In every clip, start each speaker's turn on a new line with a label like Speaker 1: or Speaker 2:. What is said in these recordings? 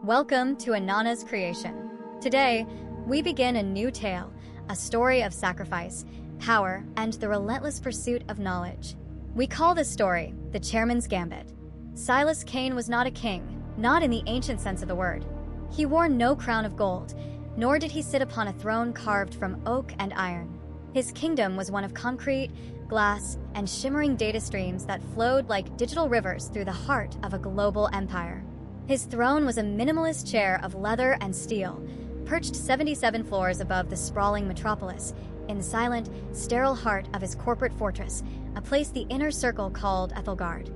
Speaker 1: Welcome to Anana's creation. Today, we begin a new tale, a story of sacrifice, power, and the relentless pursuit of knowledge. We call this story the Chairman's Gambit. Silas Cain was not a king, not in the ancient sense of the word. He wore no crown of gold, nor did he sit upon a throne carved from oak and iron. His kingdom was one of concrete, glass, and shimmering data streams that flowed like digital rivers through the heart of a global empire. His throne was a minimalist chair of leather and steel, perched 77 floors above the sprawling metropolis, in the silent, sterile heart of his corporate fortress, a place the inner circle called Ethelgard.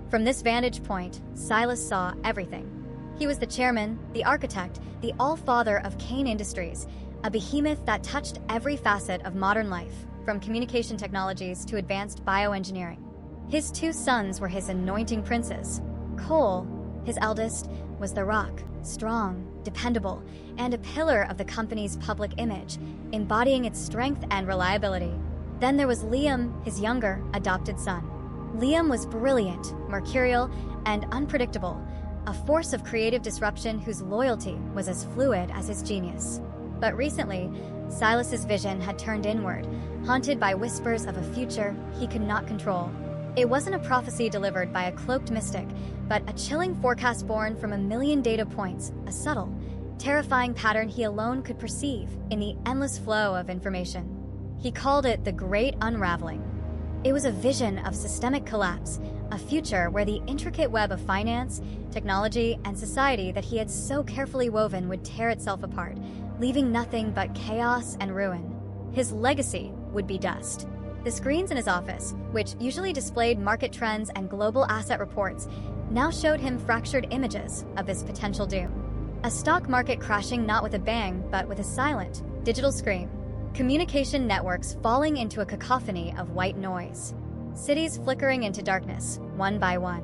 Speaker 1: From this vantage point, Silas saw everything. He was the chairman, the architect, the All-Father of Cain Industries, a behemoth that touched every facet of modern life, from communication technologies to advanced bioengineering. His two sons were his anointing princes. Cole, his eldest, was the rock, strong, dependable, and a pillar of the company's public image, embodying its strength and reliability. Then there was Liam, his younger, adopted son. Liam was brilliant, mercurial, and unpredictable, a force of creative disruption whose loyalty was as fluid as his genius. But recently, Silas's vision had turned inward, haunted by whispers of a future he could not control. It wasn't a prophecy delivered by a cloaked mystic, but a chilling forecast born from a million data points, a subtle, terrifying pattern he alone could perceive in the endless flow of information. He called it the Great Unraveling. It was a vision of systemic collapse, a future where the intricate web of finance, technology, and society that he had so carefully woven would tear itself apart, leaving nothing but chaos and ruin. His legacy would be dust. The screens in his office, which usually displayed market trends and global asset reports, now showed him fractured images of this potential doom. A stock market crashing not with a bang, but with a silent, digital scream. Communication networks falling into a cacophony of white noise. Cities flickering into darkness, one by one.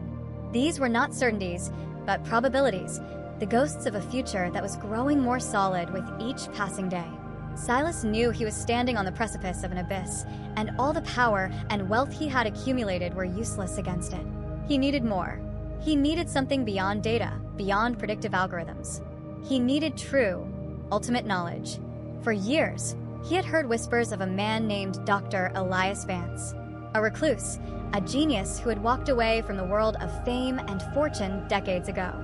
Speaker 1: These were not certainties, but probabilities, the ghosts of a future that was growing more solid with each passing day. Silas knew he was standing on the precipice of an abyss, and all the power and wealth he had accumulated were useless against it. He needed more. He needed something beyond data, beyond predictive algorithms. He needed true, ultimate knowledge. For years, he had heard whispers of a man named Dr. Elias Vance, a recluse, a genius who had walked away from the world of fame and fortune decades ago.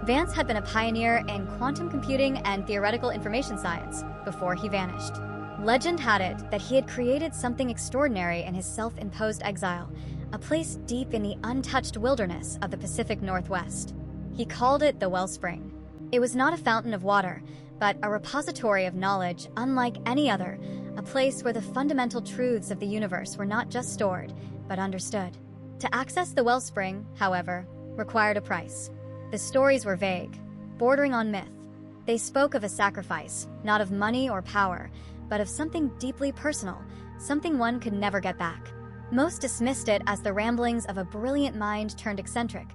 Speaker 1: Vance had been a pioneer in quantum computing and theoretical information science before he vanished. Legend had it that he had created something extraordinary in his self-imposed exile, a place deep in the untouched wilderness of the Pacific Northwest. He called it the Wellspring. It was not a fountain of water, but a repository of knowledge unlike any other, a place where the fundamental truths of the universe were not just stored, but understood. To access the Wellspring, however, required a price. The stories were vague, bordering on myth. They spoke of a sacrifice, not of money or power, but of something deeply personal, something one could never get back. Most dismissed it as the ramblings of a brilliant mind turned eccentric,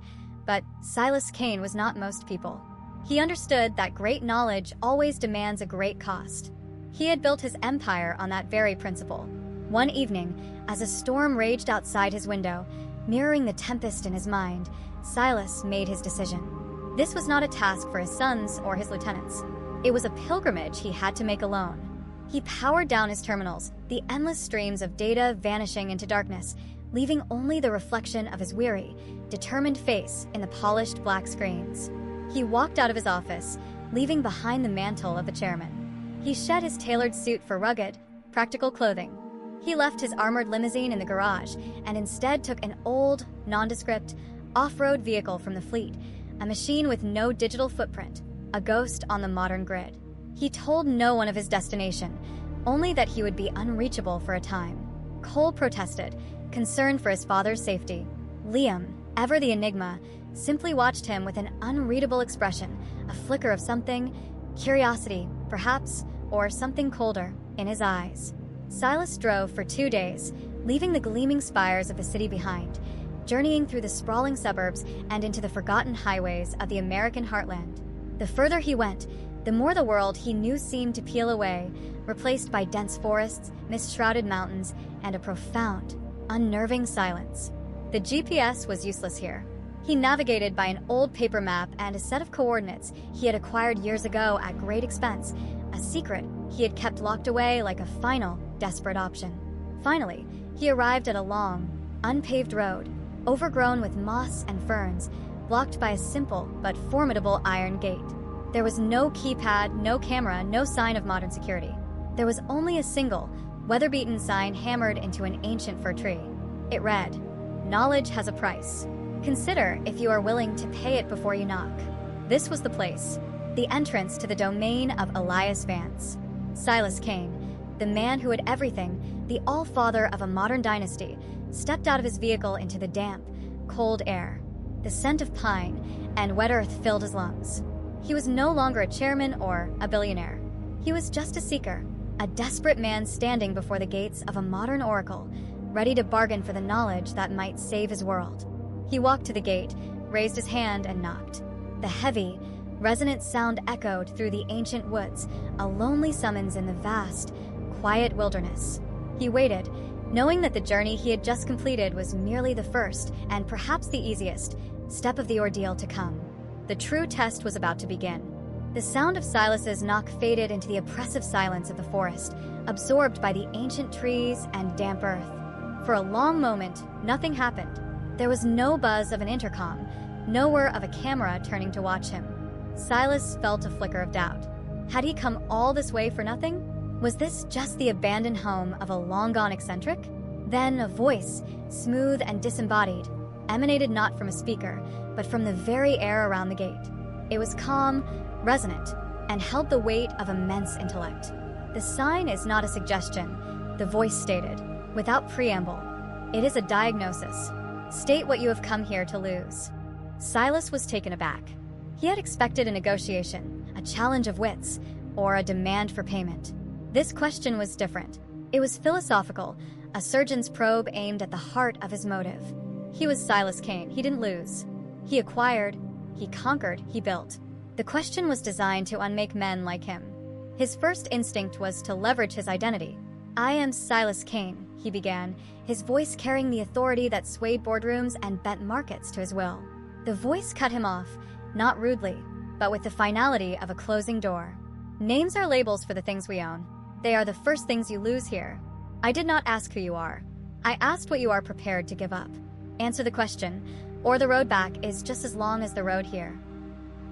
Speaker 1: but Silas Cain was not most people. He understood that great knowledge always demands a great cost. He had built his empire on that very principle. One evening, as a storm raged outside his window, mirroring the tempest in his mind, Silas made his decision. This was not a task for his sons or his lieutenants. It was a pilgrimage he had to make alone. He powered down his terminals, the endless streams of data vanishing into darkness, leaving only the reflection of his weary, determined face in the polished black screens. He walked out of his office, leaving behind the mantle of the chairman. He shed his tailored suit for rugged, practical clothing. He left his armored limousine in the garage and instead took an old, nondescript, off-road vehicle from the fleet, a machine with no digital footprint, a ghost on the modern grid. He told no one of his destination, only that he would be unreachable for a time. Cole protested, concerned for his father's safety. Liam, ever the enigma, simply watched him with an unreadable expression, a flicker of something, curiosity, perhaps, or something colder, in his eyes. Silas drove for 2 days, leaving the gleaming spires of the city behind, journeying through the sprawling suburbs and into the forgotten highways of the American heartland. The further he went, the more the world he knew seemed to peel away, replaced by dense forests, mist-shrouded mountains, and a profound, unnerving silence. The GPS was useless here. He navigated by an old paper map and a set of coordinates he had acquired years ago at great expense, a secret he had kept locked away like a final, desperate option. Finally, he arrived at a long, unpaved road, overgrown with moss and ferns, blocked by a simple but formidable iron gate. There was no keypad, no camera, no sign of modern security. There was only a single, weather-beaten sign hammered into an ancient fir tree. It read, "Knowledge has a price. Consider if you are willing to pay it before you knock." This was the place, the entrance to the domain of Elias Vance. Silas Kane, the man who had everything, the All-Father of a modern dynasty, stepped out of his vehicle into the damp, cold air. The scent of pine and wet earth filled his lungs. He was no longer a chairman or a billionaire. He was just a seeker, a desperate man standing before the gates of a modern oracle, ready to bargain for the knowledge that might save his world. He walked to the gate, raised his hand, and knocked. The heavy, resonant sound echoed through the ancient woods, a lonely summons in the vast, quiet wilderness. He waited, knowing that the journey he had just completed was merely the first, and perhaps the easiest, step of the ordeal to come. The true test was about to begin. The sound of Silas's knock faded into the oppressive silence of the forest, absorbed by the ancient trees and damp earth. For a long moment, nothing happened. There was no buzz of an intercom, no whir of a camera turning to watch him. Silas felt a flicker of doubt. Had he come all this way for nothing? Was this just the abandoned home of a long-gone eccentric? Then a voice, smooth and disembodied, emanated not from a speaker, but from the very air around the gate. It was calm, resonant, and held the weight of immense intellect. "The sign is not a suggestion," the voice stated, without preamble. "It is a diagnosis. State what you have come here to lose." Silas was taken aback. He had expected a negotiation, a challenge of wits, or a demand for payment. This question was different. It was philosophical, a surgeon's probe aimed at the heart of his motive. He was Silas Kane. He didn't lose. He acquired, he conquered, he built. The question was designed to unmake men like him. His first instinct was to leverage his identity. "I am Silas Kane," he began, his voice carrying the authority that swayed boardrooms and bent markets to his will. The voice cut him off, not rudely, but with the finality of a closing door. "Names are labels for the things we own. They are the first things you lose here. I did not ask who you are. I asked what you are prepared to give up. Answer the question, or the road back is just as long as the road here."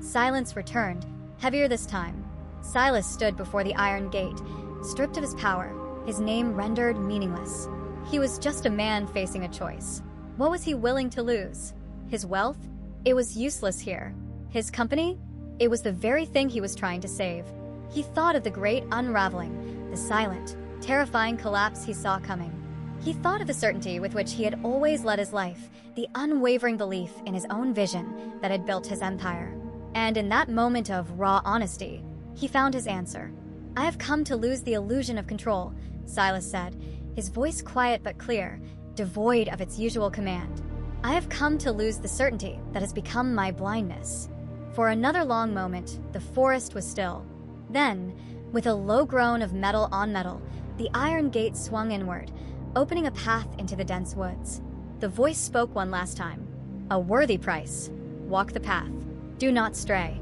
Speaker 1: Silence returned, heavier this time. Silas stood before the iron gate, stripped of his power, his name rendered meaningless. He was just a man facing a choice. What was he willing to lose? His wealth? It was useless here. His company? It was the very thing he was trying to save. He thought of the great unraveling, the silent, terrifying collapse he saw coming. He thought of the certainty with which he had always led his life, the unwavering belief in his own vision that had built his empire. And in that moment of raw honesty, he found his answer. "I have come to lose the illusion of control," Silas said, his voice quiet but clear, devoid of its usual command. "I have come to lose the certainty that has become my blindness." For another long moment, the forest was still. Then, with a low groan of metal on metal, the iron gate swung inward, opening a path into the dense woods. The voice spoke one last time. "A worthy price. Walk the path. Do not stray."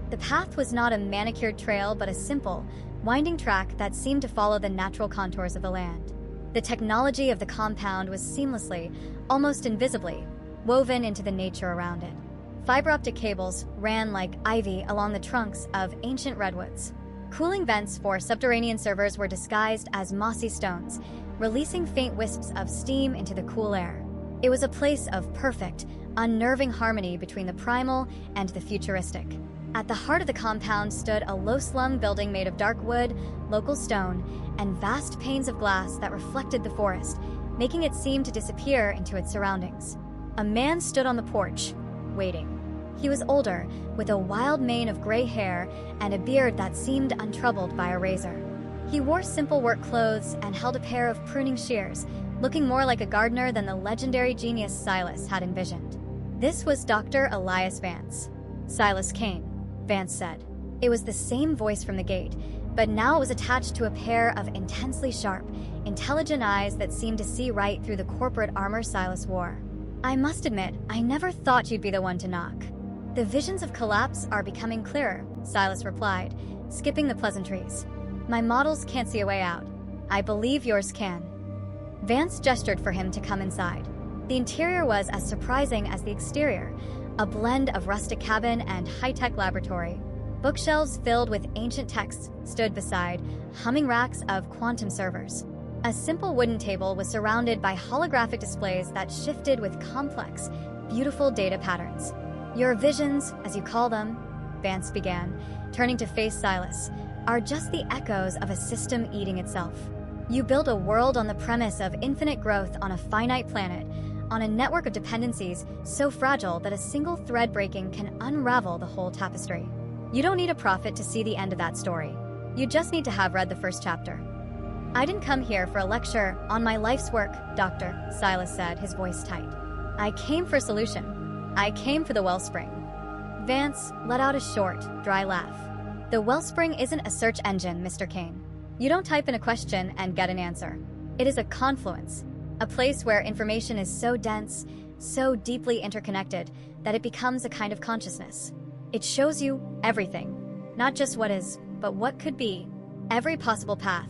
Speaker 1: The path was not a manicured trail, but a simple, winding track that seemed to follow the natural contours of the land. The technology of the compound was seamlessly, almost invisibly, woven into the nature around it. Fiber optic cables ran like ivy along the trunks of ancient redwoods. Cooling vents for subterranean servers were disguised as mossy stones, releasing faint wisps of steam into the cool air. It was a place of perfect, unnerving harmony between the primal and the futuristic. At the heart of the compound stood a low-slung building made of dark wood, local stone, and vast panes of glass that reflected the forest, making it seem to disappear into its surroundings. A man stood on the porch, waiting. He was older, with a wild mane of gray hair and a beard that seemed untroubled by a razor. He wore simple work clothes and held a pair of pruning shears, looking more like a gardener than the legendary genius Silas had envisioned. This was Dr. Elias Vance. "Silas Kane," Vance said. It was the same voice from the gate, but now it was attached to a pair of intensely sharp, intelligent eyes that seemed to see right through the corporate armor Silas wore. I must admit, I never thought you'd be the one to knock. The visions of collapse are becoming clearer, Silas replied, skipping the pleasantries. My models can't see a way out. I believe yours can. Vance gestured for him to come inside. The interior was as surprising as the exterior, a blend of rustic cabin and high-tech laboratory. Bookshelves filled with ancient texts stood beside humming racks of quantum servers. A simple wooden table was surrounded by holographic displays that shifted with complex, beautiful data patterns. Your visions, as you call them, Vance began, turning to face Silas, are just the echoes of a system eating itself. You build a world on the premise of infinite growth on a finite planet, on a network of dependencies so fragile that a single thread breaking can unravel the whole tapestry. You don't need a prophet to see the end of that story. You just need to have read the first chapter. I didn't come here for a lecture on my life's work, Doctor, Silas said, his voice tight. I came for a solution. I came for the wellspring. Vance let out a short, dry laugh. The wellspring isn't a search engine, Mr. Kane. You don't type in a question and get an answer. It is a confluence, a place where information is so dense, so deeply interconnected, that it becomes a kind of consciousness. It shows you everything, not just what is, but what could be, every possible path,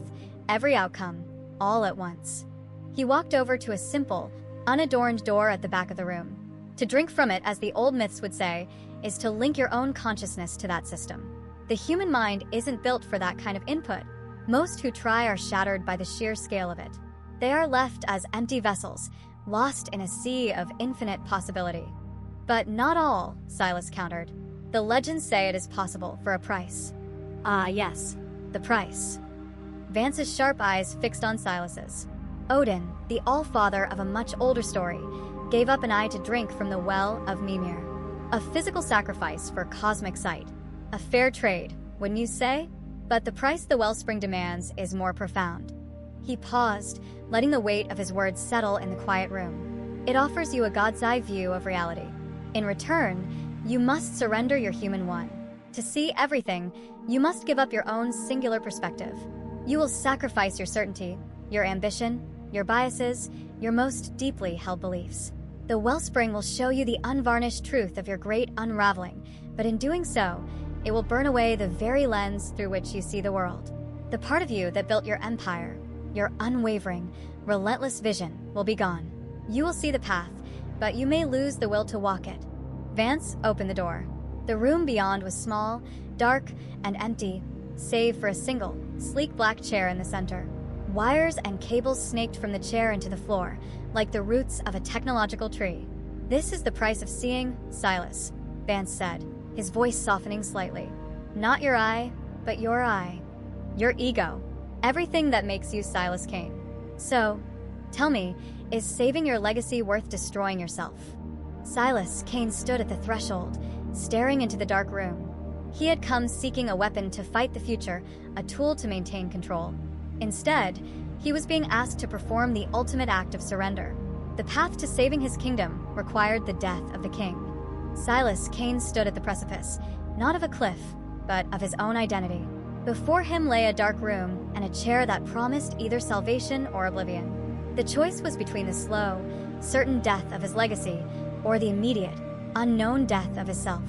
Speaker 1: every outcome, all at once. He walked over to a simple, unadorned door at the back of the room. To drink from it, as the old myths would say, is to link your own consciousness to that system. The human mind isn't built for that kind of input. Most who try are shattered by the sheer scale of it. They are left as empty vessels, lost in a sea of infinite possibility. But not all, Silas countered. The legends say it is possible for a price. Ah, yes, the price. Vance's sharp eyes fixed on Silas's. Odin, the All-Father of a much older story, gave up an eye to drink from the well of Mimir. A physical sacrifice for cosmic sight. A fair trade, wouldn't you say? But the price the wellspring demands is more profound. He paused, letting the weight of his words settle in the quiet room. It offers you a God's-eye view of reality. In return, you must surrender your human one. To see everything, you must give up your own singular perspective. You will sacrifice your certainty, your ambition, your biases, your most deeply held beliefs. The wellspring will show you the unvarnished truth of your great unraveling, but in doing so, it will burn away the very lens through which you see the world. The part of you that built your empire, your unwavering, relentless vision, will be gone. You will see the path, but you may lose the will to walk it. Vance opened the door. The room beyond was small, dark, and empty, save for a single, sleek black chair in the center. Wires and cables snaked from the chair into the floor, like the roots of a technological tree. This is the price of seeing, Silas, Vance said, his voice softening slightly. Not your eye, but your eye. Your ego. Everything that makes you Silas Kane. So, tell me, is saving your legacy worth destroying yourself? Silas Kane stood at the threshold, staring into the dark room. He had come seeking a weapon to fight the future, a tool to maintain control. Instead, he was being asked to perform the ultimate act of surrender. The path to saving his kingdom required the death of the king. Silas Kane stood at the precipice, not of a cliff, but of his own identity. Before him lay a dark room and a chair that promised either salvation or oblivion. The choice was between the slow, certain death of his legacy or the immediate, unknown death of his self.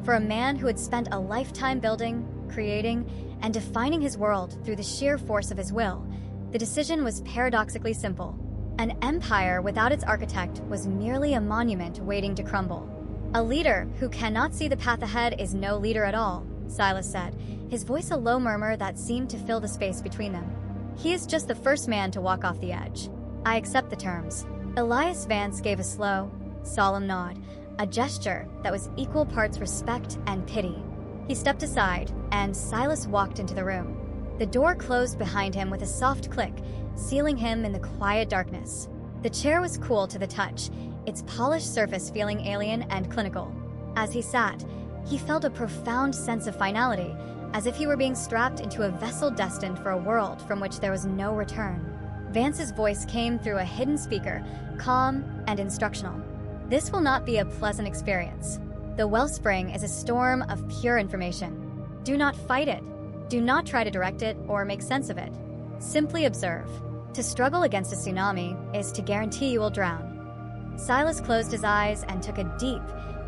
Speaker 1: For a man who had spent a lifetime building, creating, and defining his world through the sheer force of his will, the decision was paradoxically simple. An empire without its architect was merely a monument waiting to crumble. A leader who cannot see the path ahead is no leader at all, Silas said, his voice a low murmur that seemed to fill the space between them. He is just the first man to walk off the edge. I accept the terms. Elias Vance gave a slow, solemn nod, a gesture that was equal parts respect and pity. He stepped aside, and Silas walked into the room. The door closed behind him with a soft click, sealing him in the quiet darkness. The chair was cool to the touch, its polished surface feeling alien and clinical. As he sat, he felt a profound sense of finality, as if he were being strapped into a vessel destined for a world from which there was no return. Vance's voice came through a hidden speaker, calm and instructional. This will not be a pleasant experience. The wellspring is a storm of pure information. Do not fight it. Do not try to direct it or make sense of it. Simply observe. To struggle against a tsunami is to guarantee you will drown. Silas closed his eyes and took a deep,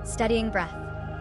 Speaker 1: steadying breath.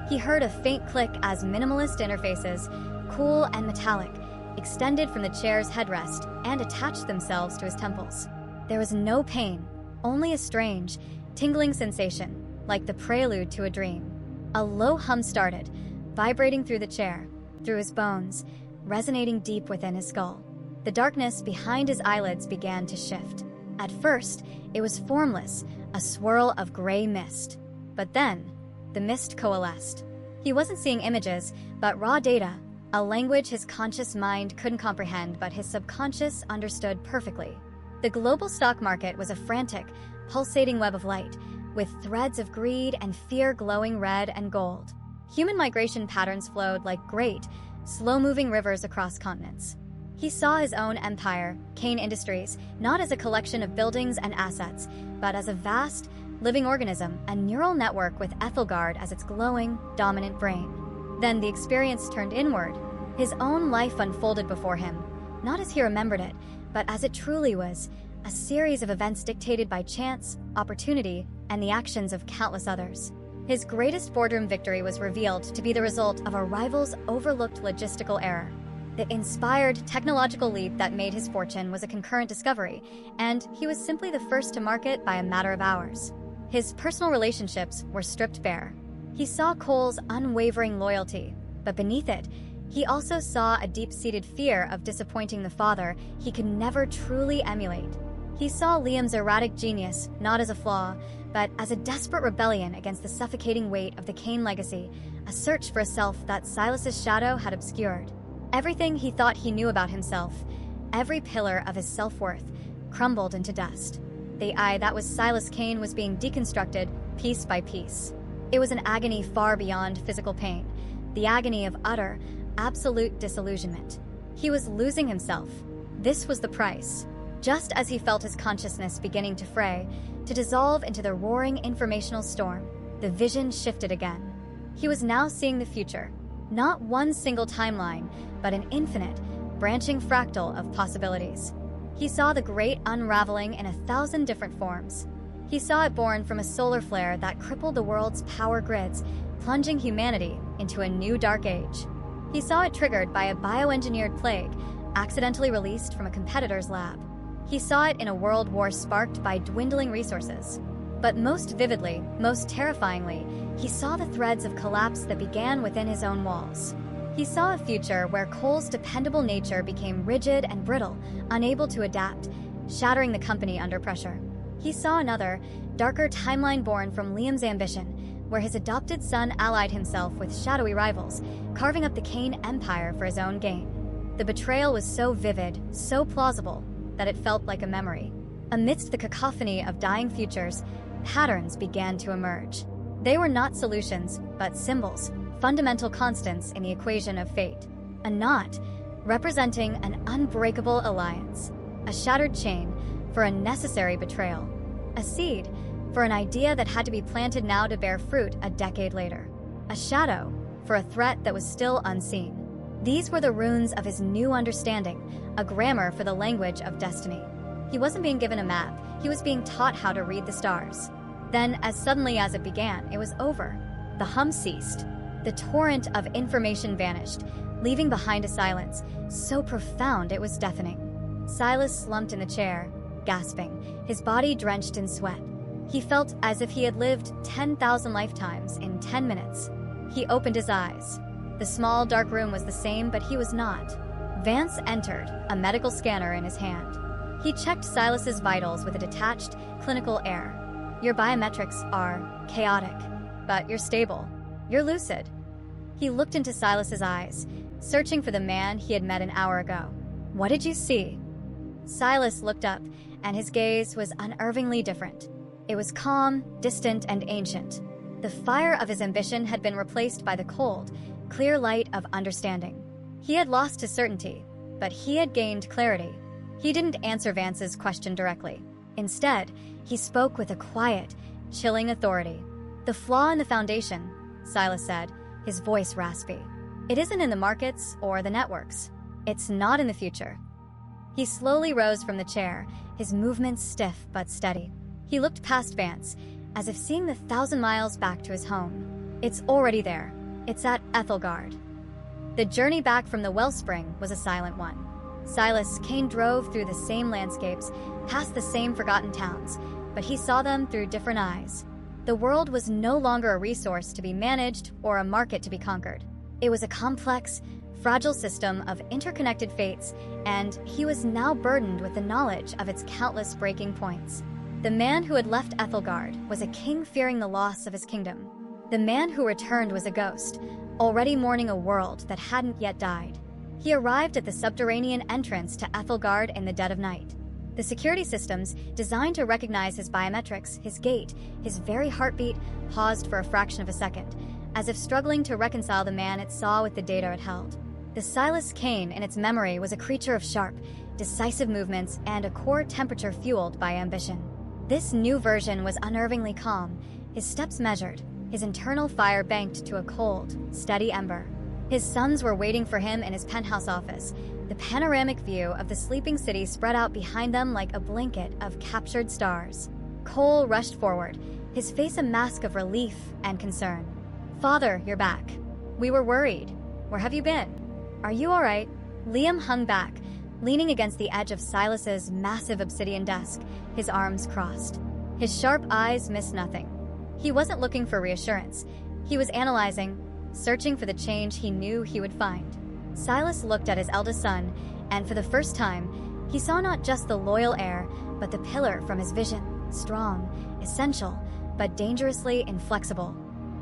Speaker 1: He heard a faint click as minimalist interfaces, cool and metallic, extended from the chair's headrest and attached themselves to his temples. There was no pain, only a strange, tingling sensation, like the prelude to a dream. A low hum started, vibrating through the chair, through his bones, resonating deep within his skull. The darkness behind his eyelids began to shift. At first, it was formless, a swirl of gray mist. But then, the mist coalesced. He wasn't seeing images, but raw data, a language his conscious mind couldn't comprehend but his subconscious understood perfectly. The global stock market was a frantic, pulsating web of light, with threads of greed and fear glowing red and gold. Human migration patterns flowed like great, slow-moving rivers across continents. He saw his own empire, Kane Industries, not as a collection of buildings and assets, but as a vast, living organism, a neural network with Ethelgard as its glowing, dominant brain. Then the experience turned inward. His own life unfolded before him, not as he remembered it, but as it truly was, a series of events dictated by chance, opportunity, and the actions of countless others. His greatest boardroom victory was revealed to be the result of a rival's overlooked logistical error. The inspired technological leap that made his fortune was a concurrent discovery, and he was simply the first to market by a matter of hours. His personal relationships were stripped bare. He saw Cole's unwavering loyalty, but beneath it, he also saw a deep-seated fear of disappointing the father he could never truly emulate. He saw Liam's erratic genius not as a flaw, but as a desperate rebellion against the suffocating weight of the Kane legacy, a search for a self that Silas's shadow had obscured. Everything he thought he knew about himself, every pillar of his self-worth, crumbled into dust. The I that was Silas Kane was being deconstructed piece by piece. It was an agony far beyond physical pain, the agony of utter, absolute disillusionment. He was losing himself. This was the price. Just as he felt his consciousness beginning to fray, to dissolve into the roaring informational storm, the vision shifted again. He was now seeing the future, not one single timeline, but an infinite, branching fractal of possibilities. He saw the great unraveling in 1,000 different forms. He saw it born from a solar flare that crippled the world's power grids, plunging humanity into a new dark age. He saw it triggered by a bioengineered plague, accidentally released from a competitor's lab. He saw it in a world war sparked by dwindling resources. But most vividly, most terrifyingly, he saw the threads of collapse that began within his own walls. He saw a future where Cole's dependable nature became rigid and brittle, unable to adapt, shattering the company under pressure. He saw another, darker timeline born from Liam's ambition, where his adopted son allied himself with shadowy rivals, carving up the Kane empire for his own gain. The betrayal was so vivid, so plausible, that it felt like a memory. Amidst the cacophony of dying futures, patterns began to emerge. They were not solutions, but symbols, fundamental constants in the equation of fate. A knot, representing an unbreakable alliance. A shattered chain, for a necessary betrayal. A seed, for an idea that had to be planted now to bear fruit a decade later. A shadow, for a threat that was still unseen. These were the runes of his new understanding, a grammar for the language of destiny. He wasn't being given a map, he was being taught how to read the stars. Then, as suddenly as it began, it was over. The hum ceased. The torrent of information vanished, leaving behind a silence, so profound it was deafening. Silas slumped in the chair, gasping, his body drenched in sweat. He felt as if he had lived 10,000 lifetimes in 10 minutes. He opened his eyes. The small, dark room was the same, but he was not. Vance entered, a medical scanner in his hand. He checked Silas's vitals with a detached, clinical air. Your biometrics are chaotic, but you're stable. You're lucid. He looked into Silas's eyes, searching for the man he had met an hour ago. What did you see? Silas looked up, and his gaze was unervingly different. It was calm, distant, and ancient. The fire of his ambition had been replaced by the cold, clear light of understanding. He had lost his certainty, but he had gained clarity. He didn't answer Vance's question directly. Instead, he spoke with a quiet, chilling authority. The flaw in the foundation, Silas said, his voice raspy. It isn't in the markets or the networks. It's not in the future. He slowly rose from the chair, his movements stiff but steady. He looked past Vance, as if seeing the 1,000 miles back to his home. It's already there. It's at Ethelgard. The journey back from the wellspring was a silent one. Silas Kane drove through the same landscapes, past the same forgotten towns, but he saw them through different eyes. The world was no longer a resource to be managed or a market to be conquered. It was a complex, fragile system of interconnected fates, and he was now burdened with the knowledge of its countless breaking points. The man who had left Ethelgard was a king fearing the loss of his kingdom. The man who returned was a ghost, already mourning a world that hadn't yet died. He arrived at the subterranean entrance to Ethelgard in the dead of night. The security systems, designed to recognize his biometrics, his gait, his very heartbeat, paused for a fraction of a second, as if struggling to reconcile the man it saw with the data it held. The Silas Kane in its memory was a creature of sharp, decisive movements and a core temperature fueled by ambition. This new version was unnervingly calm, his steps measured, his internal fire banked to a cold, steady ember. His sons were waiting for him in his penthouse office, the panoramic view of the sleeping city spread out behind them like a blanket of captured stars. Cole rushed forward, his face a mask of relief and concern. "Father, you're back. We were worried. Where have you been? Are you all right?" Liam hung back, leaning against the edge of Silas's massive obsidian desk, his arms crossed. His sharp eyes missed nothing. He wasn't looking for reassurance. He was analyzing, searching for the change he knew he would find. Silas looked at his eldest son, and for the first time, he saw not just the loyal heir, but the pillar from his vision, strong, essential, but dangerously inflexible.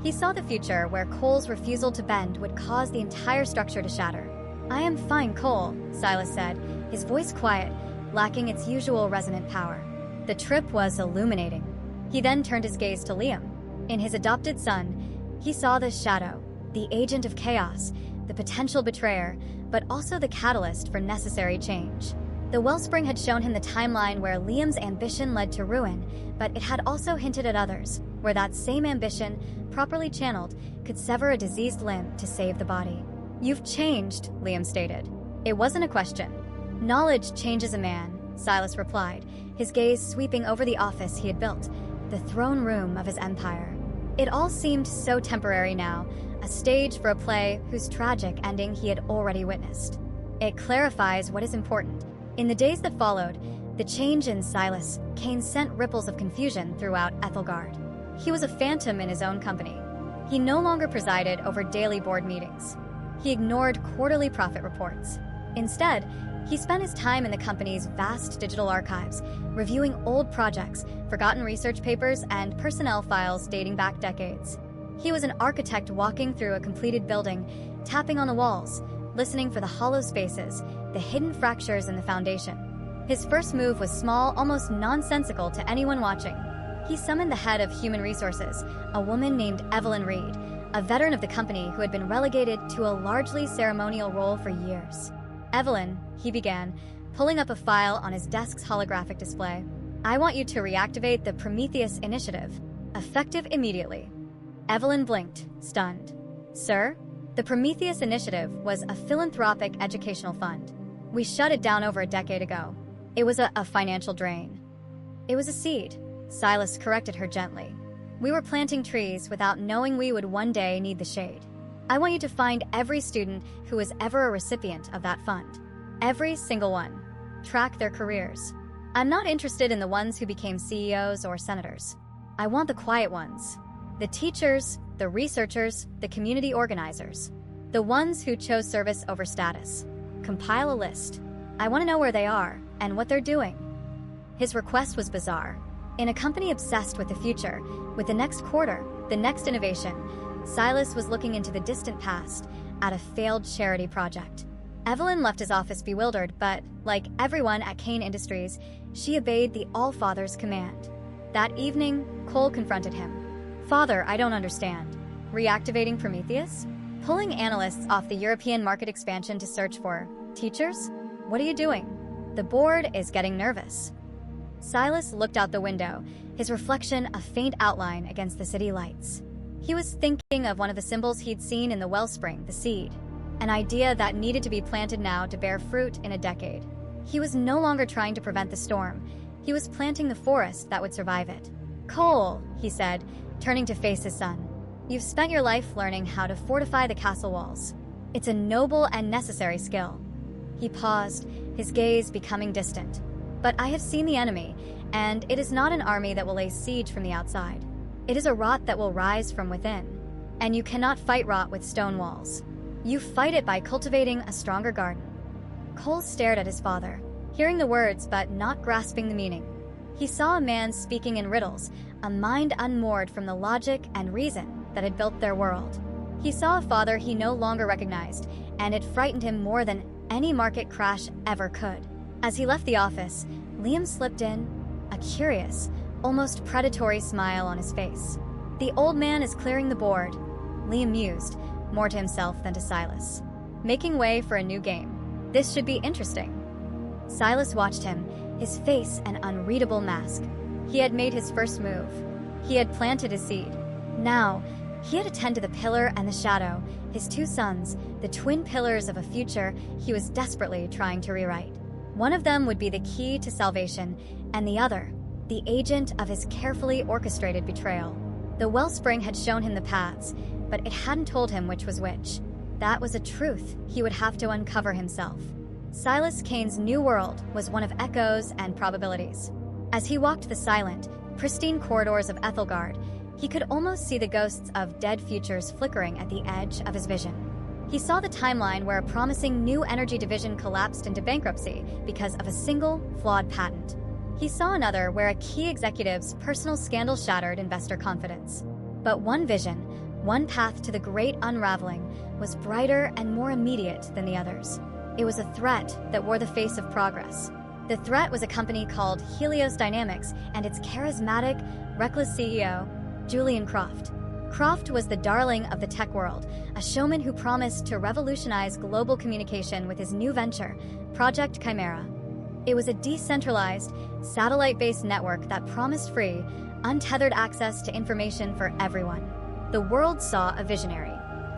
Speaker 1: He saw the future where Cole's refusal to bend would cause the entire structure to shatter. "I am fine, Cole," Silas said, his voice quiet, lacking its usual resonant power. The trip was illuminating. He then turned his gaze to Liam. In his adopted son, he saw the shadow, the agent of chaos, the potential betrayer, but also the catalyst for necessary change. The wellspring had shown him the timeline where Liam's ambition led to ruin, but it had also hinted at others, where that same ambition, properly channeled, could sever a diseased limb to save the body. "You've changed," Liam stated. It wasn't a question. "Knowledge changes a man," Silas replied, his gaze sweeping over the office he had built, the throne room of his empire. It all seemed so temporary now, a stage for a play whose tragic ending he had already witnessed. It clarifies what is important. In the days that followed, the change in Silas Kane sent ripples of confusion throughout Ethelgard. He was a phantom in his own company. He no longer presided over daily board meetings. He ignored quarterly profit reports. Instead, he spent his time in the company's vast digital archives, reviewing old projects, forgotten research papers, and personnel files dating back decades. He was an architect walking through a completed building, tapping on the walls, listening for the hollow spaces, the hidden fractures in the foundation. His first move was small, almost nonsensical to anyone watching. He summoned the head of human resources, a woman named Evelyn Reed, a veteran of the company who had been relegated to a largely ceremonial role for years. "Evelyn," he began, pulling up a file on his desk's holographic display. "I want you to reactivate the Prometheus Initiative, effective immediately." Evelyn blinked, stunned. "Sir? The Prometheus Initiative was a philanthropic educational fund. We shut it down over a decade ago. It was a financial drain." "It was a seed," Silas corrected her gently. "We were planting trees without knowing we would one day need the shade. I want you to find every student who was ever a recipient of that fund. Every single one. Track their careers. I'm not interested in the ones who became CEOs or senators. I want the quiet ones. The teachers, the researchers, the community organizers. The ones who chose service over status. Compile a list. I want to know where they are and what they're doing." His request was bizarre. In a company obsessed with the future, with the next quarter, the next innovation, Silas was looking into the distant past at a failed charity project. Evelyn left his office bewildered, but, like everyone at Kane Industries, she obeyed the All-Father's command. That evening, Cole confronted him. "Father, I don't understand. Reactivating Prometheus? Pulling analysts off the European market expansion to search for teachers? What are you doing? The board is getting nervous." Silas looked out the window, his reflection a faint outline against the city lights. He was thinking of one of the symbols he'd seen in the wellspring, the seed, an idea that needed to be planted now to bear fruit in a decade. He was no longer trying to prevent the storm. He was planting the forest that would survive it. Cole, he said, turning to face his son. You've spent your life learning how to fortify the castle walls. It's a noble and necessary skill. He paused, his gaze becoming distant. But I have seen the enemy, and it is not an army that will lay siege from the outside. It is a rot that will rise from within. And you cannot fight rot with stone walls. You fight it by cultivating a stronger garden. Cole stared at his father, hearing the words but not grasping the meaning. He saw a man speaking in riddles, a mind unmoored from the logic and reason that had built their world. He saw a father he no longer recognized, and it frightened him more than any market crash ever could. As he left the office, Liam slipped in, a curious, almost predatory smile on his face. The old man is clearing the board, Liam mused, more to himself than to Silas. Making way for a new game. This should be interesting. Silas watched him, his face an unreadable mask. He had made his first move. He had planted his seed. Now, he had to tend to the pillar and the shadow, his two sons, the twin pillars of a future he was desperately trying to rewrite. One of them would be the key to salvation, and the other, the agent of his carefully orchestrated betrayal. The wellspring had shown him the paths, but it hadn't told him which was which. That was a truth he would have to uncover himself. Silas Kane's new world was one of echoes and probabilities. As he walked the silent, pristine corridors of Ethelgard, he could almost see the ghosts of dead futures flickering at the edge of his vision. He saw the timeline where a promising new energy division collapsed into bankruptcy because of a single, flawed patent. He saw another where a key executive's personal scandal shattered investor confidence. But one vision, one path to the great unraveling, was brighter and more immediate than the others. It was a threat that wore the face of progress. The threat was a company called Helios Dynamics and its charismatic, reckless CEO, Julian Croft. Croft was the darling of the tech world, a showman who promised to revolutionize global communication with his new venture, Project Chimera. It was a decentralized, satellite-based network that promised free, untethered access to information for everyone. The world saw a visionary.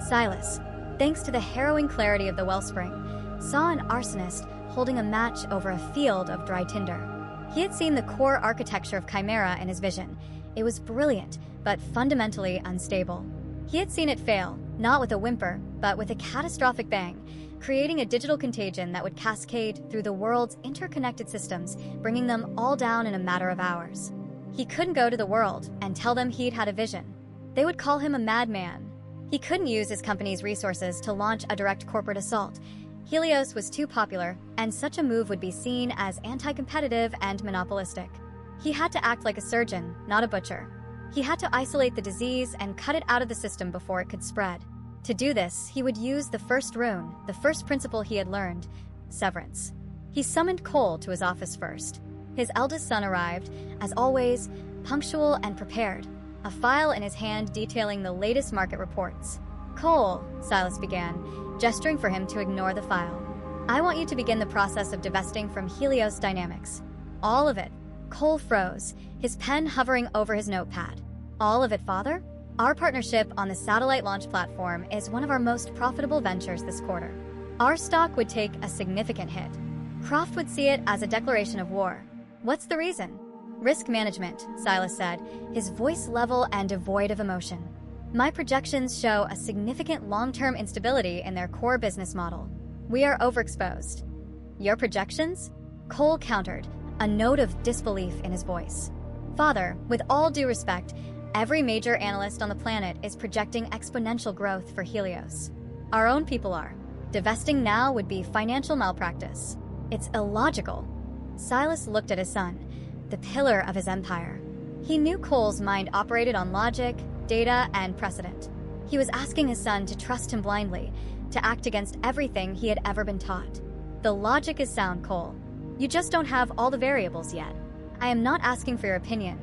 Speaker 1: Silas, thanks to the harrowing clarity of the wellspring, saw an arsonist holding a match over a field of dry tinder. He had seen the core architecture of Chimera in his vision. It was brilliant, but fundamentally unstable. He had seen it fail, not with a whimper, but with a catastrophic bang, creating a digital contagion that would cascade through the world's interconnected systems, bringing them all down in a matter of hours. He couldn't go to the world and tell them he'd had a vision. They would call him a madman. He couldn't use his company's resources to launch a direct corporate assault. Helios was too popular, and such a move would be seen as anti-competitive and monopolistic. He had to act like a surgeon, not a butcher. He had to isolate the disease and cut it out of the system before it could spread. To do this, he would use the first rune, the first principle he had learned, severance. He summoned Cole to his office first. His eldest son arrived, as always, punctual and prepared, a file in his hand detailing the latest market reports. Cole, Silas began, gesturing for him to ignore the file. I want you to begin the process of divesting from Helios Dynamics. All of it. Cole froze, his pen hovering over his notepad. All of it, Father? Our partnership on the satellite launch platform is one of our most profitable ventures this quarter. Our stock would take a significant hit. Croft would see it as a declaration of war. What's the reason? Risk management, Silas said, his voice level and devoid of emotion. My projections show a significant long-term instability in their core business model. We are overexposed. Your projections? Cole countered, a note of disbelief in his voice. Father, with all due respect, every major analyst on the planet is projecting exponential growth for Helios. Our own people are. Divesting now would be financial malpractice. It's illogical. Silas looked at his son, the pillar of his empire. He knew Cole's mind operated on logic, data, and precedent. He was asking his son to trust him blindly, to act against everything he had ever been taught. The logic is sound, Cole. You just don't have all the variables yet. I am not asking for your opinion.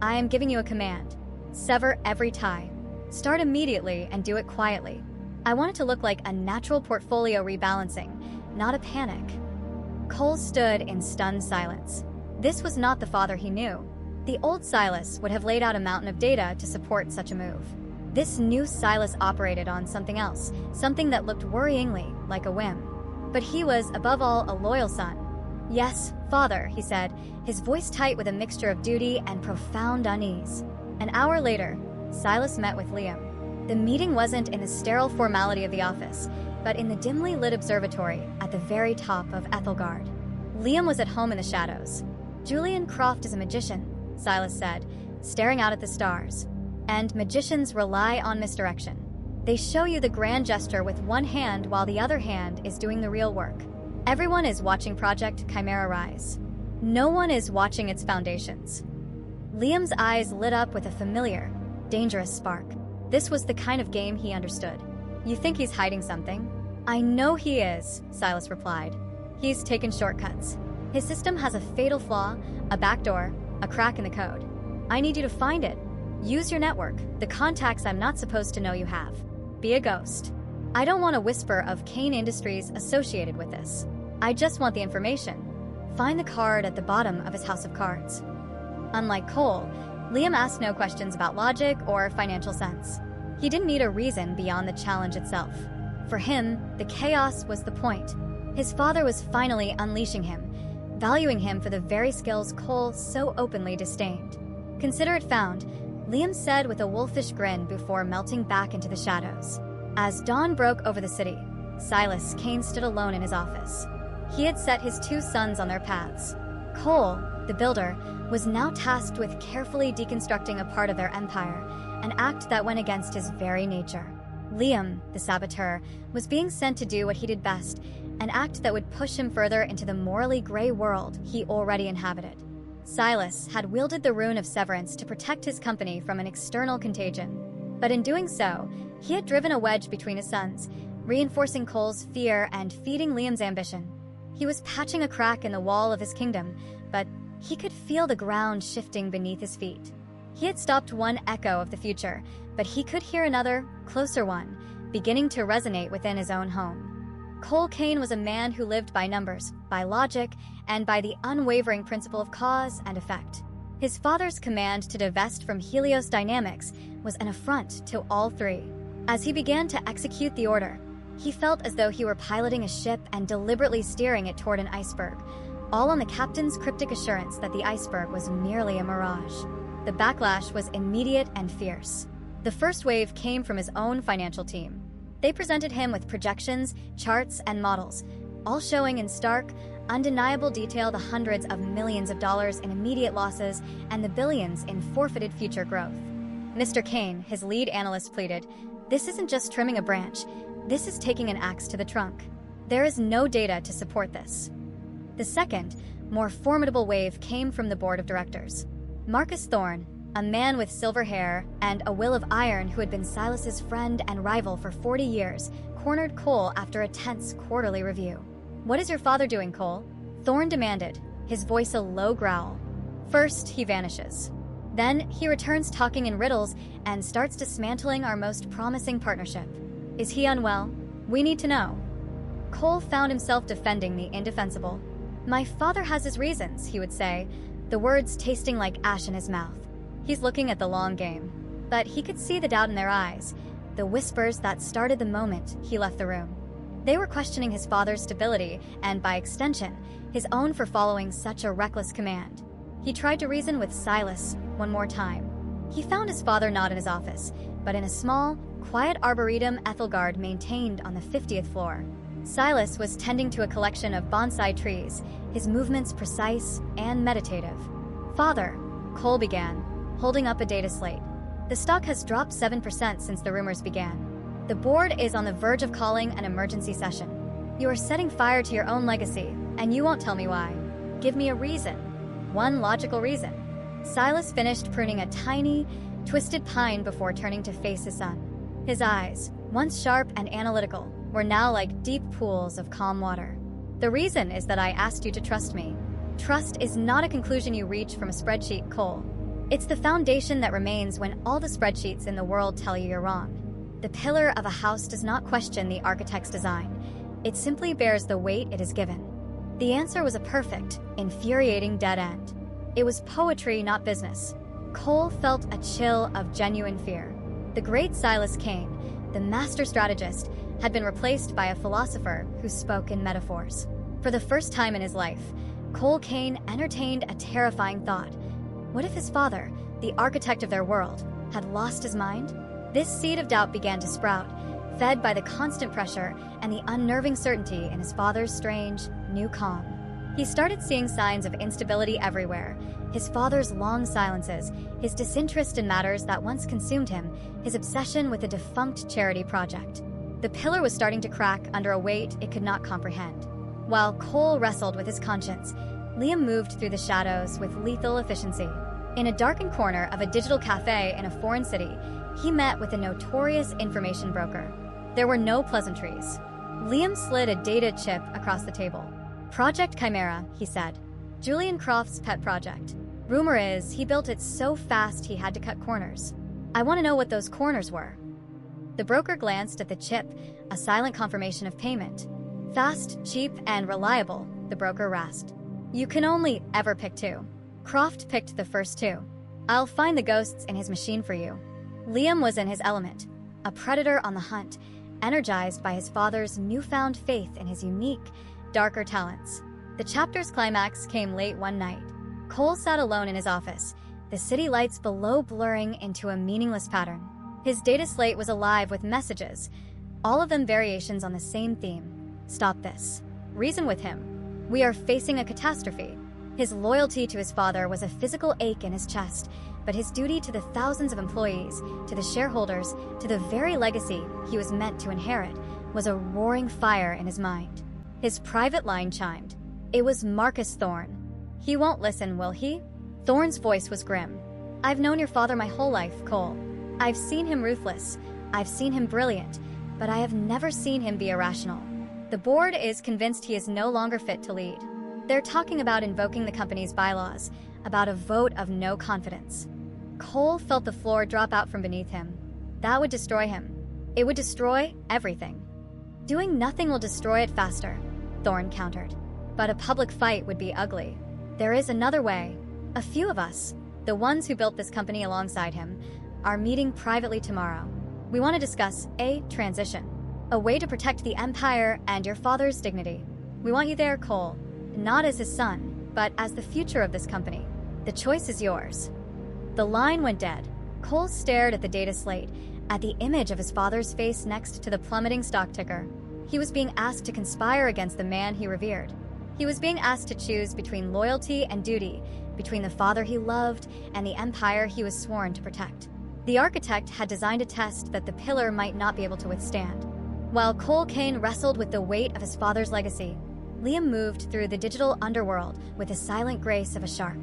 Speaker 1: I am giving you a command. Sever every tie. Start immediately and do it quietly. I want it to look like a natural portfolio rebalancing, not a panic. Cole stood in stunned silence. This was not the father he knew. The old Silas would have laid out a mountain of data to support such a move. This new Silas operated on something else, something that looked worryingly like a whim. But he was, above all, a loyal son. "Yes, father," he said, his voice tight with a mixture of duty and profound unease. An hour later, Silas met with Liam. The meeting wasn't in the sterile formality of the office, but in the dimly lit observatory at the very top of Ethelgard. Liam was at home in the shadows. "Julian Croft is a magician," Silas said, staring out at the stars. "And magicians rely on misdirection. They show you the grand gesture with one hand while the other hand is doing the real work. Everyone is watching Project Chimera rise. No one is watching its foundations." Liam's eyes lit up with a familiar, dangerous spark. This was the kind of game he understood. "You think he's hiding something?" "I know he is," Silas replied. "He's taken shortcuts. His system has a fatal flaw, a backdoor, a crack in the code. I need you to find it. Use your network, the contacts I'm not supposed to know you have. Be a ghost. I don't want a whisper of Kane Industries associated with this. I just want the information. Find the card at the bottom of his house of cards." Unlike Cole, Liam asked no questions about logic or financial sense. He didn't need a reason beyond the challenge itself. For him, the chaos was the point. His father was finally unleashing him, valuing him for the very skills Cole so openly disdained. "Consider it found," Liam said with a wolfish grin before melting back into the shadows. As dawn broke over the city, Silas Kane stood alone in his office. He had set his two sons on their paths. Cole, the builder, was now tasked with carefully deconstructing a part of their empire, an act that went against his very nature. Liam, the saboteur, was being sent to do what he did best, an act that would push him further into the morally gray world he already inhabited. Silas had wielded the rune of severance to protect his company from an external contagion. But in doing so, he had driven a wedge between his sons, reinforcing Cole's fear and feeding Liam's ambition. He was patching a crack in the wall of his kingdom, but he could feel the ground shifting beneath his feet. He had stopped one echo of the future, but he could hear another, closer one, beginning to resonate within his own home. Cole Kane was a man who lived by numbers, by logic, and by the unwavering principle of cause and effect. His father's command to divest from Helios dynamics was an affront to all three. As he began to execute the order, he felt as though he were piloting a ship and deliberately steering it toward an iceberg, all on the captain's cryptic assurance that the iceberg was merely a mirage. The backlash was immediate and fierce. The first wave came from his own financial team. They presented him with projections, charts, and models, all showing in stark, undeniable detail the hundreds of millions of dollars in immediate losses and the billions in forfeited future growth. Mr. Kane, his lead analyst, pleaded, "This isn't just trimming a branch. This is taking an axe to the trunk. There is no data to support this." The second, more formidable wave came from the board of directors. Marcus Thorne, a man with silver hair and a will of iron who had been Silas's friend and rival for 40 years, cornered Cole after a tense quarterly review. "What is your father doing, Cole?" Thorne demanded, his voice a low growl. "First, he vanishes. Then, he returns talking in riddles and starts dismantling our most promising partnership. Is he unwell? We need to know." Cole found himself defending the indefensible. "My father has his reasons," he would say, the words tasting like ash in his mouth. He's looking at the long game. But he could see the doubt in their eyes, the whispers that started the moment he left the room. They were questioning his father's stability and, by extension, his own for following such a reckless command. He tried to reason with Silas one more time. He found his father not in his office, but in a small, quiet arboretum Ethelgard maintained on the 50th floor. Silas was tending to a collection of bonsai trees, his movements precise and meditative. "Father," Cole began, holding up a data slate. "The stock has dropped 7% since the rumors began. The board is on the verge of calling an emergency session. You are setting fire to your own legacy, and you won't tell me why. Give me a reason. One logical reason." Silas finished pruning a tiny, twisted pine before turning to face his son. His eyes, once sharp and analytical, were now like deep pools of calm water. "The reason is that I asked you to trust me. Trust is not a conclusion you reach from a spreadsheet, Cole. It's the foundation that remains when all the spreadsheets in the world tell you you're wrong. The pillar of a house does not question the architect's design. It simply bears the weight it is given." The answer was a perfect, infuriating dead end. It was poetry, not business. Cole felt a chill of genuine fear. The great Silas Kane, the master strategist, had been replaced by a philosopher who spoke in metaphors. For the first time in his life, Cole Kane entertained a terrifying thought. What if his father, the architect of their world, had lost his mind? This seed of doubt began to sprout, fed by the constant pressure and the unnerving certainty in his father's strange, new calm. He started seeing signs of instability everywhere. His father's long silences, his disinterest in matters that once consumed him, his obsession with a defunct charity project. The pillar was starting to crack under a weight it could not comprehend. While Cole wrestled with his conscience, Liam moved through the shadows with lethal efficiency. In a darkened corner of a digital cafe in a foreign city, he met with a notorious information broker. There were no pleasantries. Liam slid a data chip across the table. Project Chimera, he said. Julian Croft's pet project. Rumor is he built it so fast he had to cut corners. I want to know what those corners were. The broker glanced at the chip, a silent confirmation of payment. Fast, cheap, and reliable, the broker rasped. You can only ever pick two. Croft picked the first two. I'll find the ghosts in his machine for you. Liam was in his element, a predator on the hunt, energized by his father's newfound faith in his unique, darker talents. The chapter's climax came late one night. Cole sat alone in his office, the city lights below blurring into a meaningless pattern. His data slate was alive with messages, all of them variations on the same theme. Stop this. Reason with him. We are facing a catastrophe. His loyalty to his father was a physical ache in his chest, but his duty to the thousands of employees, to the shareholders, to the very legacy he was meant to inherit, was a roaring fire in his mind. His private line chimed. It was Marcus Thorne. He won't listen, will he? Thorne's voice was grim. I've known your father my whole life, Cole. I've seen him ruthless. I've seen him brilliant, but I have never seen him be irrational. The board is convinced he is no longer fit to lead. They're talking about invoking the company's bylaws, about a vote of no confidence. Cole felt the floor drop out from beneath him. That would destroy him. It would destroy everything. Doing nothing will destroy it faster, Thorne countered. But a public fight would be ugly. There is another way. A few of us, the ones who built this company alongside him, are meeting privately tomorrow. We want to discuss a transition, a way to protect the Empire and your father's dignity. We want you there, Cole, not as his son, but as the future of this company. The choice is yours. The line went dead. Cole stared at the data slate, at the image of his father's face next to the plummeting stock ticker. He was being asked to conspire against the man he revered. He was being asked to choose between loyalty and duty, between the father he loved and the empire he was sworn to protect. The architect had designed a test that the pillar might not be able to withstand. While Cole Kane wrestled with the weight of his father's legacy, Liam moved through the digital underworld with the silent grace of a shark.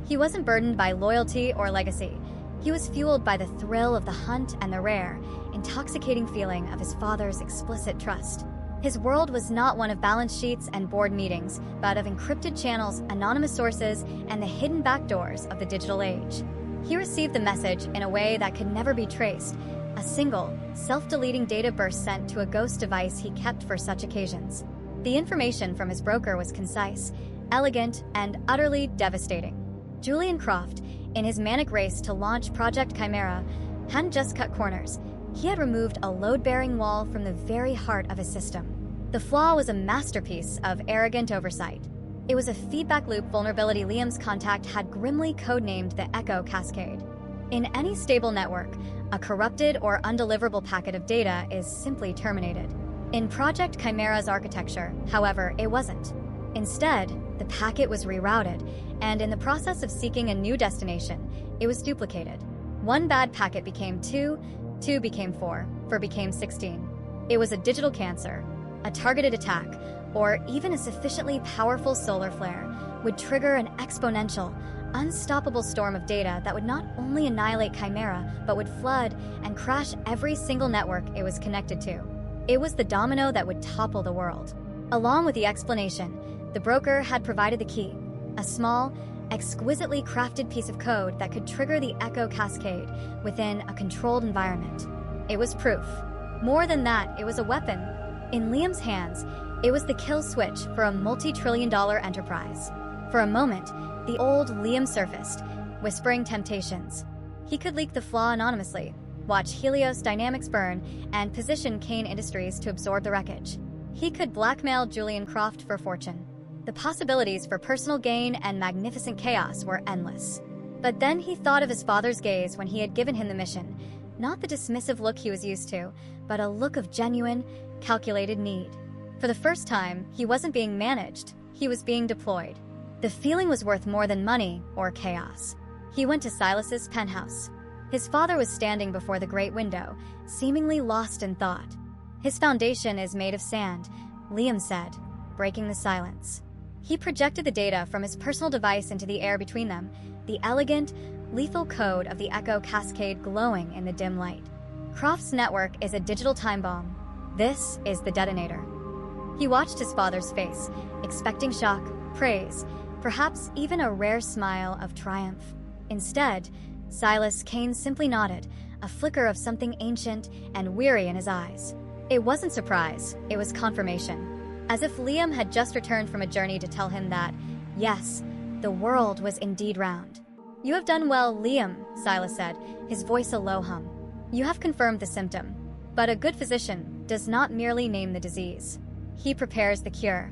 Speaker 1: He wasn't burdened by loyalty or legacy. He was fueled by the thrill of the hunt and the rare, intoxicating feeling of his father's explicit trust. His world was not one of balance sheets and board meetings, but of encrypted channels, anonymous sources, and the hidden backdoors of the digital age. He received the message in a way that could never be traced, a single, self-deleting data burst sent to a ghost device he kept for such occasions. The information from his broker was concise, elegant, and utterly devastating. Julian Croft, in his manic race to launch Project Chimera, hadn't just cut corners. He had removed a load-bearing wall from the very heart of his system. The flaw was a masterpiece of arrogant oversight. It was a feedback loop vulnerability Liam's contact had grimly codenamed the Echo Cascade. In any stable network, a corrupted or undeliverable packet of data is simply terminated. In Project Chimera's architecture, however, it wasn't. Instead, the packet was rerouted, and in the process of seeking a new destination, it was duplicated. One bad packet became 2, 2 became 4 became 16. It was a digital cancer. A targeted attack, or even a sufficiently powerful solar flare, would trigger an exponential, unstoppable storm of data that would not only annihilate Chimera, but would flood and crash every single network it was connected to. It was the domino that would topple the world. Along with the explanation, the broker had provided the key, a small, exquisitely crafted piece of code that could trigger the Echo Cascade within a controlled environment. It was proof. More than that, it was a weapon. In Liam's hands, it was the kill switch for a multi-trillion-dollar enterprise. For a moment, the old Liam surfaced, whispering temptations. He could leak the flaw anonymously, watch Helios Dynamics burn, and position Kane Industries to absorb the wreckage. He could blackmail Julian Croft for fortune. The possibilities for personal gain and magnificent chaos were endless. But then he thought of his father's gaze when he had given him the mission. Not the dismissive look he was used to, but a look of genuine, calculated need. For the first time, he wasn't being managed, he was being deployed. The feeling was worth more than money or chaos. He went to Silas's penthouse. His father was standing before the great window, seemingly lost in thought. His foundation is made of sand, Liam said, breaking the silence. He projected the data from his personal device into the air between them, the elegant, lethal code of the Echo Cascade glowing in the dim light. Croft's network is a digital time bomb. This is the detonator. He watched his father's face, expecting shock, praise, perhaps even a rare smile of triumph. Instead, Silas Kane simply nodded, a flicker of something ancient and weary in his eyes. It wasn't surprise, it was confirmation. As if Liam had just returned from a journey to tell him that, yes, the world was indeed round. "You have done well, Liam," Silas said, his voice a low hum. "You have confirmed the symptom, but a good physician does not merely name the disease. He prepares the cure."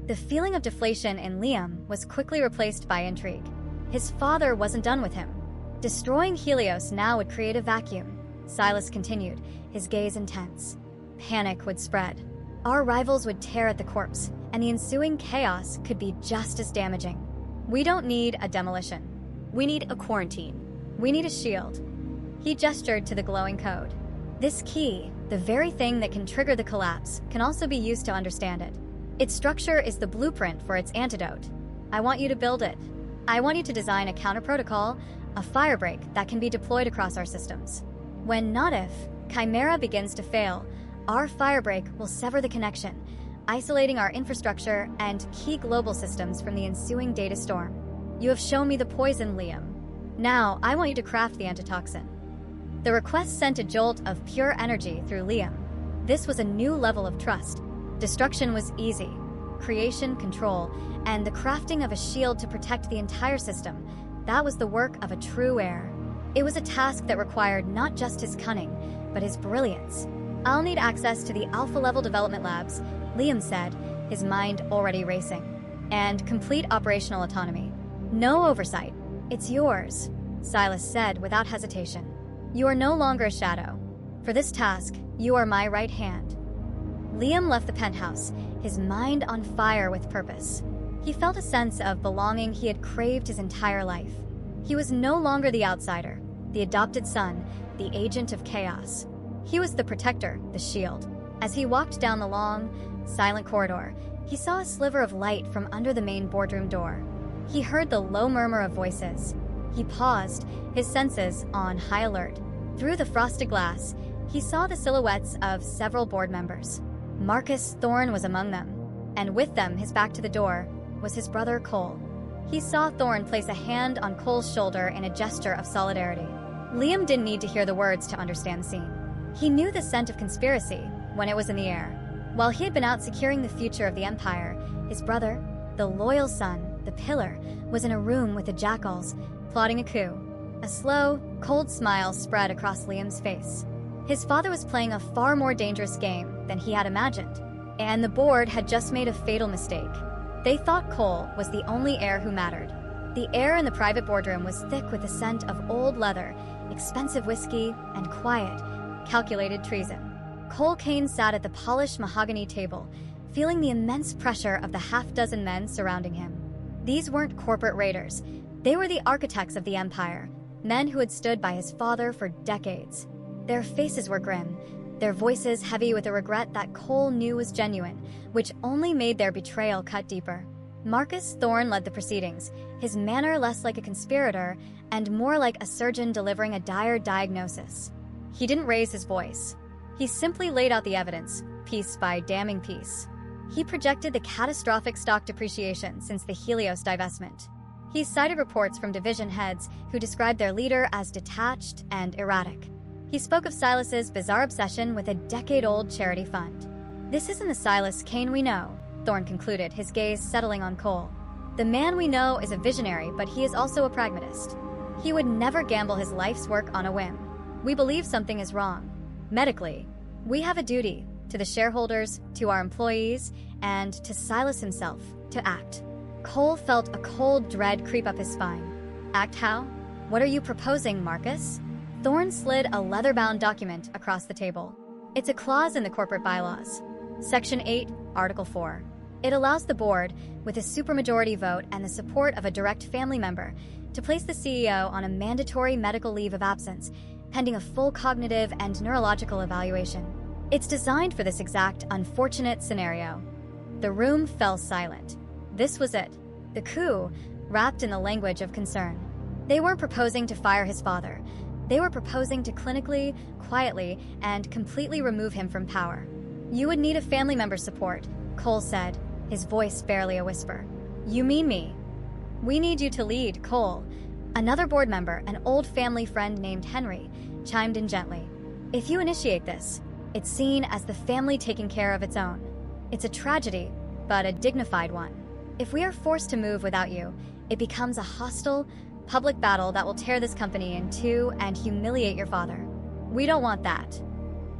Speaker 1: The feeling of deflation in Liam was quickly replaced by intrigue. His father wasn't done with him. Destroying Helios now would create a vacuum, Silas continued, his gaze intense. Panic would spread. Our rivals would tear at the corpse, and the ensuing chaos could be just as damaging. "We don't need a demolition. We need a quarantine. We need a shield." He gestured to the glowing code. This key, the very thing that can trigger the collapse, can also be used to understand it. Its structure is the blueprint for its antidote. I want you to build it. I want you to design a counter-protocol, a firebreak that can be deployed across our systems. When not if Chimera begins to fail, our firebreak will sever the connection, isolating our infrastructure and key global systems from the ensuing data storm. You have shown me the poison, Liam. Now, I want you to craft the antitoxin. The request sent a jolt of pure energy through Liam. This was a new level of trust. Destruction was easy. Creation, control, and the crafting of a shield to protect the entire system, that was the work of a true heir. It was a task that required not just his cunning, but his brilliance. "I'll need access to the alpha-level development labs," Liam said, his mind already racing. "And complete operational autonomy. No oversight. It's yours," Silas said without hesitation. "You are no longer a shadow. For this task, you are my right hand." Liam left the penthouse, his mind on fire with purpose. He felt a sense of belonging he had craved his entire life. He was no longer the outsider, the adopted son, the agent of chaos. He was the protector, the shield. As he walked down the long, silent corridor, he saw a sliver of light from under the main boardroom door. He heard the low murmur of voices. He paused, his senses on high alert. Through the frosted glass, he saw the silhouettes of several board members. Marcus Thorne was among them, and with them, his back to the door, was his brother Cole. He saw Thorne place a hand on Cole's shoulder in a gesture of solidarity. Liam didn't need to hear the words to understand the scene. He knew the scent of conspiracy when it was in the air. While he had been out securing the future of the Empire, his brother, the loyal son, the Pillar, was in a room with the Jackals, plotting a coup. A slow, cold smile spread across Liam's face. His father was playing a far more dangerous game than he had imagined, and the board had just made a fatal mistake. They thought Cole was the only heir who mattered. The air in the private boardroom was thick with the scent of old leather, expensive whiskey, and quiet, calculated treason. Cole Kane sat at the polished mahogany table, feeling the immense pressure of the half-dozen men surrounding him. These weren't corporate raiders. They were the architects of the Empire, men who had stood by his father for decades. Their faces were grim, their voices heavy with a regret that Cole knew was genuine, which only made their betrayal cut deeper. Marcus Thorne led the proceedings, his manner less like a conspirator and more like a surgeon delivering a dire diagnosis. He didn't raise his voice. He simply laid out the evidence, piece by damning piece. He projected the catastrophic stock depreciation since the Helios divestment. He cited reports from division heads who described their leader as detached and erratic. He spoke of Silas's bizarre obsession with a decade-old charity fund. "This isn't the Silas Kane we know," Thorne concluded, his gaze settling on Cole. "The man we know is a visionary, but he is also a pragmatist. He would never gamble his life's work on a whim. We believe something is wrong. Medically, we have a duty, to the shareholders, to our employees, and to Silas himself, to act. Cole felt a cold dread creep up his spine. Act how? What are you proposing, Marcus? Thorn slid a leather-bound document across the table. It's a clause in the corporate bylaws. Section 8, Article 4. It allows the board, with a supermajority vote and the support of a direct family member, to place the CEO on a mandatory medical leave of absence, pending a full cognitive and neurological evaluation. It's designed for this exact unfortunate scenario. The room fell silent. This was it. The coup, wrapped in the language of concern. They weren't proposing to fire his father. They were proposing to clinically, quietly, and completely remove him from power. You would need a family member's support, Cole said, his voice barely a whisper. You mean me? We need you to lead, Cole. Another board member, an old family friend named Henry, chimed in gently. If you initiate this, it's seen as the family taking care of its own. It's a tragedy, but a dignified one. If we are forced to move without you, it becomes a hostile, public battle that will tear this company in two and humiliate your father. We don't want that.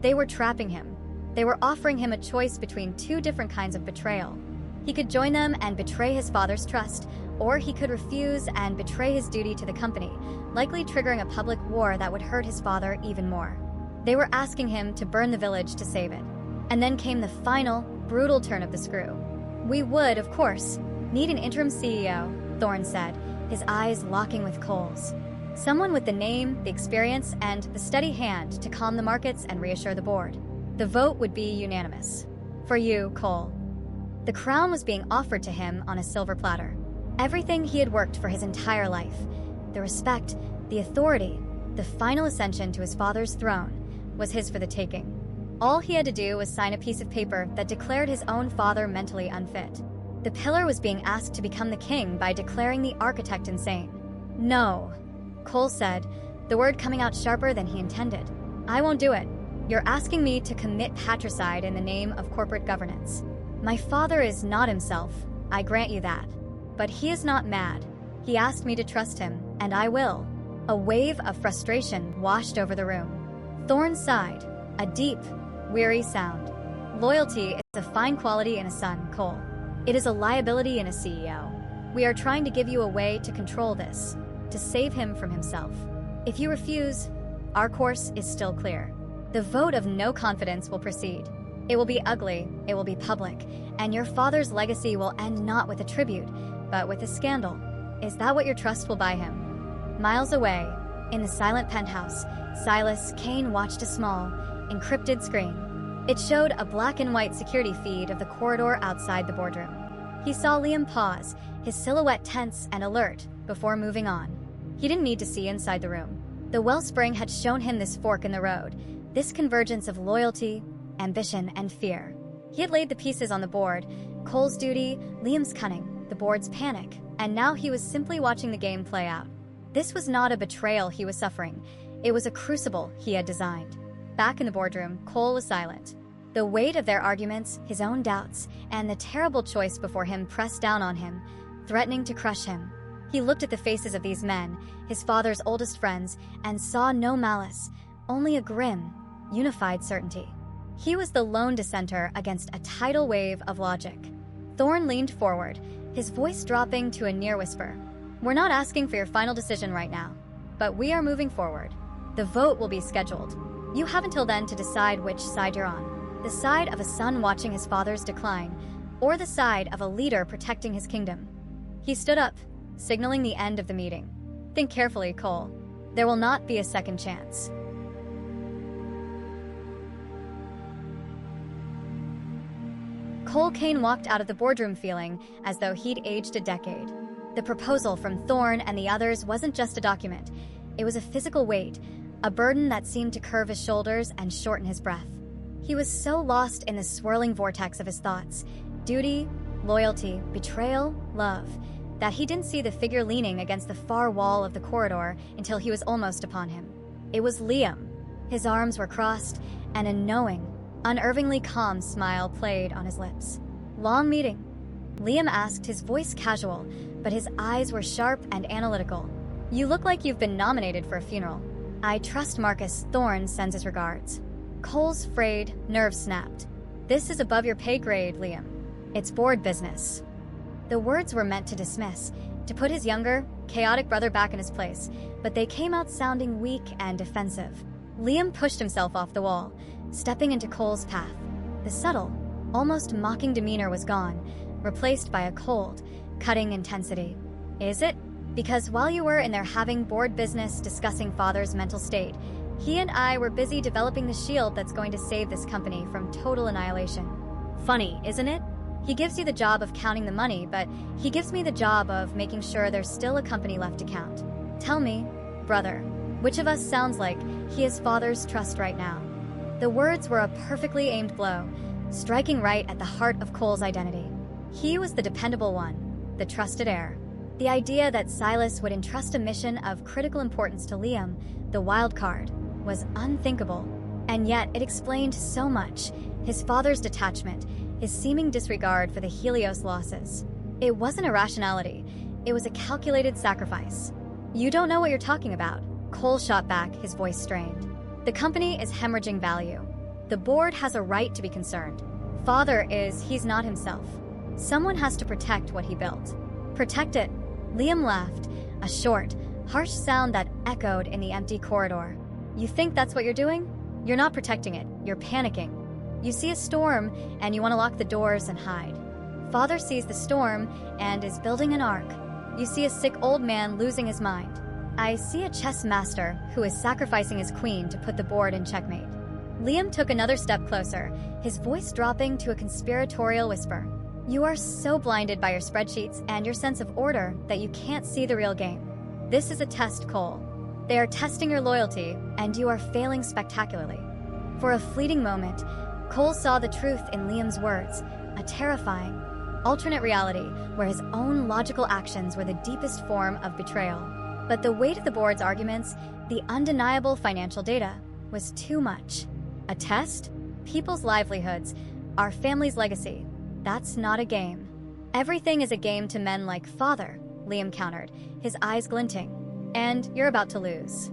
Speaker 1: They were trapping him. They were offering him a choice between two different kinds of betrayal. He could join them and betray his father's trust, or he could refuse and betray his duty to the company, likely triggering a public war that would hurt his father even more. They were asking him to burn the village to save it. And then came the final, brutal turn of the screw. We would, of course, need an interim CEO, Thorn said, his eyes locking with Cole's. Someone with the name, the experience, and the steady hand to calm the markets and reassure the board. The vote would be unanimous. For you, Cole. The crown was being offered to him on a silver platter. Everything he had worked for his entire life. The respect, the authority, the final ascension to his father's throne was his for the taking. All he had to do was sign a piece of paper that declared his own father mentally unfit. The pillar was being asked to become the king by declaring the architect insane. No, Cole said, the word coming out sharper than he intended. I won't do it. You're asking me to commit patricide in the name of corporate governance. My father is not himself, I grant you that. But he is not mad. He asked me to trust him, and I will. A wave of frustration washed over the room. Thorn sighed, a deep, weary sound. Loyalty is a fine quality in a son, Cole. It is a liability in a CEO. We are trying to give you a way to control this, to save him from himself. If you refuse, our course is still clear. The vote of no confidence will proceed. It will be ugly, it will be public, and your father's legacy will end not with a tribute, but with a scandal. Is that what your trust will buy him? Miles away, in the silent penthouse, Silas Kane watched a small, encrypted screen. It showed a black and white security feed of the corridor outside the boardroom. He saw Liam pause, his silhouette tense and alert, before moving on. He didn't need to see inside the room. The wellspring had shown him this fork in the road, this convergence of loyalty, ambition, and fear. He had laid the pieces on the board, Cole's duty, Liam's cunning, the board's panic, and now he was simply watching the game play out. This was not a betrayal he was suffering. It was a crucible he had designed. Back in the boardroom, Cole was silent. The weight of their arguments, his own doubts, and the terrible choice before him pressed down on him, threatening to crush him. He looked at the faces of these men, his father's oldest friends, and saw no malice, only a grim, unified certainty. He was the lone dissenter against a tidal wave of logic. Thorn leaned forward, his voice dropping to a near whisper. We're not asking for your final decision right now, but we are moving forward. The vote will be scheduled. You have until then to decide which side you're on. The side of a son watching his father's decline, or the side of a leader protecting his kingdom. He stood up, signaling the end of the meeting. Think carefully, Cole. There will not be a second chance. Cole Kane walked out of the boardroom feeling as though he'd aged a decade. The proposal from Thorn and the others wasn't just a document. It was a physical weight, a burden that seemed to curve his shoulders and shorten his breath. He was so lost in the swirling vortex of his thoughts, duty, loyalty, betrayal, love, that he didn't see the figure leaning against the far wall of the corridor until he was almost upon him. It was Liam. His arms were crossed, and a knowing, unervingly calm smile played on his lips. Long meeting? Liam asked, his voice casual, but his eyes were sharp and analytical. You look like you've been nominated for a funeral. I trust Marcus Thorn sends his regards. Cole's frayed nerves snapped. "This is above your pay grade, Liam. It's board business." The words were meant to dismiss, to put his younger, chaotic brother back in his place, but they came out sounding weak and defensive. Liam pushed himself off the wall, stepping into Cole's path. The subtle, almost mocking demeanor was gone, replaced by a cold, cutting intensity. "Is it? Because while you were in there having board business discussing Father's mental state, he and I were busy developing the shield that's going to save this company from total annihilation. Funny, isn't it? He gives you the job of counting the money, but he gives me the job of making sure there's still a company left to count. Tell me, brother, which of us sounds like he has Father's trust right now?" The words were a perfectly aimed blow, striking right at the heart of Cole's identity. He was the dependable one, the trusted heir. The idea that Silas would entrust a mission of critical importance to Liam, the wild card, was unthinkable. And yet it explained so much: his father's detachment, his seeming disregard for the Helios losses. It wasn't irrationality, it was a calculated sacrifice. "You don't know what you're talking about," Cole shot back, his voice strained. "The company is hemorrhaging value. The board has a right to be concerned. He's not himself. Someone has to protect what he built." "Protect it?" Liam laughed, a short, harsh sound that echoed in the empty corridor. "You think that's what you're doing? You're not protecting it, you're panicking. You see a storm, and you want to lock the doors and hide. Father sees the storm and is building an ark. You see a sick old man losing his mind. I see a chess master who is sacrificing his queen to put the board in checkmate." Liam took another step closer, his voice dropping to a conspiratorial whisper. "You are so blinded by your spreadsheets and your sense of order that you can't see the real game. This is a test, Cole. They are testing your loyalty, and you are failing spectacularly." For a fleeting moment, Cole saw the truth in Liam's words, a terrifying, alternate reality where his own logical actions were the deepest form of betrayal. But the weight of the board's arguments, the undeniable financial data, was too much. A test? People's livelihoods, our family's legacy. That's not a game. "Everything is a game to men like Father," Liam countered, his eyes glinting. "And you're about to lose."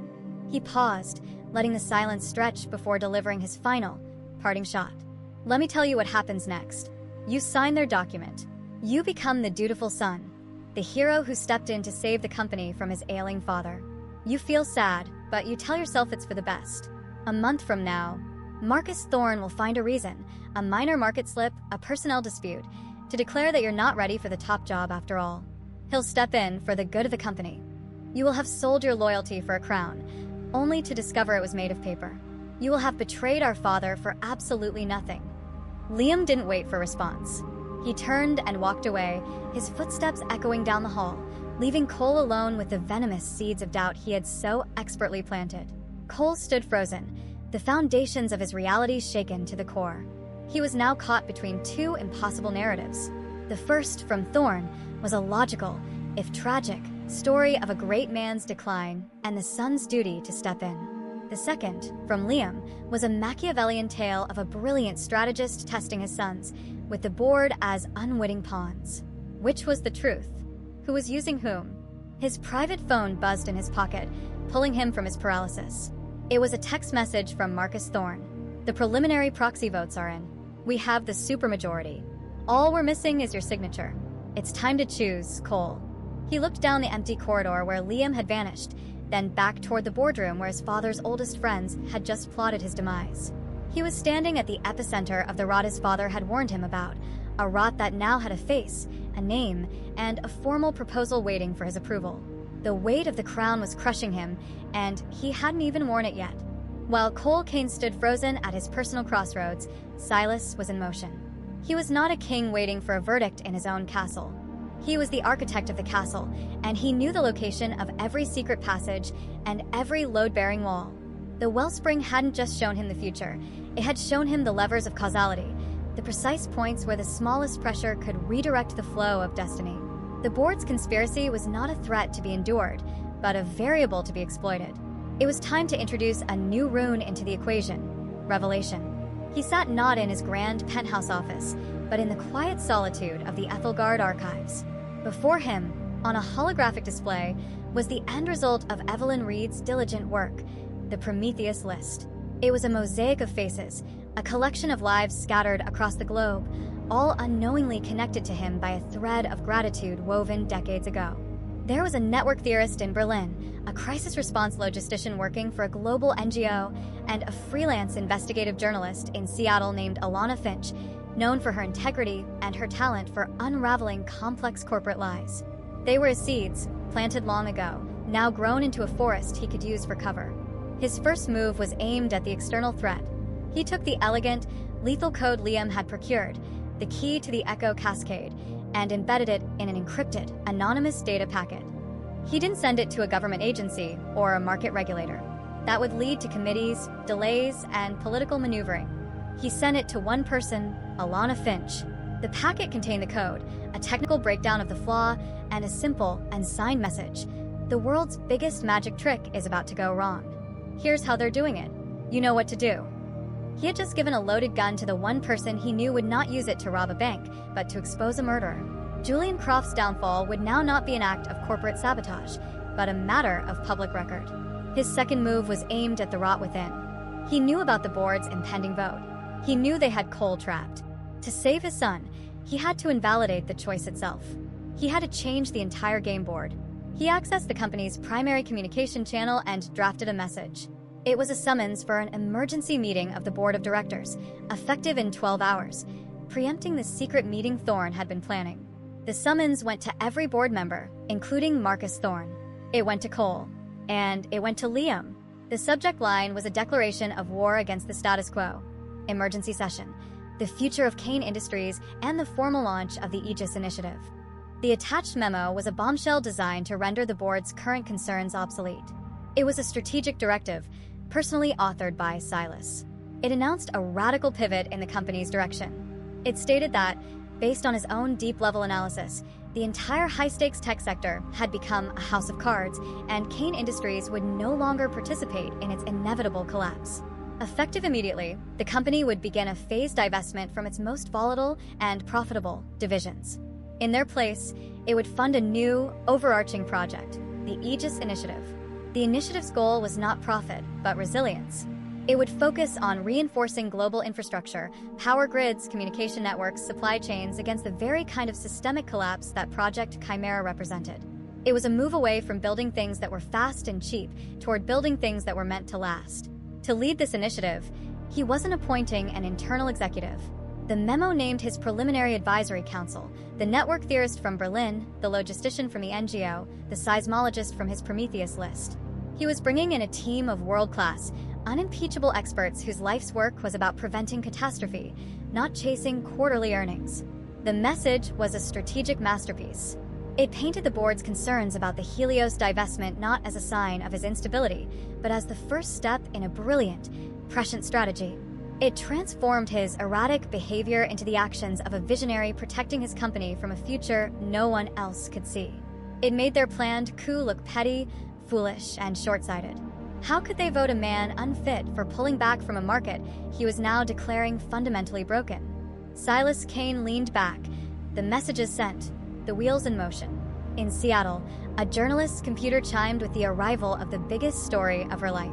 Speaker 1: He paused, letting the silence stretch before delivering his final, parting shot. "Let me tell you what happens next. You sign their document. You become the dutiful son, the hero who stepped in to save the company from his ailing father. You feel sad, but you tell yourself it's for the best. A month from now, Marcus Thorne will find a reason, a minor market slip, a personnel dispute, to declare that you're not ready for the top job after all. He'll step in for the good of the company. You will have sold your loyalty for a crown, only to discover it was made of paper. You will have betrayed our father for absolutely nothing." Liam didn't wait for a response. He turned and walked away, his footsteps echoing down the hall, leaving Cole alone with the venomous seeds of doubt he had so expertly planted. Cole stood frozen, the foundations of his reality shaken to the core. He was now caught between two impossible narratives. The first, from Thorne, was a logical, if tragic, story of a great man's decline and the son's duty to step in. The second, from Liam, was a Machiavellian tale of a brilliant strategist testing his sons, with the board as unwitting pawns. Which was the truth? Who was using whom? His private phone buzzed in his pocket, pulling him from his paralysis. It was a text message from Marcus Thorne. "The preliminary proxy votes are in. We have the supermajority. All we're missing is your signature. It's time to choose, Cole." He looked down the empty corridor where Liam had vanished, then back toward the boardroom where his father's oldest friends had just plotted his demise. He was standing at the epicenter of the rot his father had warned him about, a rot that now had a face, a name, and a formal proposal waiting for his approval. The weight of the crown was crushing him, and he hadn't even worn it yet. While Cole Kane stood frozen at his personal crossroads, Silas was in motion. He was not a king waiting for a verdict in his own castle. He was the architect of the castle, and he knew the location of every secret passage and every load-bearing wall. The wellspring hadn't just shown him the future, it had shown him the levers of causality, the precise points where the smallest pressure could redirect the flow of destiny. The board's conspiracy was not a threat to be endured, but a variable to be exploited. It was time to introduce a new rune into the equation: revelation. He sat not in his grand penthouse office, but in the quiet solitude of the Ethelgard archives. Before him, on a holographic display, was the end result of Evelyn Reed's diligent work, the Prometheus list. It was a mosaic of faces, a collection of lives scattered across the globe, all unknowingly connected to him by a thread of gratitude woven decades ago. There was a network theorist in Berlin, a crisis response logistician working for a global NGO, and a freelance investigative journalist in Seattle named Alana Finch, known for her integrity and her talent for unraveling complex corporate lies. They were his seeds, planted long ago, now grown into a forest he could use for cover. His first move was aimed at the external threat. He took the elegant, lethal code Liam had procured, the key to the Echo Cascade, and embedded it in an encrypted, anonymous data packet. He didn't send it to a government agency or a market regulator. That would lead to committees, delays, and political maneuvering. He sent it to one person, Alana Finch. The packet contained the code, a technical breakdown of the flaw, and a simple, unsigned message. The world's biggest magic trick is about to go wrong. Here's how they're doing it. You know what to do. He had just given a loaded gun to the one person he knew would not use it to rob a bank, but to expose a murderer. Julian Croft's downfall would now not be an act of corporate sabotage, but a matter of public record. His second move was aimed at the rot within. He knew about the board's impending vote. He knew they had Cole trapped. To save his son, he had to invalidate the choice itself. He had to change the entire game board. He accessed the company's primary communication channel and drafted a message. It was a summons for an emergency meeting of the board of directors, effective in 12 hours, preempting the secret meeting Thorne had been planning. The summons went to every board member, including Marcus Thorne. It went to Cole, and it went to Liam. The subject line was a declaration of war against the status quo. Emergency session, the future of Kane Industries, and the formal launch of the Aegis Initiative. The attached memo was a bombshell designed to render the board's current concerns obsolete. It was a strategic directive, personally authored by Silas. It announced a radical pivot in the company's direction. It stated that, based on his own deep-level analysis, the entire high-stakes tech sector had become a house of cards, and Kane Industries would no longer participate in its inevitable collapse. Effective immediately, the company would begin a phased divestment from its most volatile and profitable divisions. In their place, it would fund a new, overarching project, the Aegis Initiative. The initiative's goal was not profit, but resilience. It would focus on reinforcing global infrastructure, power grids, communication networks, supply chains against the very kind of systemic collapse that Project Chimera represented. It was a move away from building things that were fast and cheap toward building things that were meant to last. To lead this initiative, he wasn't appointing an internal executive. The memo named his preliminary advisory council, the network theorist from Berlin, the logistician from the NGO, the seismologist from his Prometheus list. He was bringing in a team of world-class, unimpeachable experts whose life's work was about preventing catastrophe, not chasing quarterly earnings. The message was a strategic masterpiece. It painted the board's concerns about the Helios divestment not as a sign of his instability, but as the first step in a brilliant, prescient strategy. It transformed his erratic behavior into the actions of a visionary protecting his company from a future no one else could see. It made their planned coup look petty, foolish, and short-sighted. How could they vote a man unfit for pulling back from a market he was now declaring fundamentally broken? Silas Kane leaned back, the messages sent, the wheels in motion. In Seattle, a journalist's computer chimed with the arrival of the biggest story of her life.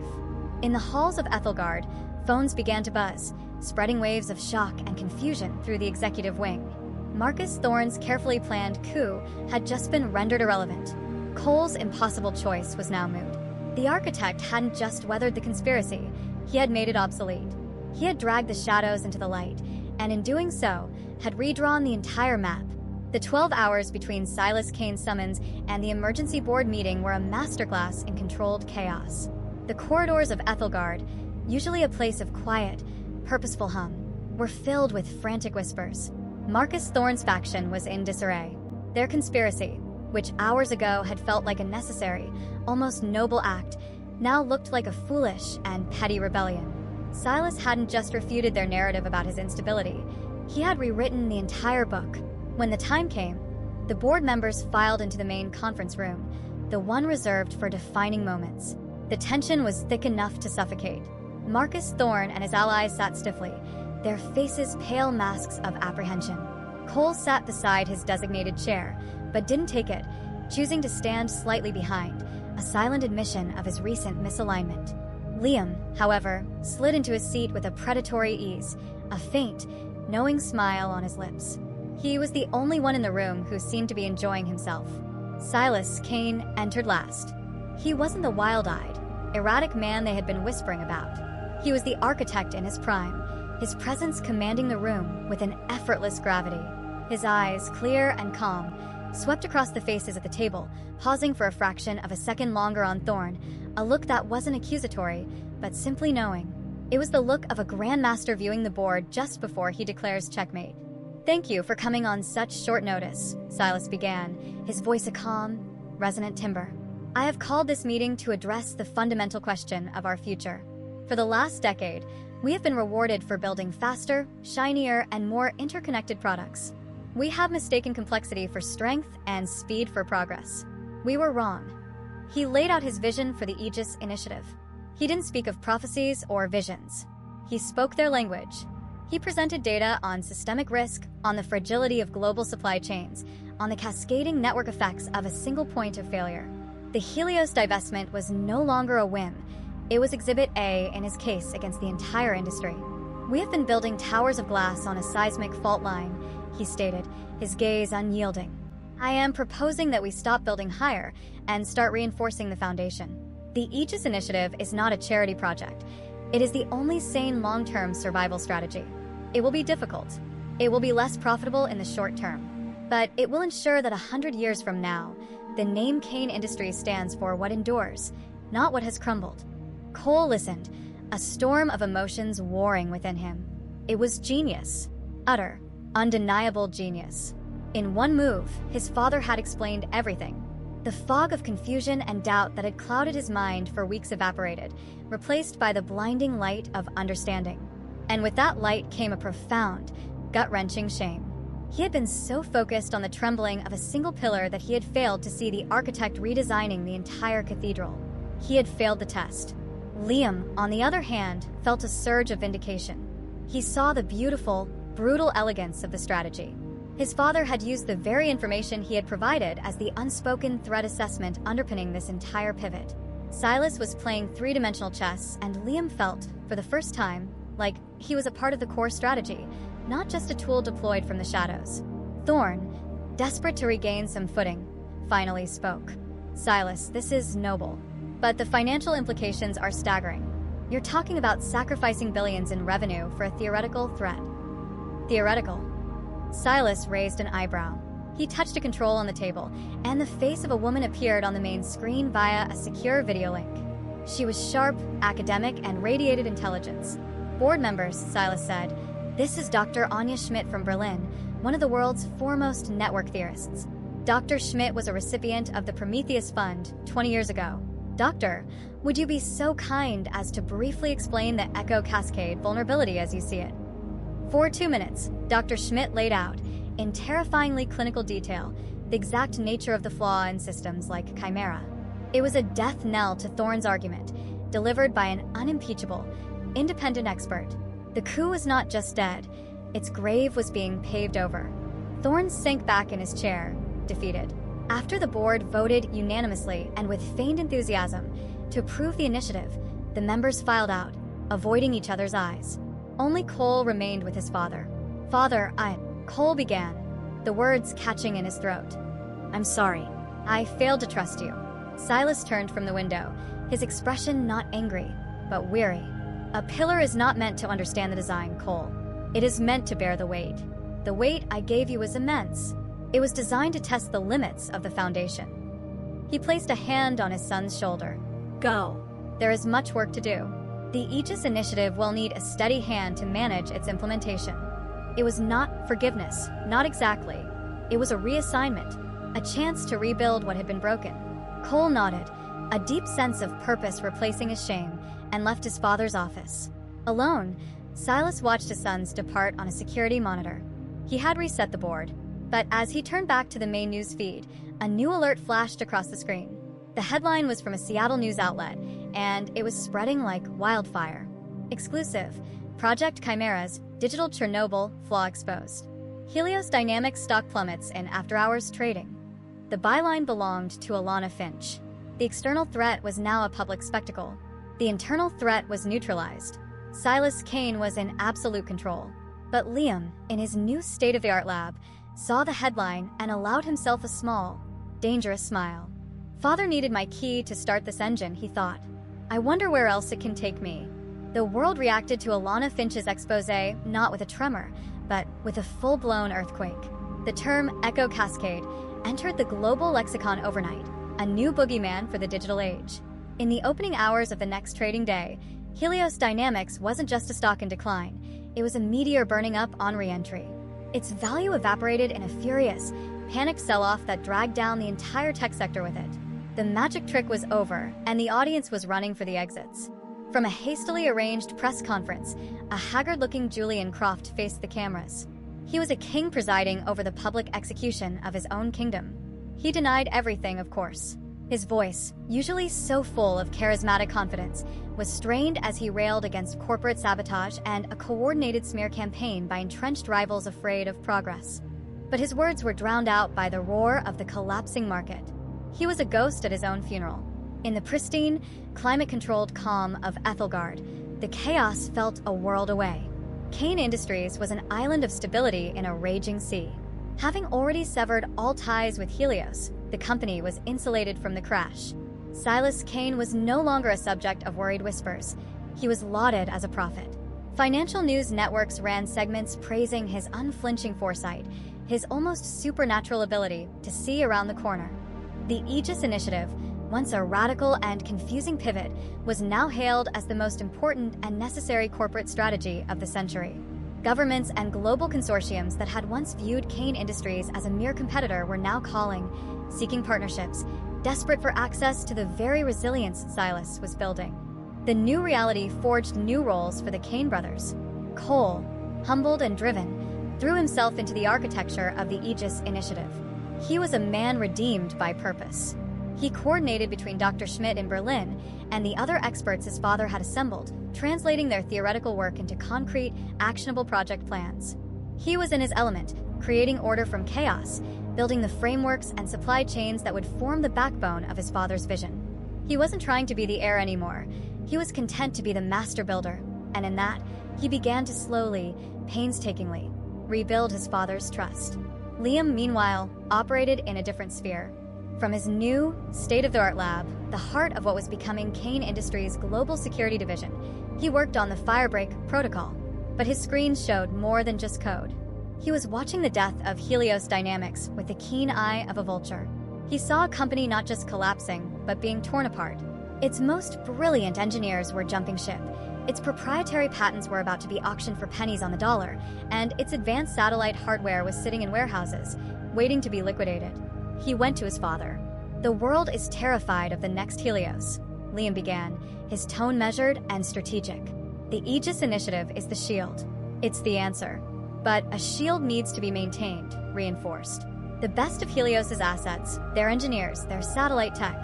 Speaker 1: In the halls of Ethelgard, phones began to buzz, spreading waves of shock and confusion through the executive wing. Marcus Thorne's carefully planned coup had just been rendered irrelevant. Cole's impossible choice was now moot. The architect hadn't just weathered the conspiracy, he had made it obsolete. He had dragged the shadows into the light, and in doing so, had redrawn the entire map. The 12 hours between Silas Kane's summons and the emergency board meeting were a masterclass in controlled chaos. The corridors of Ethelgard, usually a place of quiet, purposeful hum, were filled with frantic whispers. Marcus Thorne's faction was in disarray. Their conspiracy, which hours ago had felt like a necessary, almost noble act, now looked like a foolish and petty rebellion. Silas hadn't just refuted their narrative about his instability, he had rewritten the entire book. When the time came, the board members filed into the main conference room, the one reserved for defining moments. The tension was thick enough to suffocate. Marcus Thorne and his allies sat stiffly, their faces pale masks of apprehension. Cole sat beside his designated chair, but didn't take it, choosing to stand slightly behind, a silent admission of his recent misalignment. Liam, however, slid into his seat with a predatory ease, a faint, knowing smile on his lips. He was the only one in the room who seemed to be enjoying himself. Silas Kane entered last. He wasn't the wild-eyed, erratic man they had been whispering about. He was the architect in his prime, his presence commanding the room with an effortless gravity. His eyes, clear and calm, swept across the faces at the table, pausing for a fraction of a second longer on Thorn, a look that wasn't accusatory, but simply knowing. It was the look of a grandmaster viewing the board just before he declares checkmate. "Thank you for coming on such short notice," Silas began, his voice a calm, resonant timbre. "I have called this meeting to address the fundamental question of our future. For the last decade, we have been rewarded for building faster, shinier, and more interconnected products. We have mistaken complexity for strength and speed for progress. We were wrong." He laid out his vision for the Aegis initiative. He didn't speak of prophecies or visions. He spoke their language. He presented data on systemic risk, on the fragility of global supply chains, on the cascading network effects of a single point of failure. The Helios divestment was no longer a whim. It was Exhibit A in his case against the entire industry. "We have been building towers of glass on a seismic fault line," he stated, his gaze unyielding. "I am proposing that we stop building higher and start reinforcing the foundation. The Aegis initiative is not a charity project. It is the only sane long-term survival strategy. It will be difficult. It will be less profitable in the short term. But it will ensure that 100 years from now, the name Kane Industries stands for what endures, not what has crumbled." Cole listened, a storm of emotions warring within him. It was genius. Utter, undeniable genius. In one move, his father had explained everything. The fog of confusion and doubt that had clouded his mind for weeks evaporated, replaced by the blinding light of understanding. And with that light came a profound, gut-wrenching shame. He had been so focused on the trembling of a single pillar that he had failed to see the architect redesigning the entire cathedral. He had failed the test. Liam, on the other hand, felt a surge of vindication. He saw the beautiful, brutal elegance of the strategy. His father had used the very information he had provided as the unspoken threat assessment underpinning this entire pivot. Silas was playing three-dimensional chess, and Liam felt, for the first time, like he was a part of the core strategy, not just a tool deployed from the shadows. Thorn, desperate to regain some footing, finally spoke. "Silas, this is noble, but the financial implications are staggering. You're talking about sacrificing billions in revenue for a theoretical threat." "Theoretical?" Silas raised an eyebrow. He touched a control on the table, and the face of a woman appeared on the main screen via a secure video link. She was sharp, academic, and radiated intelligence. "Board members," Silas said, "this is Dr. Anja Schmidt from Berlin, one of the world's foremost network theorists. Dr. Schmidt was a recipient of the Prometheus Fund 20 years ago. Doctor, would you be so kind as to briefly explain the Echo Cascade vulnerability as you see it?" For 2 minutes, Dr. Schmidt laid out, in terrifyingly clinical detail, the exact nature of the flaw in systems like Chimera. It was a death knell to Thorn's argument, delivered by an unimpeachable, independent expert. The coup was not just dead, its grave was being paved over. Thorn sank back in his chair, defeated. After the board voted unanimously and with feigned enthusiasm to approve the initiative, the members filed out, avoiding each other's eyes. Only Cole remained with his father. "Father, Cole began, the words catching in his throat. "I'm sorry. I failed to trust you." Silas turned from the window, his expression not angry, but weary. "A pillar is not meant to understand the design, Cole. It is meant to bear the weight. The weight I gave you is immense. It was designed to test the limits of the foundation." He placed a hand on his son's shoulder. "Go. There is much work to do. The Aegis initiative will need a steady hand to manage its implementation." It was not forgiveness, not exactly. It was a reassignment, a chance to rebuild what had been broken. Cole nodded, a deep sense of purpose replacing his shame, and left his father's office. Alone, Silas watched his sons depart on a security monitor. He had reset the board, but as he turned back to the main news feed, a new alert flashed across the screen. The headline was from a Seattle news outlet, and it was spreading like wildfire. Exclusive: Project Chimera's Digital Chernobyl Flaw Exposed. Helios Dynamics stock plummets in after-hours trading. The byline belonged to Alana Finch. The external threat was now a public spectacle. The internal threat was neutralized. Silas Kane was in absolute control. But Liam, in his new state-of-the-art lab, saw the headline and allowed himself a small, dangerous smile. Father needed my key to start this engine, he thought. I wonder where else it can take me. The world reacted to Alana Finch's exposé not with a tremor, but with a full-blown earthquake. The term Echo Cascade entered the global lexicon overnight, a new boogeyman for the digital age. In the opening hours of the next trading day, Helios Dynamics wasn't just a stock in decline, it was a meteor burning up on re-entry. Its value evaporated in a furious, panicked sell-off that dragged down the entire tech sector with it. The magic trick was over, and the audience was running for the exits. From a hastily arranged press conference, a haggard-looking Julian Croft faced the cameras. He was a king presiding over the public execution of his own kingdom. He denied everything, of course. His voice, usually so full of charismatic confidence, was strained as he railed against corporate sabotage and a coordinated smear campaign by entrenched rivals afraid of progress. But his words were drowned out by the roar of the collapsing market. He was a ghost at his own funeral. In the pristine, climate-controlled calm of Ethelgard, the chaos felt a world away. Kane Industries was an island of stability in a raging sea. Having already severed all ties with Helios, the company was insulated from the crash. Silas Kane was no longer a subject of worried whispers. He was lauded as a prophet. Financial news networks ran segments praising his unflinching foresight, his almost supernatural ability to see around the corner. The Aegis Initiative, once a radical and confusing pivot, was now hailed as the most important and necessary corporate strategy of the century. Governments and global consortiums that had once viewed Kane Industries as a mere competitor were now calling, seeking partnerships, desperate for access to the very resilience Silas was building. The new reality forged new roles for the Kane brothers. Cole, humbled and driven, threw himself into the architecture of the Aegis Initiative. He was a man redeemed by purpose. He coordinated between Dr. Schmidt in Berlin and the other experts his father had assembled, translating their theoretical work into concrete, actionable project plans. He was in his element, creating order from chaos, building the frameworks and supply chains that would form the backbone of his father's vision. He wasn't trying to be the heir anymore. He was content to be the master builder, and in that, he began to slowly, painstakingly, rebuild his father's trust. Liam, meanwhile, operated in a different sphere. From his new, state-of-the-art lab, the heart of what was becoming Kane Industries' global security division, he worked on the Firebreak protocol. But his screen showed more than just code. He was watching the death of Helios Dynamics with the keen eye of a vulture. He saw a company not just collapsing, but being torn apart. Its most brilliant engineers were jumping ship. Its proprietary patents were about to be auctioned for pennies on the dollar, and its advanced satellite hardware was sitting in warehouses, waiting to be liquidated. He went to his father. "The world is terrified of the next Helios," Liam began, his tone measured and strategic. "The Aegis Initiative is the shield. It's the answer. But a shield needs to be maintained, reinforced. The best of Helios's assets, their engineers, their satellite tech,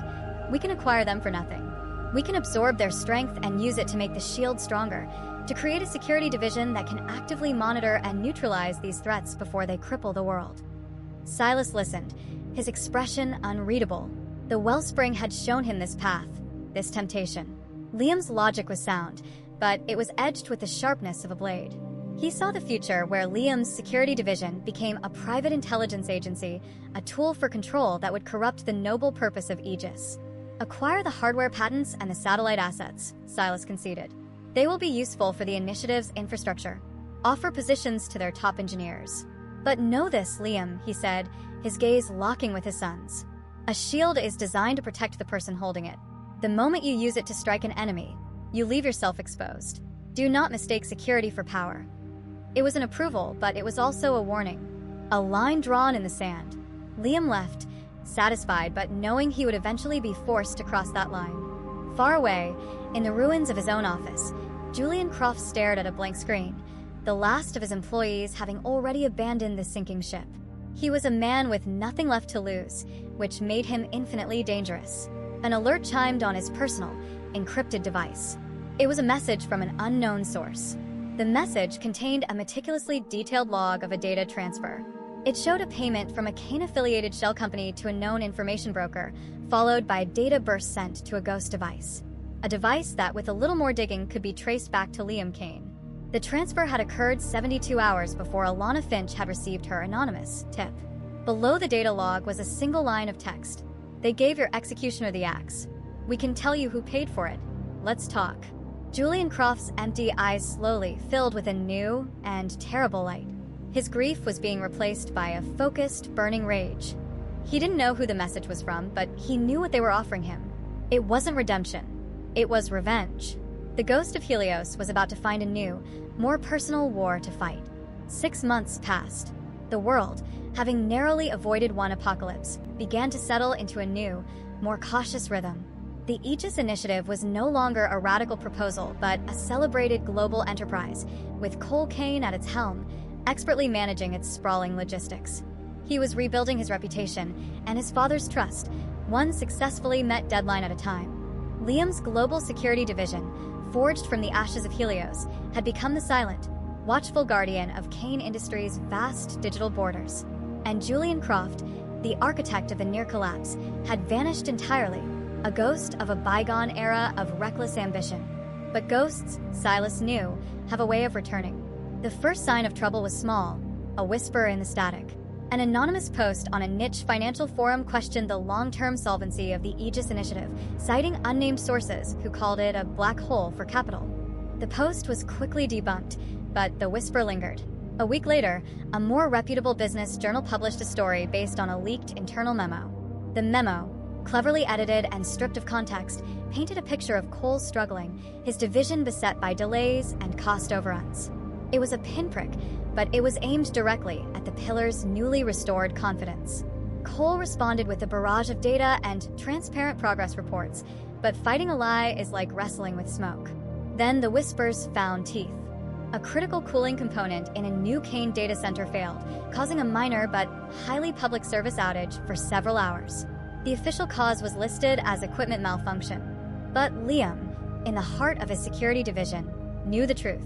Speaker 1: we can acquire them for nothing. We can absorb their strength and use it to make the shield stronger, to create a security division that can actively monitor and neutralize these threats before they cripple the world." Silas listened, his expression unreadable. The wellspring had shown him this path, this temptation. Liam's logic was sound, but it was edged with the sharpness of a blade. He saw the future where Liam's security division became a private intelligence agency, a tool for control that would corrupt the noble purpose of Aegis. "Acquire the hardware patents and the satellite assets," Silas conceded. "They will be useful for the initiative's infrastructure. Offer positions to their top engineers. But know this, Liam," he said, his gaze locking with his son's. "A shield is designed to protect the person holding it. The moment you use it to strike an enemy, you leave yourself exposed. Do not mistake security for power." It was an approval, but it was also a warning. A line drawn in the sand. Liam left, satisfied but knowing he would eventually be forced to cross that line. Far away, in the ruins of his own office, Julian Croft stared at a blank screen, the last of his employees having already abandoned the sinking ship. He was a man with nothing left to lose, which made him infinitely dangerous. An alert chimed on his personal, encrypted device. It was a message from an unknown source. The message contained a meticulously detailed log of a data transfer. It showed a payment from a Kane-affiliated shell company to a known information broker, followed by a data burst sent to a ghost device. a device that, with a little more digging, could be traced back to Liam Kane. The transfer had occurred 72 hours before Alana Finch had received her anonymous tip. Below the data log was a single line of text. They gave your executioner the axe. We can tell you who paid for it. Let's talk. Julian Croft's empty eyes slowly filled with a new and terrible light. His grief was being replaced by a focused, burning rage. He didn't know who the message was from, but he knew what they were offering him. It wasn't redemption. It was revenge. The ghost of Helios was about to find a new, more personal war to fight. 6 months passed. The world, having narrowly avoided one apocalypse, began to settle into a new, more cautious rhythm. The Aegis Initiative was no longer a radical proposal, but a celebrated global enterprise, with Cole Kane at its helm, expertly managing its sprawling logistics. He was rebuilding his reputation and his father's trust, one successfully met deadline at a time. Liam's Global Security Division, forged from the ashes of Helios, had become the silent, watchful guardian of Kane Industries' vast digital borders. And Julian Croft, the architect of the near collapse, had vanished entirely, a ghost of a bygone era of reckless ambition. But ghosts, Silas knew, have a way of returning. The first sign of trouble was small, a whisper in the static. An anonymous post on a niche financial forum questioned the long-term solvency of the Aegis Initiative, citing unnamed sources who called it a black hole for capital. The post was quickly debunked, but the whisper lingered. A week later, a more reputable business journal published a story based on a leaked internal memo. The memo, cleverly edited and stripped of context, painted a picture of Cole struggling, his division beset by delays and cost overruns. It was a pinprick, but it was aimed directly at the pillar's newly restored confidence. Cole responded with a barrage of data and transparent progress reports, but fighting a lie is like wrestling with smoke. Then the whispers found teeth. A critical cooling component in a new Kane data center failed, causing a minor but highly public service outage for several hours. The official cause was listed as equipment malfunction, but Liam, in the heart of his security division, knew the truth.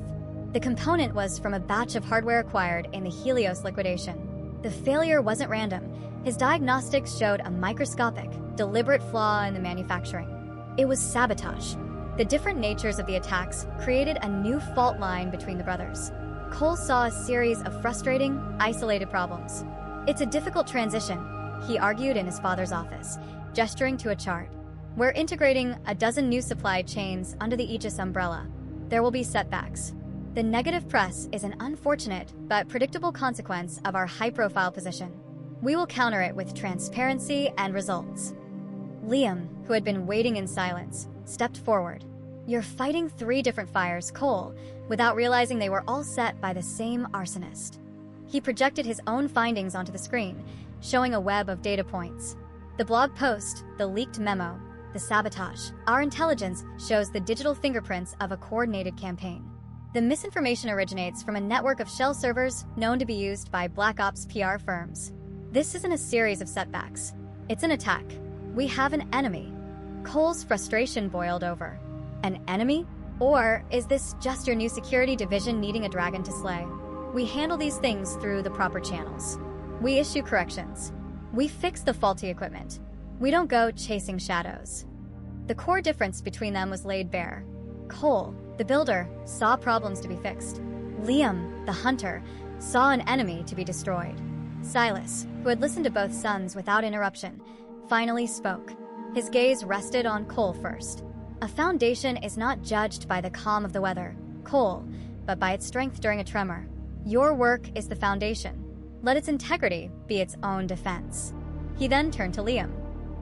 Speaker 1: The component was from a batch of hardware acquired in the Helios liquidation. The failure wasn't random. His diagnostics showed a microscopic, deliberate flaw in the manufacturing. It was sabotage. The different natures of the attacks created a new fault line between the brothers. Cole saw a series of frustrating, isolated problems. It's a difficult transition, he argued in his father's office, gesturing to a chart. We're integrating a dozen new supply chains under the Aegis umbrella. There will be setbacks. The negative press is an unfortunate but predictable consequence of our high-profile position. We will counter it with transparency and results. Liam, who had been waiting in silence, stepped forward. You're fighting 3 different fires, Cole, without realizing they were all set by the same arsonist. He projected his own findings onto the screen, showing a web of data points. The blog post, the leaked memo, the sabotage. Our intelligence shows the digital fingerprints of a coordinated campaign. The misinformation originates from a network of shell servers known to be used by Black Ops PR firms. This isn't a series of setbacks. It's an attack. We have an enemy. Cole's frustration boiled over. An enemy? Or is this just your new security division needing a dragon to slay? We handle these things through the proper channels. We issue corrections. We fix the faulty equipment. We don't go chasing shadows. The core difference between them was laid bare. Cole, the builder, saw problems to be fixed. Liam, the hunter, saw an enemy to be destroyed. Silas, who had listened to both sons without interruption, finally spoke. His gaze rested on Cole first. A foundation is not judged by the calm of the weather, Cole, but by its strength during a tremor. Your work is the foundation. Let its integrity be its own defense. He then turned to Liam.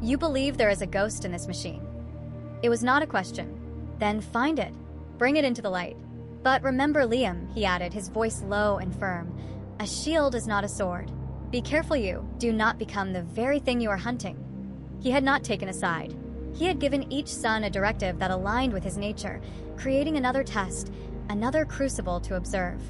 Speaker 1: You believe there is a ghost in this machine. It was not a question. Then find it. Bring it into the light. But remember, Liam, he added, his voice low and firm. A shield is not a sword. Be careful you do not become the very thing you are hunting. He had not taken a side. He had given each son a directive that aligned with his nature, creating another test, another crucible to observe.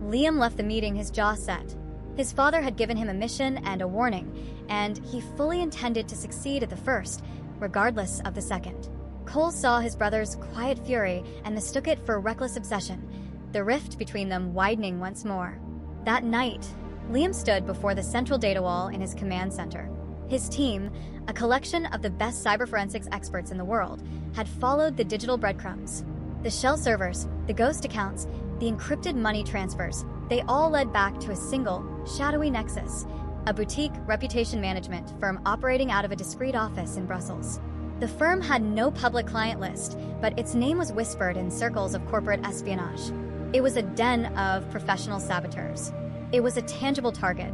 Speaker 1: Liam left the meeting, his jaw set. His father had given him a mission and a warning, and he fully intended to succeed at the first, regardless of the second. Cole saw his brother's quiet fury and mistook it for reckless obsession, the rift between them widening once more. That night, Liam stood before the central data wall in his command center. His team, a collection of the best cyberforensics experts in the world, had followed the digital breadcrumbs. The shell servers, the ghost accounts, the encrypted money transfers, they all led back to a single, shadowy nexus, a boutique reputation management firm operating out of a discreet office in Brussels. The firm had no public client list, but its name was whispered in circles of corporate espionage. It was a den of professional saboteurs. It was a tangible target.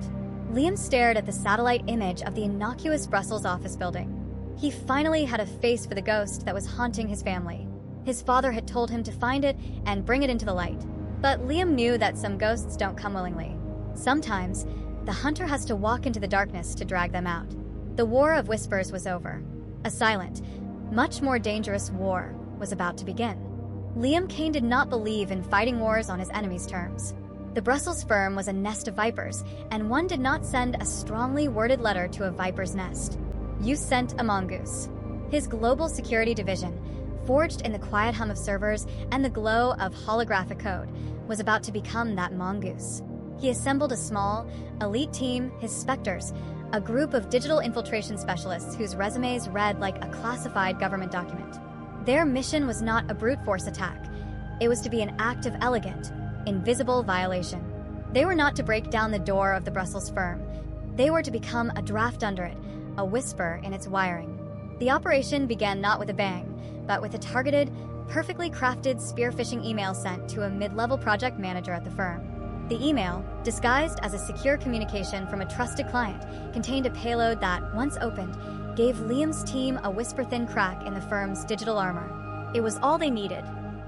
Speaker 1: Liam stared at the satellite image of the innocuous Brussels office building. He finally had a face for the ghost that was haunting his family. His father had told him to find it and bring it into the light. But Liam knew that some ghosts don't come willingly. Sometimes, the hunter has to walk into the darkness to drag them out. The War of Whispers was over. A silent, much more dangerous war was about to begin. Liam Kane did not believe in fighting wars on his enemy's terms. The Brussels firm was a nest of vipers, and one did not send a strongly worded letter to a viper's nest. You sent a mongoose. His global security division, forged in the quiet hum of servers and the glow of holographic code, was about to become that mongoose. He assembled a small, elite team, his Spectres, a group of digital infiltration specialists whose resumes read like a classified government document. Their mission was not a brute force attack. It was to be an act of elegant, invisible violation. They were not to break down the door of the Brussels firm. They were to become a draft under it, a whisper in its wiring. The operation began not with a bang, but with a targeted, perfectly crafted spear-phishing email sent to a mid-level project manager at the firm. The email, disguised as a secure communication from a trusted client, contained a payload that, once opened, gave Liam's team a whisper-thin crack in the firm's digital armor. It was all they needed.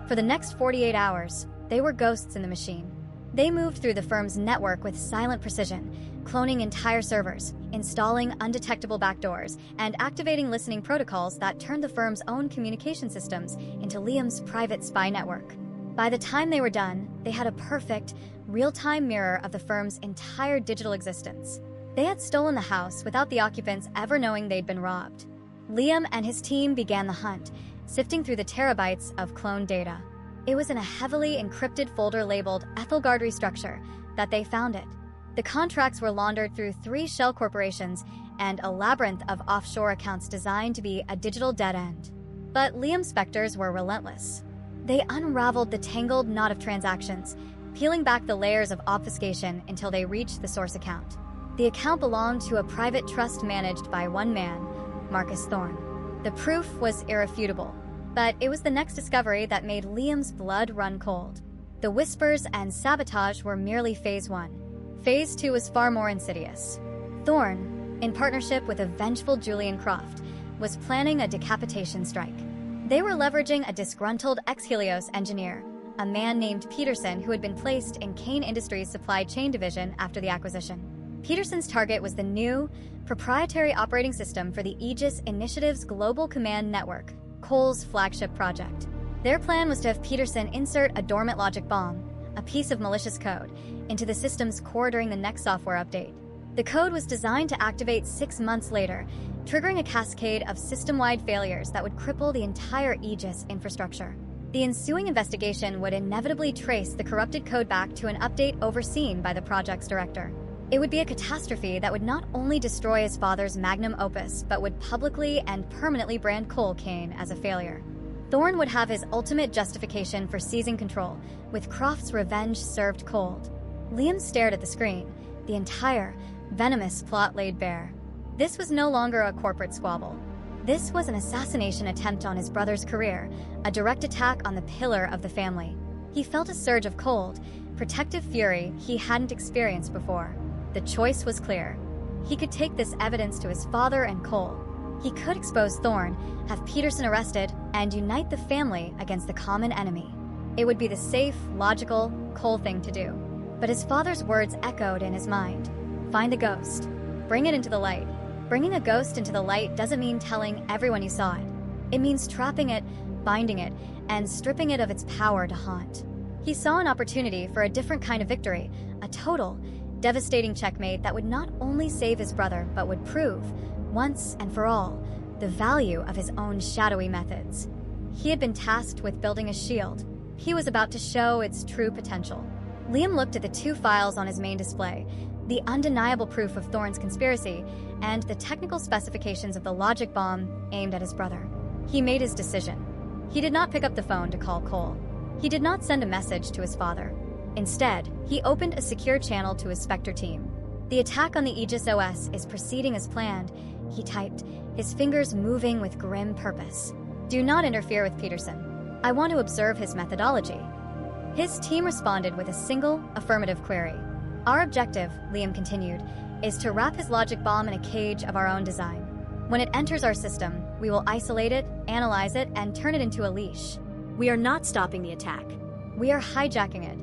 Speaker 1: For the next 48 hours, they were ghosts in the machine. They moved through the firm's network with silent precision, cloning entire servers, installing undetectable backdoors, and activating listening protocols that turned the firm's own communication systems into Liam's private spy network. By the time they were done, they had a perfect, real-time mirror of the firm's entire digital existence. They had stolen the house without the occupants ever knowing they'd been robbed. Liam and his team began the hunt, sifting through the terabytes of cloned data. It was in a heavily encrypted folder labeled Ethelgard Restructure that they found it. The contracts were laundered through 3 shell corporations and a labyrinth of offshore accounts designed to be a digital dead end. But Liam's Spectres were relentless. They unraveled the tangled knot of transactions, peeling back the layers of obfuscation until they reached the source account. The account belonged to a private trust managed by one man, Marcus Thorne. The proof was irrefutable, but it was the next discovery that made Liam's blood run cold. The whispers and sabotage were merely Phase 1. Phase 2 was far more insidious. Thorne, in partnership with a vengeful Julian Croft, was planning a decapitation strike. They were leveraging a disgruntled ex-Helios engineer, a man named Peterson who had been placed in Kane Industries' supply chain division after the acquisition. Peterson's target was the new, proprietary operating system for the Aegis Initiative's Global Command Network, Cole's flagship project. Their plan was to have Peterson insert a dormant logic bomb, a piece of malicious code, into the system's core during the next software update. The code was designed to activate 6 months later, triggering a cascade of system-wide failures that would cripple the entire Aegis infrastructure. The ensuing investigation would inevitably trace the corrupted code back to an update overseen by the project's director. It would be a catastrophe that would not only destroy his father's magnum opus, but would publicly and permanently brand Cole Kane as a failure. Thorne would have his ultimate justification for seizing control, with Croft's revenge served cold. Liam stared at the screen, the entire, venomous plot laid bare. This was no longer a corporate squabble. This was an assassination attempt on his brother's career, a direct attack on the pillar of the family. He felt a surge of cold, protective fury he hadn't experienced before. The choice was clear. He could take this evidence to his father and Cole. He could expose Thorne, have Peterson arrested, and unite the family against the common enemy. It would be the safe, logical, Cole thing to do. But his father's words echoed in his mind. Find the ghost. Bring it into the light. Bringing a ghost into the light doesn't mean telling everyone you saw it. It means trapping it, binding it, and stripping it of its power to haunt. He saw an opportunity for a different kind of victory, a total, devastating checkmate that would not only save his brother, but would prove, once and for all, the value of his own shadowy methods. He had been tasked with building a shield. He was about to show its true potential. Liam looked at the 2 files on his main display, the undeniable proof of Thorne's conspiracy, and the technical specifications of the logic bomb aimed at his brother. He made his decision. He did not pick up the phone to call Cole. He did not send a message to his father. Instead, he opened a secure channel to his Spectre team. "The attack on the Aegis OS is proceeding as planned," he typed, his fingers moving with grim purpose. "Do not interfere with Peterson. I want to observe his methodology." His team responded with a single, affirmative query. "Our objective," Liam continued, "is to wrap his logic bomb in a cage of our own design. When it enters our system, we will isolate it, analyze it, and turn it into a leash.
Speaker 2: We are not stopping the attack.
Speaker 1: We are hijacking it."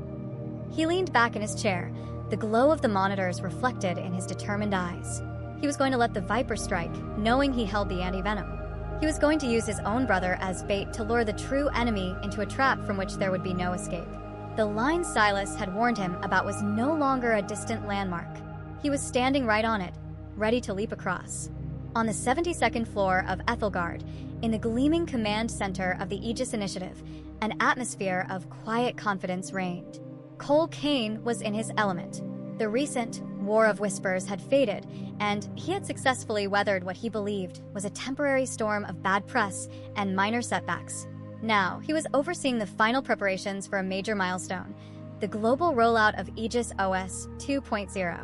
Speaker 1: He leaned back in his chair, the glow of the monitors reflected in his determined eyes. He was going to let the Viper strike, knowing he held the anti-venom. He was going to use his own brother as bait to lure the true enemy into a trap from which there would be no escape. The line Silas had warned him about was no longer a distant landmark. He was standing right on it, ready to leap across. On the 72nd floor of Ethelgard, in the gleaming command center of the Aegis Initiative, an atmosphere of quiet confidence reigned. Cole Kane was in his element. The recent War of Whispers had faded, and he had successfully weathered what he believed was a temporary storm of bad press and minor setbacks. Now, he was overseeing the final preparations for a major milestone, the global rollout of Aegis OS 2.0.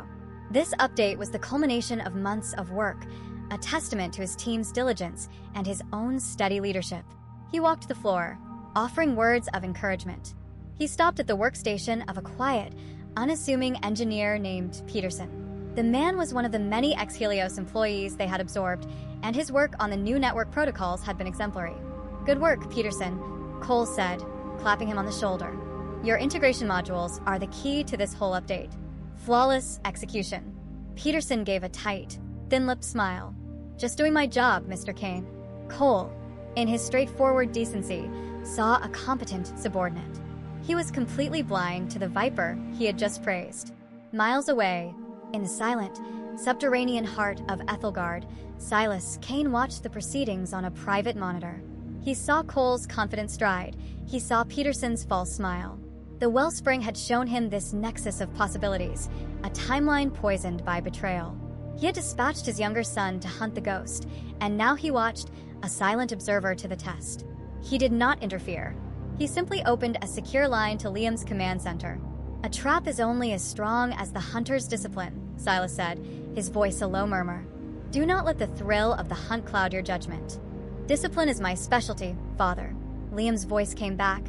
Speaker 1: This update was the culmination of months of work, a testament to his team's diligence and his own steady leadership. He walked the floor, offering words of encouragement. He stopped at the workstation of a quiet, unassuming engineer named Peterson. The man was one of the many ex-Helios employees they had absorbed, and his work on the new network protocols had been exemplary. "Good work, Peterson," Cole said, clapping him on the shoulder. "Your integration modules are the key to this whole update. Flawless execution." Peterson gave a tight, thin-lipped smile. "Just doing my job, Mr. Kane." Cole, in his straightforward decency, saw a competent subordinate. He was completely blind to the Viper he had just praised. Miles away, in the silent, subterranean heart of Ethelgard, Silas Kane watched the proceedings on a private monitor. He saw Cole's confident stride. He saw Peterson's false smile. The wellspring had shown him this nexus of possibilities, a timeline poisoned by betrayal. He had dispatched his younger son to hunt the ghost, and now he watched, a silent observer to the test. He did not interfere. He simply opened a secure line to Liam's command center. "A trap is only as strong as the hunter's discipline," Silas said, his voice a low murmur. "Do not let the thrill of the hunt cloud your judgment." "Discipline is my specialty, Father." Liam's voice came back,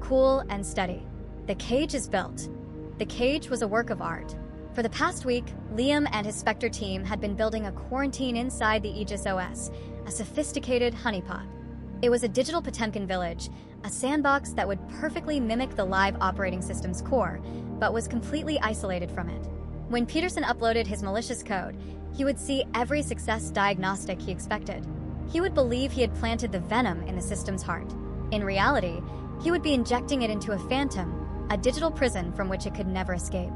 Speaker 1: cool and steady. "The cage is built." The cage was a work of art. For the past week, Liam and his Spectre team had been building a quarantine inside the Aegis OS, a sophisticated honeypot. It was a digital Potemkin village, a sandbox that would perfectly mimic the live operating system's core, but was completely isolated from it. When Peterson uploaded his malicious code, he would see every success diagnostic he expected. He would believe he had planted the venom in the system's heart. In reality, he would be injecting it into a phantom, a digital prison from which it could never escape.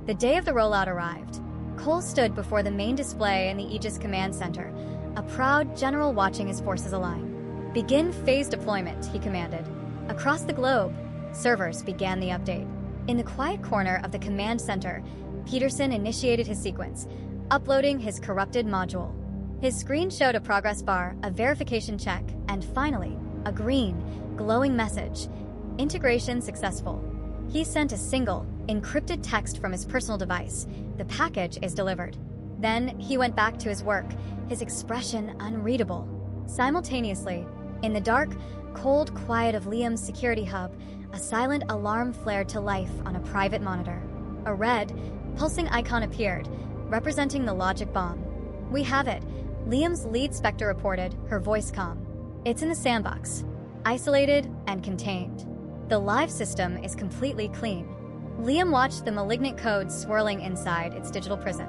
Speaker 1: The day of the rollout arrived. Cole stood before the main display in the Aegis Command Center, a proud general watching his forces align. "Begin phase deployment," he commanded. Across the globe, servers began the update. In the quiet corner of the command center, Peterson initiated his sequence, uploading his corrupted module. His screen showed a progress bar, a verification check, and finally, a green, glowing message. Integration successful. He sent a single, encrypted text from his personal device. The package is delivered. Then he went back to his work, his expression unreadable. Simultaneously, in the dark, cold quiet of Liam's security hub, a silent alarm flared to life on a private monitor. A red, pulsing icon appeared, representing the logic bomb. "We have it," Liam's lead Spectre reported, her voice calm. "It's in the sandbox, isolated and contained. The live system is completely clean." Liam watched the malignant code swirling inside its digital prison.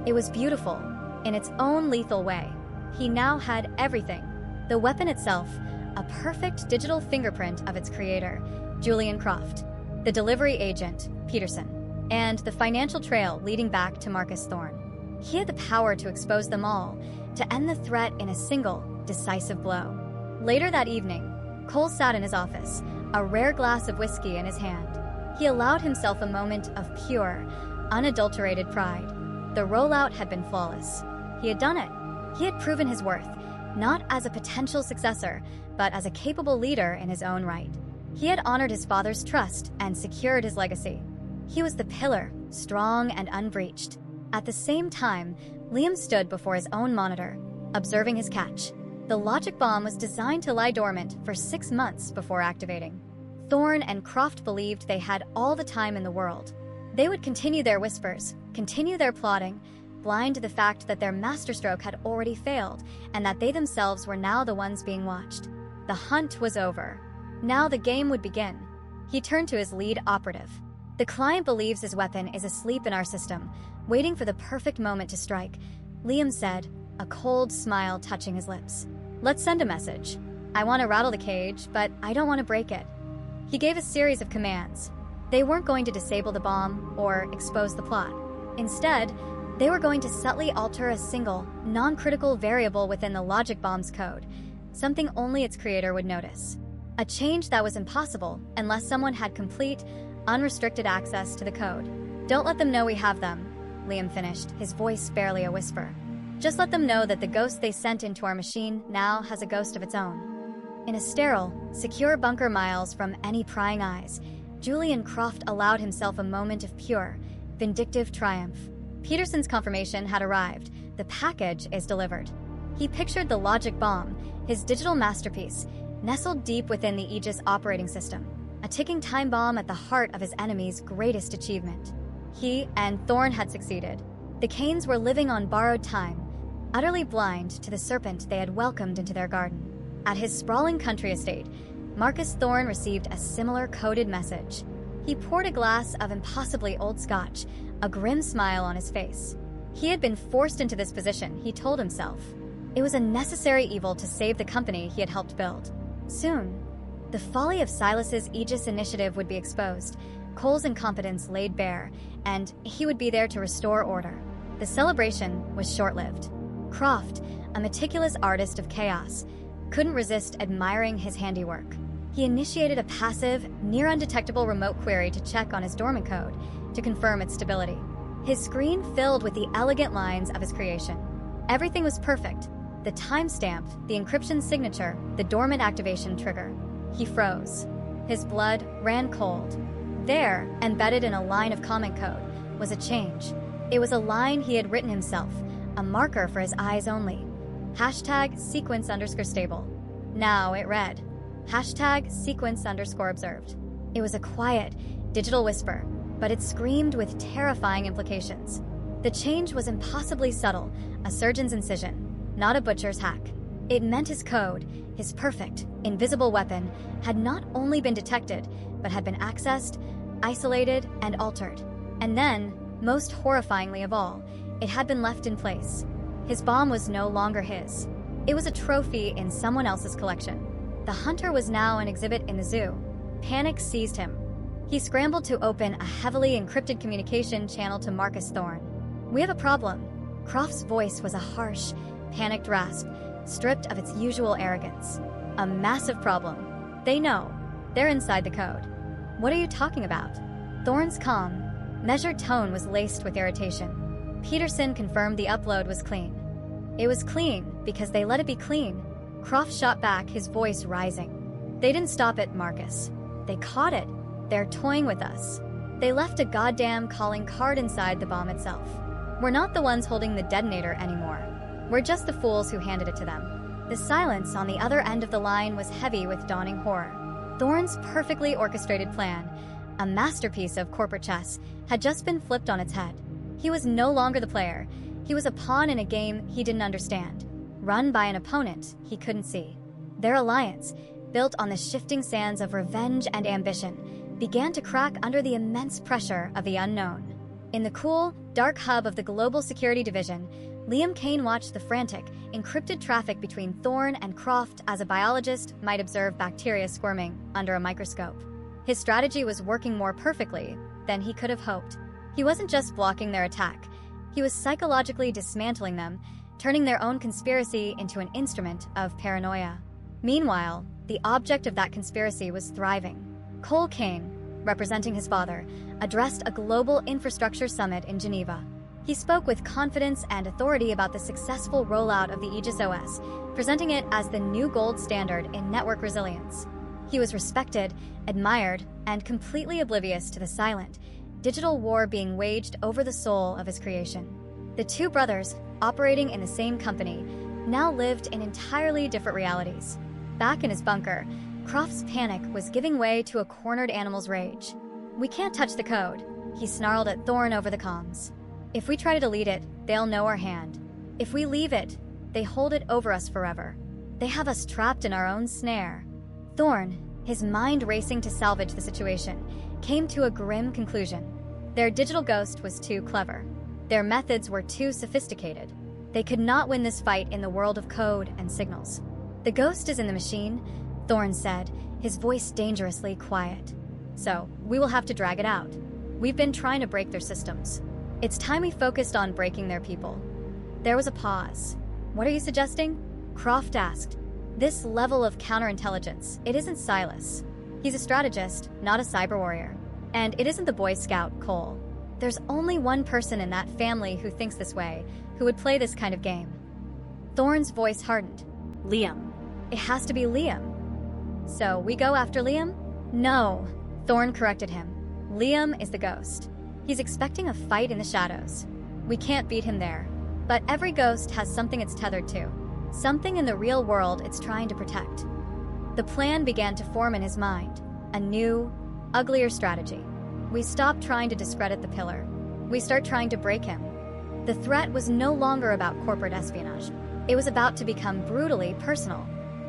Speaker 1: It was beautiful, in its own lethal way. He now had everything. The weapon itself, a perfect digital fingerprint of its creator, Julian Croft, the delivery agent, Peterson, and the financial trail leading back to Marcus Thorne. He had the power to expose them all, to end the threat in a single, decisive blow. Later that evening, Cole sat in his office, a rare glass of whiskey in his hand. He allowed himself a moment of pure, unadulterated pride. The rollout had been flawless. He had done it. He had proven his worth, not as a potential successor, but as a capable leader in his own right. He had honored his father's trust and secured his legacy. He was the pillar, strong and unbreached. At the same time, Liam stood before his own monitor, observing his catch. The logic bomb was designed to lie dormant for 6 months before activating. Thorn and Croft believed they had all the time in the world. They would continue their whispers, continue their plotting, blind to the fact that their masterstroke had already failed and that they themselves were now the ones being watched. The hunt was over. Now the game would begin. He turned to his lead operative. The client believes his weapon is asleep in our system, waiting for the perfect moment to strike, Liam said, a cold smile touching his lips. Let's send a message. I want to rattle the cage, but I don't want to break it. He gave a series of commands. They weren't going to disable the bomb or expose the plot. Instead, they were going to subtly alter a single, non-critical variable within the logic bomb's code, something only its creator would notice. A change that was impossible unless someone had complete, unrestricted access to the code. Don't let them know we have them, Liam finished, his voice barely a whisper. Just let them know that the ghost they sent into our machine now has a ghost of its own. In a sterile, secure bunker miles from any prying eyes, Julian Croft allowed himself a moment of pure, vindictive triumph. Peterson's confirmation had arrived. The package is delivered. He pictured the logic bomb, his digital masterpiece, nestled deep within the Aegis operating system, a ticking time bomb at the heart of his enemy's greatest achievement. He and Thorn had succeeded. The Canes were living on borrowed time, utterly blind to the serpent they had welcomed into their garden. At his sprawling country estate, Marcus Thorn received a similar coded message. He poured a glass of impossibly old scotch, a grim smile on his face. He had been forced into this position, he told himself. It was a necessary evil to save the company he had helped build. Soon, the folly of Silas's Aegis initiative would be exposed, Cole's incompetence laid bare, and he would be there to restore order. The celebration was short-lived. Croft, a meticulous artist of chaos, couldn't resist admiring his handiwork. He initiated a passive, near-undetectable remote query to check on his dormant code, to confirm its stability. His screen filled with the elegant lines of his creation. Everything was perfect. The timestamp, the encryption signature, the dormant activation trigger. He froze. His blood ran cold. There, embedded in a line of comment code, was a change. It was a line he had written himself, a marker for his eyes only. #sequence_stable. Now it read, #sequence_observed. It was a quiet, digital whisper, but it screamed with terrifying implications. The change was impossibly subtle, a surgeon's incision, not a butcher's hack. It meant his code, his perfect, invisible weapon, had not only been detected, but had been accessed, isolated, and altered. And then, most horrifyingly of all, it had been left in place. His bomb was no longer his. It was a trophy in someone else's collection. The hunter was now an exhibit in the zoo. Panic seized him. He scrambled to open a heavily encrypted communication channel to Marcus Thorn. "We have a problem." Croft's voice was a harsh, panicked rasp, stripped of its usual arrogance. "A massive problem. They know. They're inside the code." "What are you talking about?" Thorn's calm, measured tone was laced with irritation. Peterson confirmed the upload was clean. It was clean because they let it be clean. Croft shot back, his voice rising. "They didn't stop it, Marcus. They caught it. They're toying with us. They left a goddamn calling card inside the bomb itself. We're not the ones holding the detonator anymore. We're just the fools who handed it to them." The silence on the other end of the line was heavy with dawning horror. Thorn's perfectly orchestrated plan, a masterpiece of corporate chess, had just been flipped on its head. He was no longer the player. He was a pawn in a game he didn't understand, run by an opponent he couldn't see. Their alliance, built on the shifting sands of revenge and ambition, began to crack under the immense pressure of the unknown. In the cool, dark hub of the Global Security Division, Liam Kane watched the frantic, encrypted traffic between Thorn and Croft as a biologist might observe bacteria squirming under a microscope. His strategy was working more perfectly than he could have hoped. He wasn't just blocking their attack. He was psychologically dismantling them, turning their own conspiracy into an instrument of paranoia. Meanwhile, the object of that conspiracy was thriving. Cole Kane, representing his father, addressed a global infrastructure summit in Geneva. He spoke with confidence and authority about the successful rollout of the Aegis OS, presenting it as the new gold standard in network resilience. He was respected, admired, and completely oblivious to the silent, digital war being waged over the soul of his creation. The two brothers, operating in the same company, now lived in entirely different realities. Back in his bunker, Croft's panic was giving way to a cornered animal's rage. "We can't touch the code," he snarled at Thorn over the comms. "If we try to delete it, they'll know our hand. If we leave it, they hold it over us forever. They have us trapped in our own snare." Thorn, his mind racing to salvage the situation, came to a grim conclusion. Their digital ghost was too clever. Their methods were too sophisticated. They could not win this fight in the world of code and signals. "The ghost is in the machine," Thorn said, his voice dangerously quiet. "So, we will have to drag it out. We've been trying to break their systems. It's time we focused on breaking their people." There was a pause. "What are you suggesting?" Croft asked. "This level of counterintelligence, it isn't Silas. He's a strategist, not a cyber warrior. And it isn't the Boy Scout, Cole. There's only one person in that family who thinks this way, who would play this kind of game." Thorn's voice hardened.
Speaker 2: Liam.
Speaker 1: "It has to be Liam." "So, we go after Liam?" "No," Thorn corrected him. "Liam is the ghost. He's expecting a fight in the shadows. We can't beat him there. But every ghost has something it's tethered to. Something in the real world it's trying to protect." The plan began to form in his mind. A new, uglier strategy. We stop trying to discredit the pillar. We start trying to break him. The threat was no longer about corporate espionage. It was about to become brutally personal.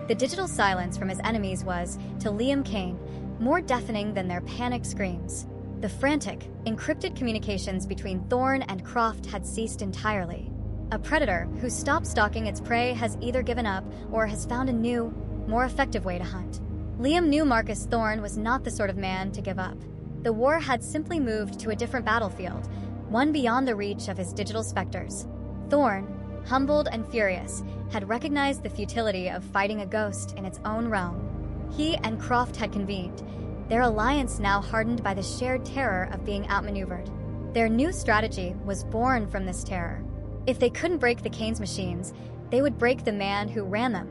Speaker 1: The digital silence from his enemies was, to Liam Kane, more deafening than their panicked screams. The frantic, encrypted communications between Thorn and Croft had ceased entirely. A predator who stopped stalking its prey has either given up or has found a new, more effective way to hunt. Liam knew Marcus Thorn was not the sort of man to give up. The war had simply moved to a different battlefield, one beyond the reach of his digital specters. Thorn, humbled and furious, had recognized the futility of fighting a ghost in its own realm. He and Croft had convened, their alliance now hardened by the shared terror of being outmaneuvered. Their new strategy was born from this terror. If they couldn't break the Kane's machines, they would break the man who ran them.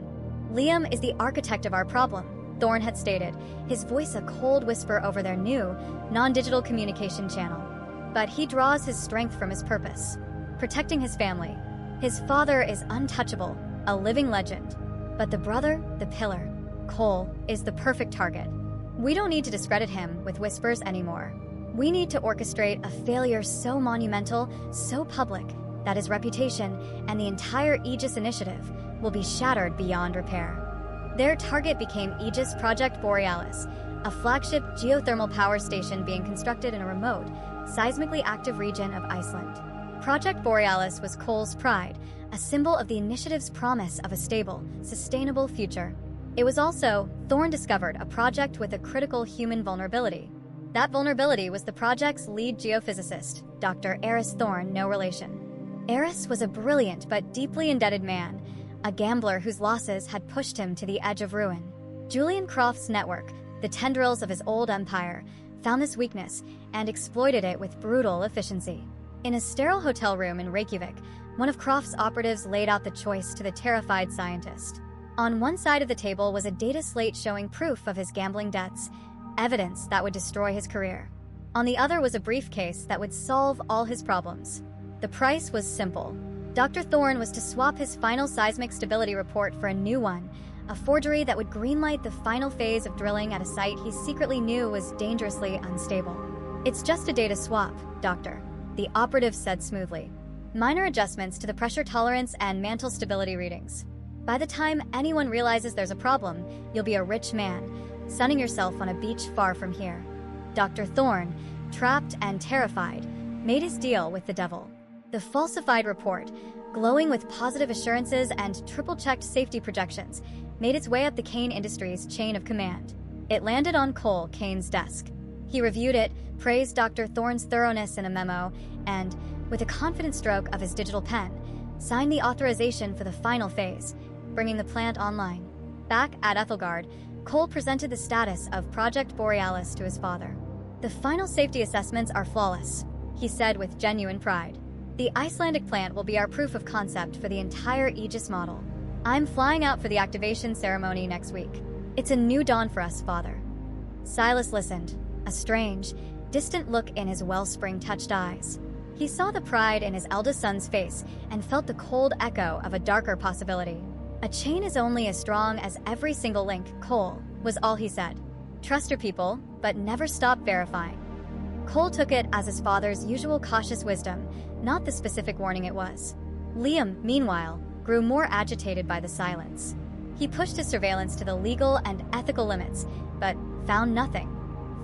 Speaker 1: "Liam is the architect of our problem," Thorn had stated, his voice a cold whisper over their new, non-digital communication channel. "But he draws his strength from his purpose, protecting his family. His father is untouchable, a living legend. But the brother, the pillar, Cole, is the perfect target. We don't need to discredit him with whispers anymore. We need to orchestrate a failure so monumental, so public, that his reputation and the entire Aegis initiative will be shattered beyond repair." Their target became Aegis Project Borealis, a flagship geothermal power station being constructed in a remote, seismically active region of Iceland. Project Borealis was Cole's pride, a symbol of the initiative's promise of a stable, sustainable future. It was also, Thorn discovered, a project with a critical human vulnerability. That vulnerability was the project's lead geophysicist, Dr. Eris Thorn, no relation. Eris was a brilliant but deeply indebted man, a gambler whose losses had pushed him to the edge of ruin. Julian Croft's network, the tendrils of his old empire, found this weakness and exploited it with brutal efficiency. In a sterile hotel room in Reykjavik, one of Croft's operatives laid out the choice to the terrified scientist. On one side of the table was a data slate showing proof of his gambling debts, evidence that would destroy his career. On the other was a briefcase that would solve all his problems. The price was simple. Dr. Thorn was to swap his final seismic stability report for a new one, a forgery that would greenlight the final phase of drilling at a site he secretly knew was dangerously unstable. "It's just a data swap, Doctor," the operative said smoothly. "Minor adjustments to the pressure tolerance and mantle stability readings. By the time anyone realizes there's a problem, you'll be a rich man, sunning yourself on a beach far from here." Dr. Thorn, trapped and terrified, made his deal with the devil. The falsified report, glowing with positive assurances and triple-checked safety projections, made its way up the Kane Industries chain of command. It landed on Cole Kane's desk. He reviewed it, praised Dr. Thorn's thoroughness in a memo, and, with a confident stroke of his digital pen, signed the authorization for the final phase, bringing the plant online. Back at Ethelgard, Cole presented the status of Project Borealis to his father. "The final safety assessments are flawless," he said with genuine pride. The Icelandic plant will be our proof of concept for the entire Aegis model. I'm flying out for the activation ceremony next week. It's a new dawn for us, Father." Silas listened, a strange, distant look in his wellspring-touched eyes. He saw the pride in his eldest son's face and felt the cold echo of a darker possibility. "A chain is only as strong as every single link, Cole," was all he said. "Trust your people, but never stop verifying." Cole took it as his father's usual cautious wisdom, not the specific warning it was. Liam, meanwhile, grew more agitated by the silence. He pushed his surveillance to the legal and ethical limits, but found nothing.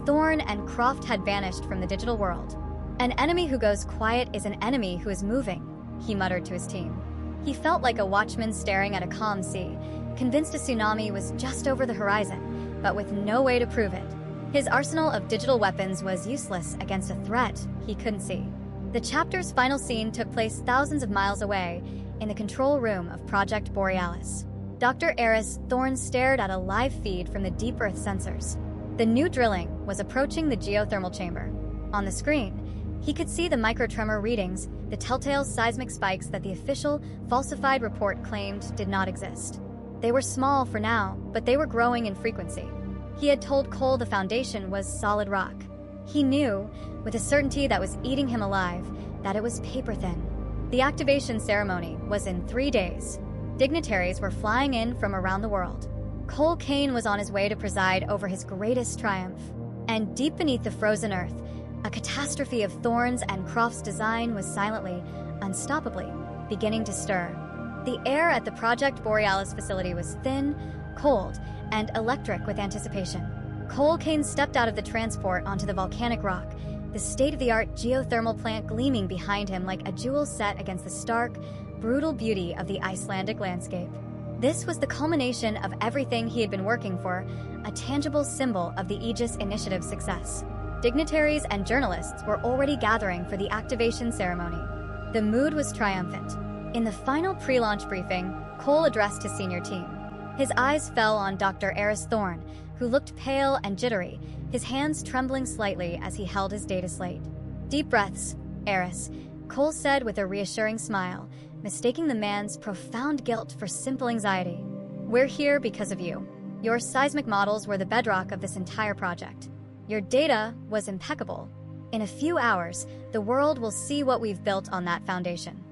Speaker 1: Thorn and Croft had vanished from the digital world. "An enemy who goes quiet is an enemy who is moving," he muttered to his team. He felt like a watchman staring at a calm sea, convinced a tsunami was just over the horizon, but with no way to prove it. His arsenal of digital weapons was useless against a threat he couldn't see. The chapter's final scene took place thousands of miles away, in the control room of Project Borealis. Dr. Eris Thorne stared at a live feed from the Deep Earth sensors. The new drilling was approaching the geothermal chamber. On the screen, he could see the microtremor readings, the telltale seismic spikes that the official, falsified report claimed did not exist. They were small for now, but they were growing in frequency. He had told Cole the foundation was solid rock. He knew, with a certainty that was eating him alive, that it was paper-thin. The activation ceremony was in 3 days. Dignitaries were flying in from around the world. Cole Kane was on his way to preside over his greatest triumph. And deep beneath the frozen earth, a catastrophe of thorns and Croft's design was silently, unstoppably, beginning to stir. The air at the Project Borealis facility was thin, cold, and electric with anticipation. Cole Kane stepped out of the transport onto the volcanic rock, the state-of-the-art geothermal plant gleaming behind him like a jewel set against the stark, brutal beauty of the Icelandic landscape. This was the culmination of everything he had been working for, a tangible symbol of the Aegis Initiative's success. Dignitaries and journalists were already gathering for the activation ceremony. The mood was triumphant. In the final pre-launch briefing, Cole addressed his senior team. His eyes fell on Dr. Eris Thorne, who looked pale and jittery, his hands trembling slightly as he held his data slate. "Deep breaths, Eris," Cole said with a reassuring smile, mistaking the man's profound guilt for simple anxiety. "We're here because of you. Your seismic models were the bedrock of this entire project. Your data was impeccable. In a few hours, the world will see what we've built on that foundation."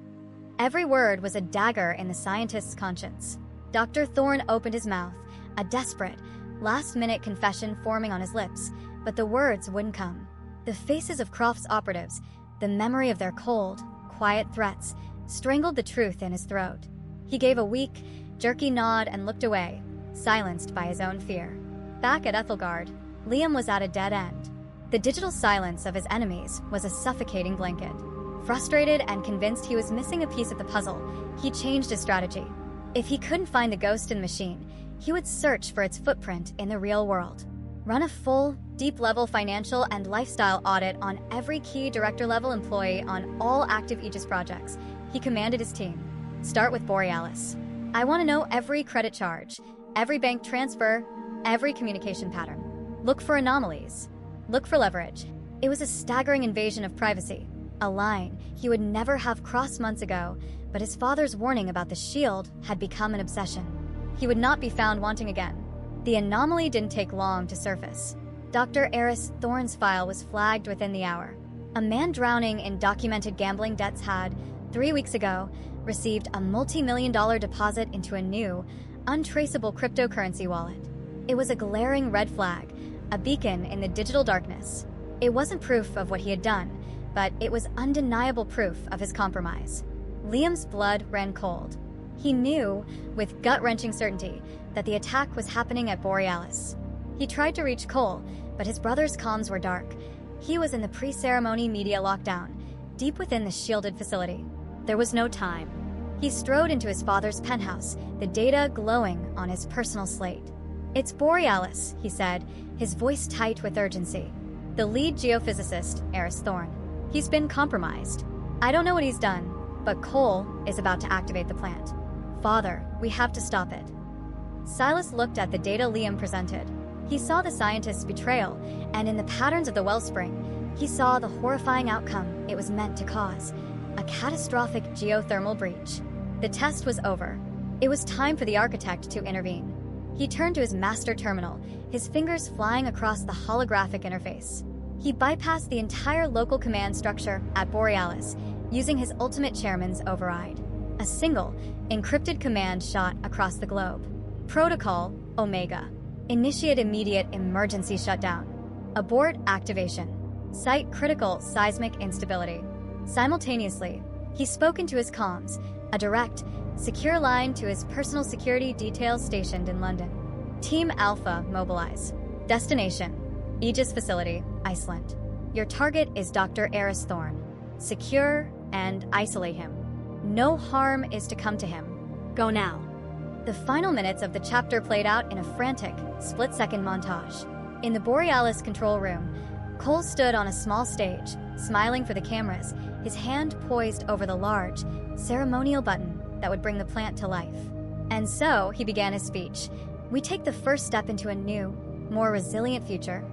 Speaker 1: Every word was a dagger in the scientist's conscience. Dr. Thorne opened his mouth, a desperate, last-minute confession forming on his lips, but the words wouldn't come. The faces of Croft's operatives, the memory of their cold, quiet threats, strangled the truth in his throat. He gave a weak, jerky nod and looked away, silenced by his own fear. Back at Ethelgard, Liam was at a dead end. The digital silence of his enemies was a suffocating blanket. Frustrated and convinced he was missing a piece of the puzzle, he changed his strategy. If he couldn't find the ghost in the machine, he would search for its footprint in the real world. Run a full, deep-level financial and lifestyle audit on every key director-level employee on all active Aegis projects. He commanded his team. "Start with Borealis. I want to know every credit charge, every bank transfer, every communication pattern. Look for anomalies. Look for leverage." It was a staggering invasion of privacy, a line he would never have crossed months ago, but his father's warning about the shield had become an obsession. He would not be found wanting again. The anomaly didn't take long to surface. Dr. Eris Thorne's file was flagged within the hour. A man drowning in documented gambling debts had, 3 weeks ago, received a multi-million-dollar deposit into a new, untraceable cryptocurrency wallet. It was a glaring red flag, a beacon in the digital darkness. It wasn't proof of what he had done, but it was undeniable proof of his compromise. Liam's blood ran cold. He knew, with gut-wrenching certainty, that the attack was happening at Borealis. He tried to reach Cole, but his brother's comms were dark. He was in the pre-ceremony media lockdown, deep within the shielded facility. There was no time. He strode into his father's penthouse, the data glowing on his personal slate. "It's Borealis," he said, his voice tight with urgency. "The lead geophysicist, Eris Thorne. He's been compromised. I don't know what he's done, but Cole is about to activate the plant. Father, we have to stop it." Silas looked at the data Liam presented. He saw the scientist's betrayal, and in the patterns of the wellspring, he saw the horrifying outcome it was meant to cause. a catastrophic geothermal breach. The test was over. It was time for the architect to intervene. He turned to his master terminal, his fingers flying across the holographic interface. He bypassed the entire local command structure at Borealis, using his ultimate chairman's override. A single, encrypted command shot across the globe. Protocol Omega. Initiate immediate emergency shutdown. Abort activation. Site critical seismic instability. Simultaneously, he spoke into his comms, a direct, secure line to his personal security details stationed in London. Team Alpha mobilize. Destination: Aegis Facility, Iceland. Your target is Dr. Eris Thorn. Secure and isolate him. No harm is to come to him.
Speaker 2: Go now.
Speaker 1: The final minutes of the chapter played out in a frantic, split-second montage. In the Borealis control room, Cole stood on a small stage, smiling for the cameras, his hand poised over the large, ceremonial button that would bring the plant to life. And so, he began his speech. We take the first step into a new, more resilient future.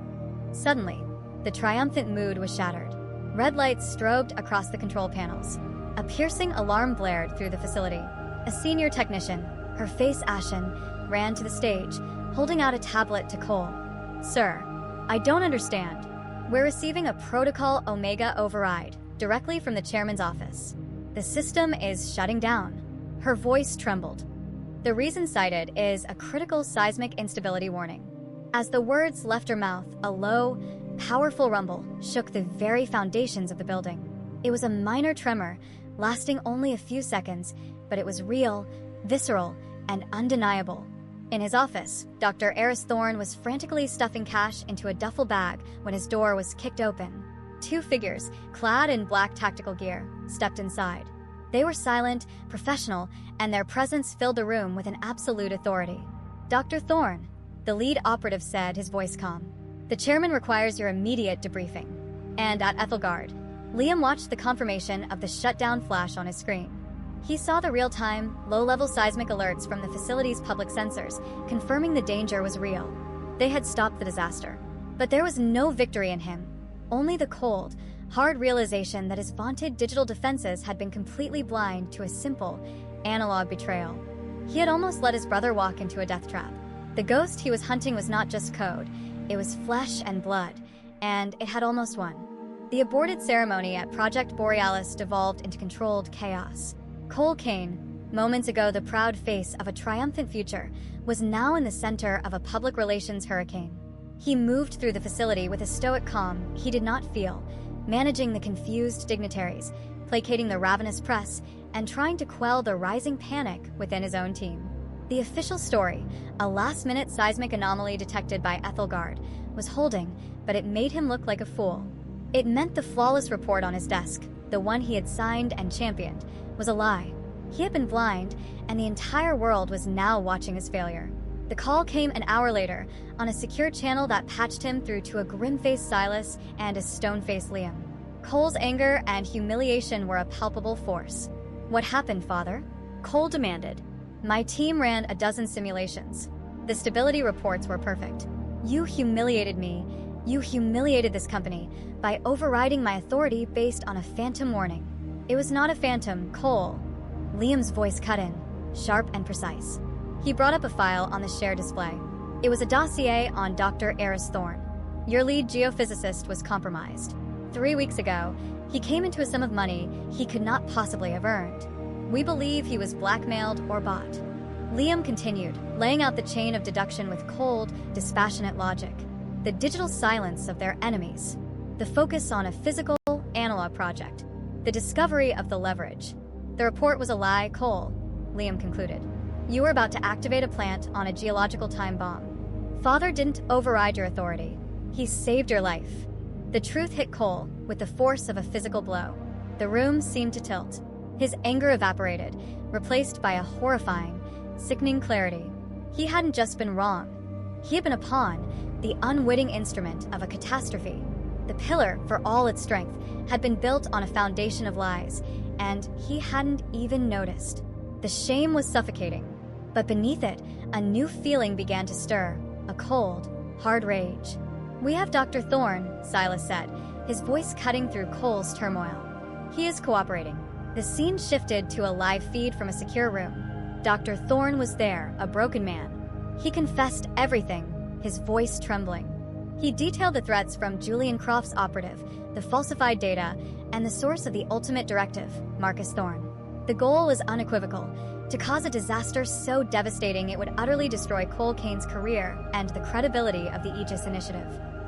Speaker 1: Suddenly, the triumphant mood was shattered. Red lights strobed across the control panels. A piercing alarm blared through the facility. A senior technician, her face ashen, ran to the stage, holding out a tablet to Cole. Sir, I don't understand. We're receiving a Protocol Omega override directly from the chairman's office. The system is shutting down. Her voice trembled. The reason cited is a critical seismic instability warning. As the words left her mouth, a low, powerful rumble shook the very foundations of the building. It was a minor tremor, lasting only a few seconds, but it was real, visceral, and undeniable. In his office, Dr. Eris Thorn was frantically stuffing cash into a duffel bag when his door was kicked open. Two figures, clad in black tactical gear, stepped inside. They were silent, professional, and their presence filled the room with an absolute authority. Dr. Thorn, the lead operative said, his voice calm. The chairman requires your immediate debriefing. And at Ethelgard, Liam watched the confirmation of the shutdown flash on his screen. He saw the real-time, low-level seismic alerts from the facility's public sensors, confirming the danger was real. They had stopped the disaster. But there was no victory in him. Only the cold, hard realization that his vaunted digital defenses had been completely blind to a simple, analog betrayal. He had almost let his brother walk into a death trap. The ghost he was hunting was not just code, it was flesh and blood, and it had almost won. The aborted ceremony at Project Borealis devolved into controlled chaos. Cole Kane, moments ago the proud face of a triumphant future, was now in the center of a public relations hurricane. He moved through the facility with a stoic calm he did not feel, managing the confused dignitaries, placating the ravenous press, and trying to quell the rising panic within his own team. The official story, a last-minute seismic anomaly detected by Ethelgard, was holding, but it made him look like a fool. It meant the flawless report on his desk, the one he had signed and championed, was a lie. He had been blind, and the entire world was now watching his failure. The call came an hour later, on a secure channel that patched him through to a grim-faced Silas and a stone-faced Liam. Cole's anger and humiliation were a palpable force. What happened, Father? Cole demanded. My team ran a dozen simulations. The stability reports were perfect. You humiliated me. You humiliated this company by overriding my authority based on a phantom warning. It was not a phantom, Cole. Liam's voice cut in, sharp and precise. He brought up a file on the shared display. It was a dossier on Dr. Eris Thorn. Your lead geophysicist was compromised. 3 weeks ago, he came into a sum of money he could not possibly have earned. We believe he was blackmailed or bought. Liam continued, laying out the chain of deduction with cold, dispassionate logic. The digital silence of their enemies. The focus on a physical, analog project. The discovery of the leverage. The report was a lie, Cole, Liam concluded. You were about to activate a plant on a geological time bomb. Father didn't override your authority. He saved your life. The truth hit Cole with the force of a physical blow. The room seemed to tilt. His anger evaporated, replaced by a horrifying, sickening clarity. He hadn't just been wrong. He had been a pawn, the unwitting instrument of a catastrophe. The pillar, for all its strength, had been built on a foundation of lies, and he hadn't even noticed. The shame was suffocating, but beneath it, a new feeling began to stir, a cold, hard rage. We have Dr. Thorn, Silas said, his voice cutting through Cole's turmoil. He is cooperating. The scene shifted to a live feed from a secure room. Dr. Thorne was there, a broken man. He confessed everything, his voice trembling. He detailed the threats from Julian Croft's operative, the falsified data, and the source of the ultimate directive, Marcus Thorne. The goal was unequivocal: to cause a disaster so devastating it would utterly destroy Cole Kane's career and the credibility of the Aegis Initiative.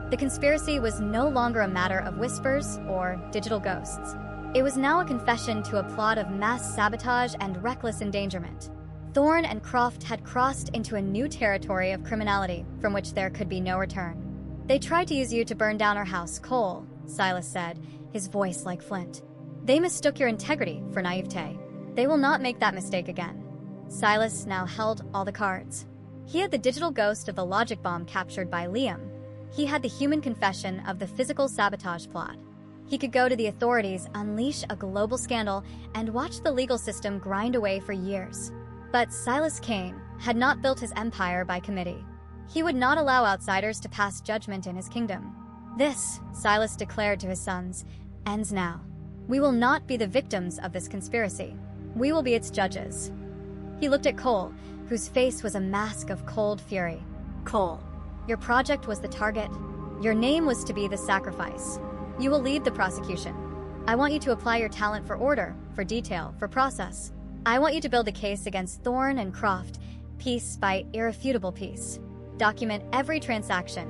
Speaker 1: The conspiracy was no longer a matter of whispers or digital ghosts. It was now a confession to a plot of mass sabotage and reckless endangerment. Thorne and Croft had crossed into a new territory of criminality from which there could be no return. "They tried to use you to burn down our house, Cole," Silas said, his voice like flint. "They mistook your integrity for naivete. They will not make that mistake again." Silas now held all the cards. He had the digital ghost of the logic bomb captured by Liam. He had the human confession of the physical sabotage plot. He could go to the authorities, unleash a global scandal, and watch the legal system grind away for years. But Silas Kane had not built his empire by committee. He would not allow outsiders to pass judgment in his kingdom. "This," Silas declared to his sons, "ends now. We will not be the victims of this conspiracy. We will be its judges." He looked at Cole, whose face was a mask of cold fury.
Speaker 2: Cole,
Speaker 1: "Your project was the target. Your name was to be the sacrifice. You will lead the prosecution. I want you to apply your talent for order, for detail, for process. I want you to build a case against Thorne and Croft, piece by irrefutable piece. Document every transaction,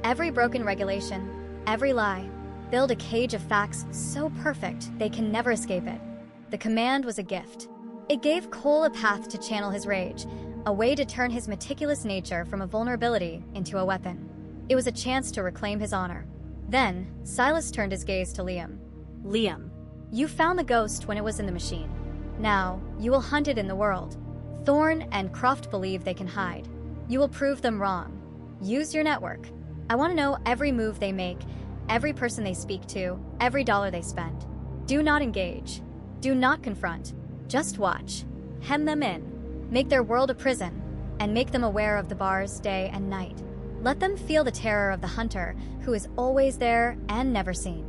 Speaker 1: every broken regulation, every lie. Build a cage of facts so perfect they can never escape it." The command was a gift. It gave Cole a path to channel his rage, a way to turn his meticulous nature from a vulnerability into a weapon. It was a chance to reclaim his honor. Then, Silas turned his gaze to Liam.
Speaker 2: Liam,
Speaker 1: "You found the ghost when it was in the machine. Now, you will hunt it in the world. Thorne and Croft believe they can hide. You will prove them wrong. Use your network. I want to know every move they make, every person they speak to, every dollar they spend. Do not engage. Do not confront. Just watch. Hem them in. Make their world a prison, and make them aware of the bars day and night. Let them feel the terror of the hunter, who is always there and never seen."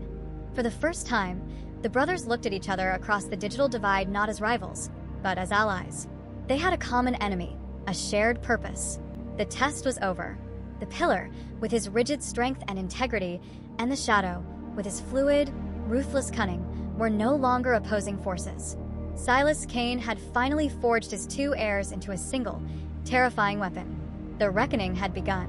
Speaker 1: For the first time, the brothers looked at each other across the digital divide not as rivals, but as allies. They had a common enemy, a shared purpose. The test was over. The pillar, with his rigid strength and integrity, and the shadow, with his fluid, ruthless cunning, were no longer opposing forces. Silas Kane had finally forged his two heirs into a single, terrifying weapon. The reckoning had begun.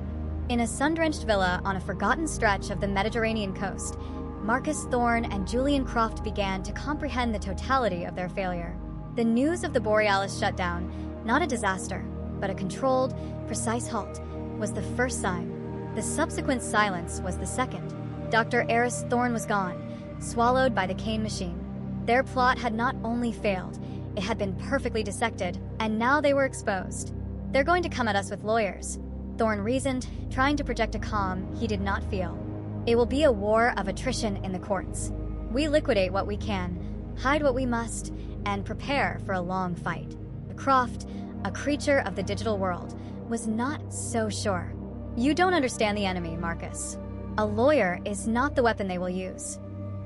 Speaker 1: In a sun-drenched villa on a forgotten stretch of the Mediterranean coast, Marcus Thorne and Julian Croft began to comprehend the totality of their failure. The news of the Borealis shutdown, not a disaster, but a controlled, precise halt, was the first sign. The subsequent silence was the second. Dr. Eris Thorne was gone, swallowed by the Kane machine. Their plot had not only failed, it had been perfectly dissected, and now they were exposed. "They're going to come at us with lawyers," Thorne reasoned, trying to project a calm he did not feel. "It will be a war of attrition in the courts. We liquidate what we can, hide what we must, and prepare for a long fight." Croft, a creature of the digital world, was not so sure. "You don't understand the enemy, Marcus. A lawyer is not the weapon they will use."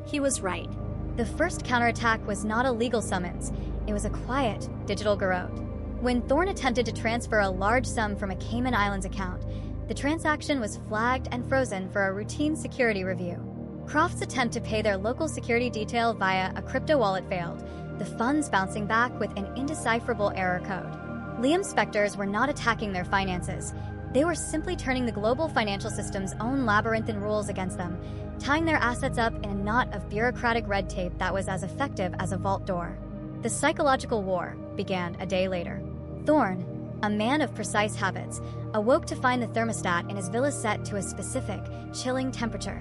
Speaker 2: He was right.
Speaker 1: The first counterattack was not a legal summons, it was a quiet, digital garrote. When Thorne attempted to transfer a large sum from a Cayman Islands account, the transaction was flagged and frozen for a routine security review. Croft's attempt to pay their local security detail via a crypto wallet failed, the funds bouncing back with an indecipherable error code. Liam's specters were not attacking their finances. They were simply turning the global financial system's own labyrinthine rules against them, tying their assets up in a knot of bureaucratic red tape that was as effective as a vault door. The psychological war began a day later. Thorne, a man of precise habits, awoke to find the thermostat in his villa set to a specific, chilling temperature,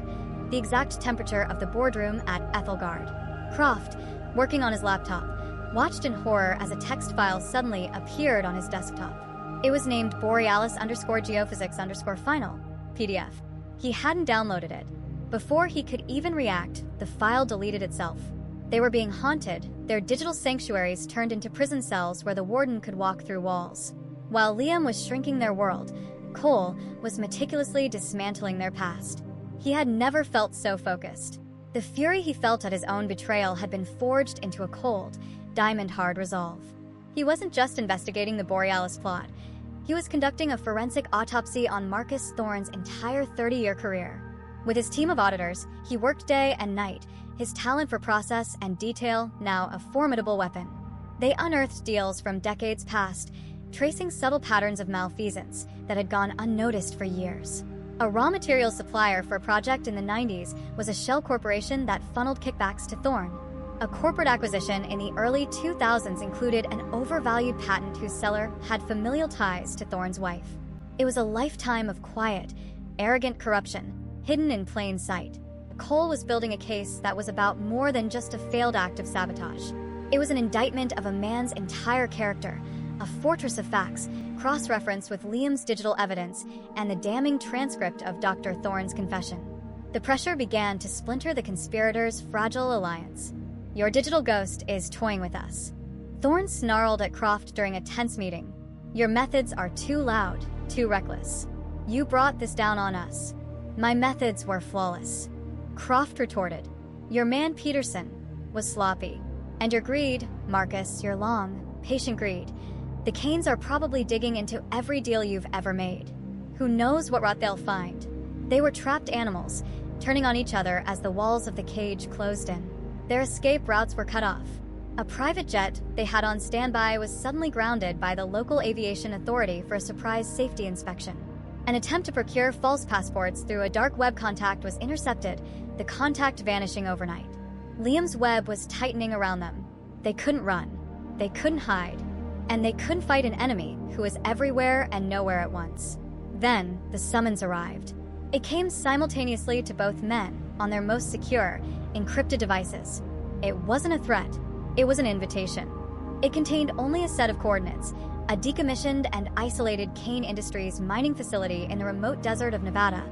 Speaker 1: the exact temperature of the boardroom at Ethelgard. Croft, working on his laptop, watched in horror as a text file suddenly appeared on his desktop. It was named Borealis_geophysics_final, PDF. He hadn't downloaded it. Before he could even react, the file deleted itself. They were being haunted, their digital sanctuaries turned into prison cells where the warden could walk through walls. While Liam was shrinking their world, Cole was meticulously dismantling their past. He had never felt so focused. The fury he felt at his own betrayal had been forged into a cold, diamond-hard resolve. He wasn't just investigating the Borealis plot. He was conducting a forensic autopsy on Marcus Thorne's entire 30-year career. With his team of auditors, he worked day and night, his talent for process and detail now a formidable weapon. They unearthed deals from decades past, tracing subtle patterns of malfeasance that had gone unnoticed for years. A raw materials supplier for a project in the 90s was a shell corporation that funneled kickbacks to Thorne. A corporate acquisition in the early 2000s included an overvalued patent whose seller had familial ties to Thorne's wife. It was a lifetime of quiet, arrogant corruption, hidden in plain sight. Cole was building a case that was about more than just a failed act of sabotage. It was an indictment of a man's entire character, a fortress of facts, cross-referenced with Liam's digital evidence and the damning transcript of Dr. Thorne's confession. The pressure began to splinter the conspirators' fragile alliance. "Your digital ghost is toying with us." Thorne snarled at Croft during a tense meeting. "Your methods are too loud, too reckless. You brought this down on us." "My methods were flawless," Croft retorted. "Your man Peterson was sloppy. And your greed, Marcus, your long, patient greed. The Kanes are probably digging into every deal you've ever made. Who knows what rot they'll find?" They were trapped animals, turning on each other as the walls of the cage closed in. Their escape routes were cut off. A private jet they had on standby was suddenly grounded by the local aviation authority for a surprise safety inspection. An attempt to procure false passports through a dark web contact was intercepted, the contact vanishing overnight. Liam's web was tightening around them. They couldn't run. They couldn't hide. And they couldn't fight an enemy who was everywhere and nowhere at once. Then, the summons arrived. It came simultaneously to both men on their most secure, encrypted devices. It wasn't a threat. It was an invitation. It contained only a set of coordinates, a decommissioned and isolated Kane Industries mining facility in the remote desert of Nevada,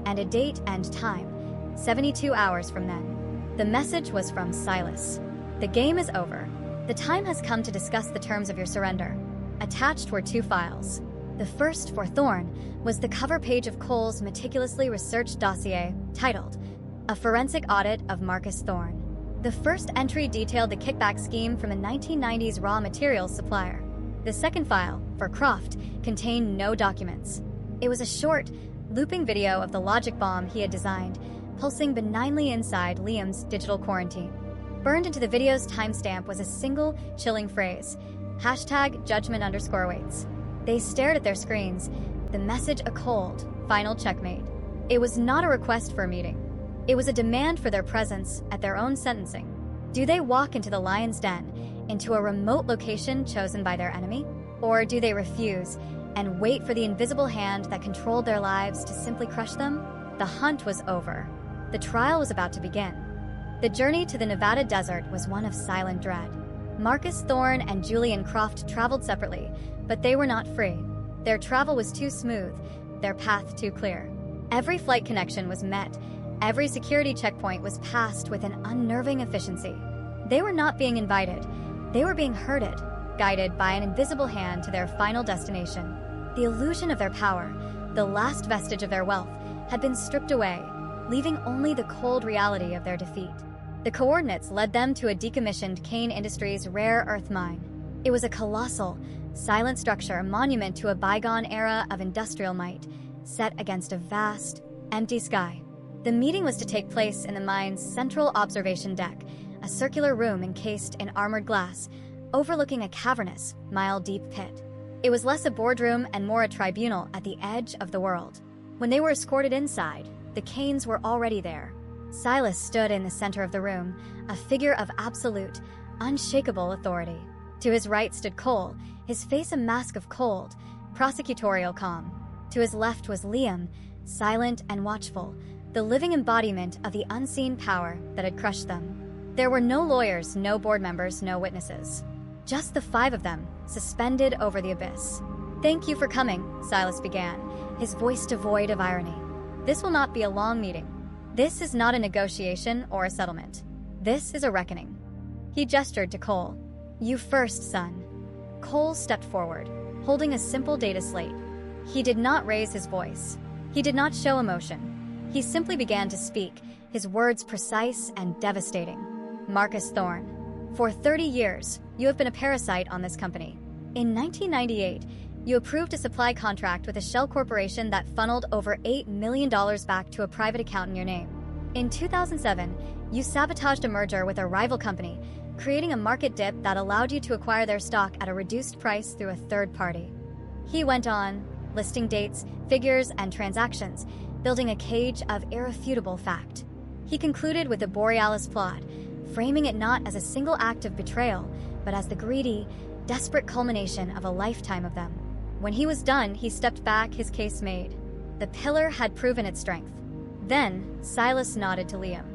Speaker 1: and a date and time, 72 hours from then. The message was from Silas. "The game is over. The time has come to discuss the terms of your surrender." Attached were 2 files. The first, for Thorne, was the cover page of Cole's meticulously researched dossier, titled, "A Forensic Audit of Marcus Thorne." The first entry detailed the kickback scheme from a 1990s raw materials supplier. The second file, for Croft, contained no documents. It was a short, looping video of the logic bomb he had designed, pulsing benignly inside Liam's digital quarantine. Burned into the video's timestamp was a single, chilling phrase, #judgment_waits. They stared at their screens, the message a cold, final checkmate. It was not a request for a meeting. It was a demand for their presence at their own sentencing. Do they walk into the lion's den, into a remote location chosen by their enemy? Or do they refuse and wait for the invisible hand that controlled their lives to simply crush them? The hunt was over. The trial was about to begin. The journey to the Nevada desert was one of silent dread. Marcus Thorne and Julian Croft traveled separately, but they were not free. Their travel was too smooth, their path too clear. Every flight connection was met, every security checkpoint was passed with an unnerving efficiency. They were not being invited, they were being herded, guided by an invisible hand to their final destination. The illusion of their power, the last vestige of their wealth, had been stripped away, leaving only the cold reality of their defeat. The coordinates led them to a decommissioned Kane Industries rare earth mine. It was a colossal, silent structure, a monument to a bygone era of industrial might, set against a vast, empty sky. The meeting was to take place in the mine's central observation deck, a circular room encased in armored glass, overlooking a cavernous, mile-deep pit. It was less a boardroom and more a tribunal at the edge of the world. When they were escorted inside, the Kanes were already there. Silas stood in the center of the room, a figure of absolute, unshakable authority. To his right stood Cole, his face a mask of cold, prosecutorial calm. To his left was Liam, silent and watchful, the living embodiment of the unseen power that had crushed them. There were no lawyers, no board members, no witnesses. Just the 5 of them, suspended over the abyss. "Thank you for coming," Silas began, his voice devoid of irony. "This will not be a long meeting. This is not a negotiation or a settlement. This is a reckoning." He gestured to Cole. "You first, son." Cole stepped forward, holding a simple data slate. He did not raise his voice. He did not show emotion. He simply began to speak, his words precise and devastating. Marcus Thorne, for 30 years, you have been a parasite on this company. In 1998, you approved a supply contract with a shell corporation that funneled over $8 million back to a private account in your name. In 2007, you sabotaged a merger with a rival company, creating a market dip that allowed you to acquire their stock at a reduced price through a third party. He went on, listing dates, figures, and transactions, building a cage of irrefutable fact. He concluded with the Borealis plot, framing it not as a single act of betrayal, but as the greedy, desperate culmination of a lifetime of them. When he was done, he stepped back, his case made. The pillar had proven its strength. Then, Silas nodded to Liam.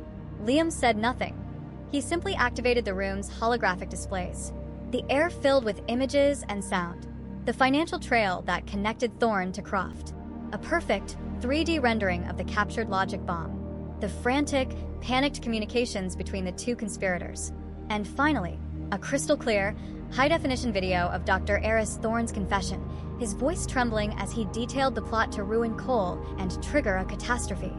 Speaker 1: Liam said nothing. He simply activated the room's holographic displays. The air filled with images and sound. The financial trail that connected Thorne to Croft. A perfect 3D rendering of the captured logic bomb. The frantic, panicked communications between the two conspirators. And finally, a crystal clear, high-definition video of Dr. Eris Thorne's confession, his voice trembling as he detailed the plot to ruin Cole and trigger a catastrophe.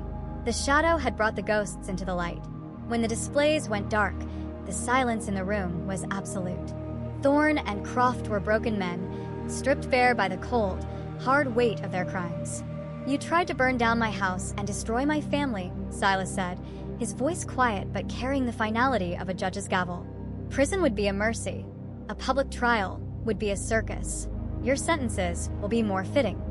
Speaker 1: The shadow had brought the ghosts into the light. When the displays went dark, the silence in the room was absolute. Thorne and Croft were broken men, stripped bare by the cold, hard weight of their crimes. You tried to burn down my house and destroy my family, Silas said, his voice quiet but carrying the finality of a judge's gavel. Prison would be a mercy. A public trial would be a circus. Your sentences will be more fitting.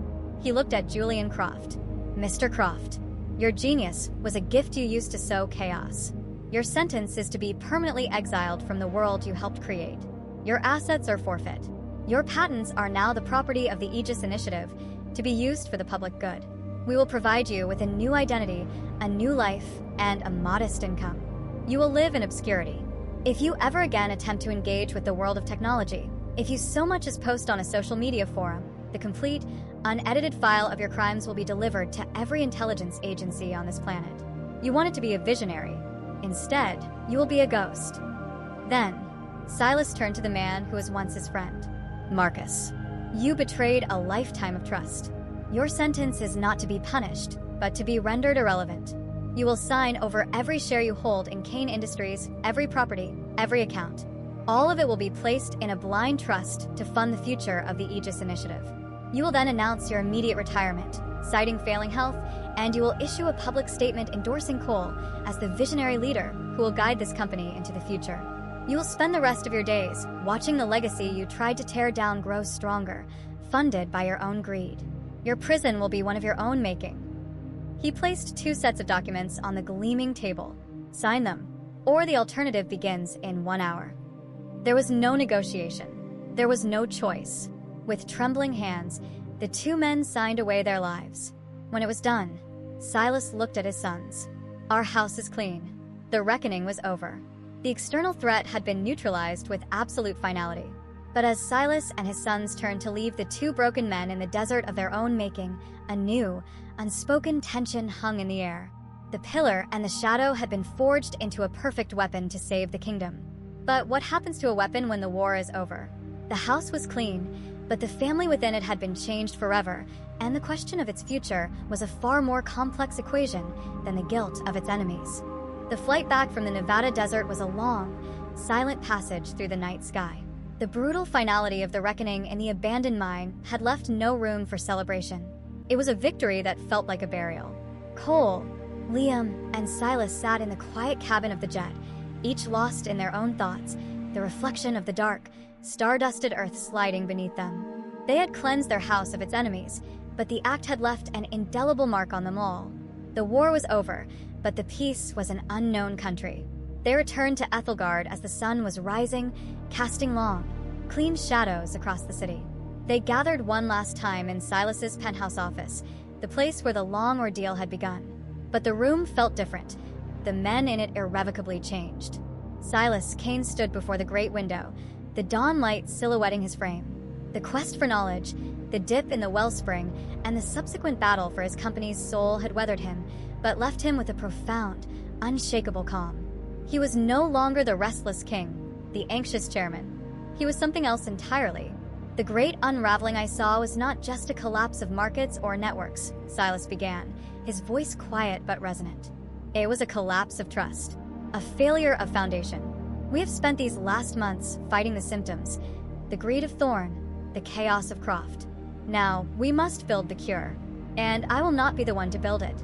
Speaker 1: He looked at Julian Croft. Mr. Croft, your genius was a gift you used to sow chaos. Your sentence is to be permanently exiled from the world you helped create. Your assets are forfeit. Your patents are now the property of the Aegis Initiative, to be used for the public good. We will provide you with a new identity, a new life, and a modest income. You will live in obscurity. If you ever again attempt to engage with the world of technology, if you so much as post on a social media forum, the complete, unedited file of your crimes will be delivered to every intelligence agency on this planet. You wanted to be a visionary. Instead, you will be a ghost. Then, Silas turned to the man who was once his friend. Marcus, you betrayed a lifetime of trust. Your sentence is not to be punished, but to be rendered irrelevant. You will sign over every share you hold in Kane Industries, every property, every account. All of it will be placed in a blind trust to fund the future of the Aegis Initiative. You will then announce your immediate retirement, citing failing health, and you will issue a public statement endorsing Cole as the visionary leader who will guide this company into the future. You will spend the rest of your days watching the legacy you tried to tear down grow stronger, funded by your own greed. Your prison will be one of your own making. He placed 2 sets of documents on the gleaming table. Sign them, or the alternative begins in 1 hour. There was no negotiation. There was no choice. With trembling hands, the 2 men signed away their lives. When it was done, Silas looked at his sons. Our house is clean. The reckoning was over. The external threat had been neutralized with absolute finality. But as Silas and his sons turned to leave the 2 broken men in the desert of their own making, a new, unspoken tension hung in the air. The pillar and the shadow had been forged into a perfect weapon to save the kingdom. But what happens to a weapon when the war is over? The house was clean, but the family within it had been changed forever, and the question of its future was a far more complex equation than the guilt of its enemies. The flight back from the Nevada desert was a long, silent passage through the night sky. The brutal finality of the reckoning in the abandoned mine had left no room for celebration. It was a victory that felt like a burial. Cole, Liam, and Silas sat in the quiet cabin of the jet, each lost in their own thoughts, the reflection of the dark, star-dusted earth sliding beneath them. They had cleansed their house of its enemies, but the act had left an indelible mark on them all. The war was over, but the peace was an unknown country. They returned to Ethelgard as the sun was rising, casting long, clean shadows across the city. They gathered one last time in Silas's penthouse office, the place where the long ordeal had begun. But the room felt different. The men in it irrevocably changed. Silas Kane stood before the great window, the dawn light silhouetting his frame. The quest for knowledge, the dip in the wellspring, and the subsequent battle for his company's soul had weathered him, but left him with a profound, unshakable calm. He was no longer the restless king, the anxious chairman. He was something else entirely. The great unraveling I saw was not just a collapse of markets or networks, Silas began, his voice quiet but resonant. It was a collapse of trust, a failure of foundation. We have spent these last months fighting the symptoms, the greed of Thorn, the chaos of Croft. Now, we must build the cure, and I will not be the one to build it.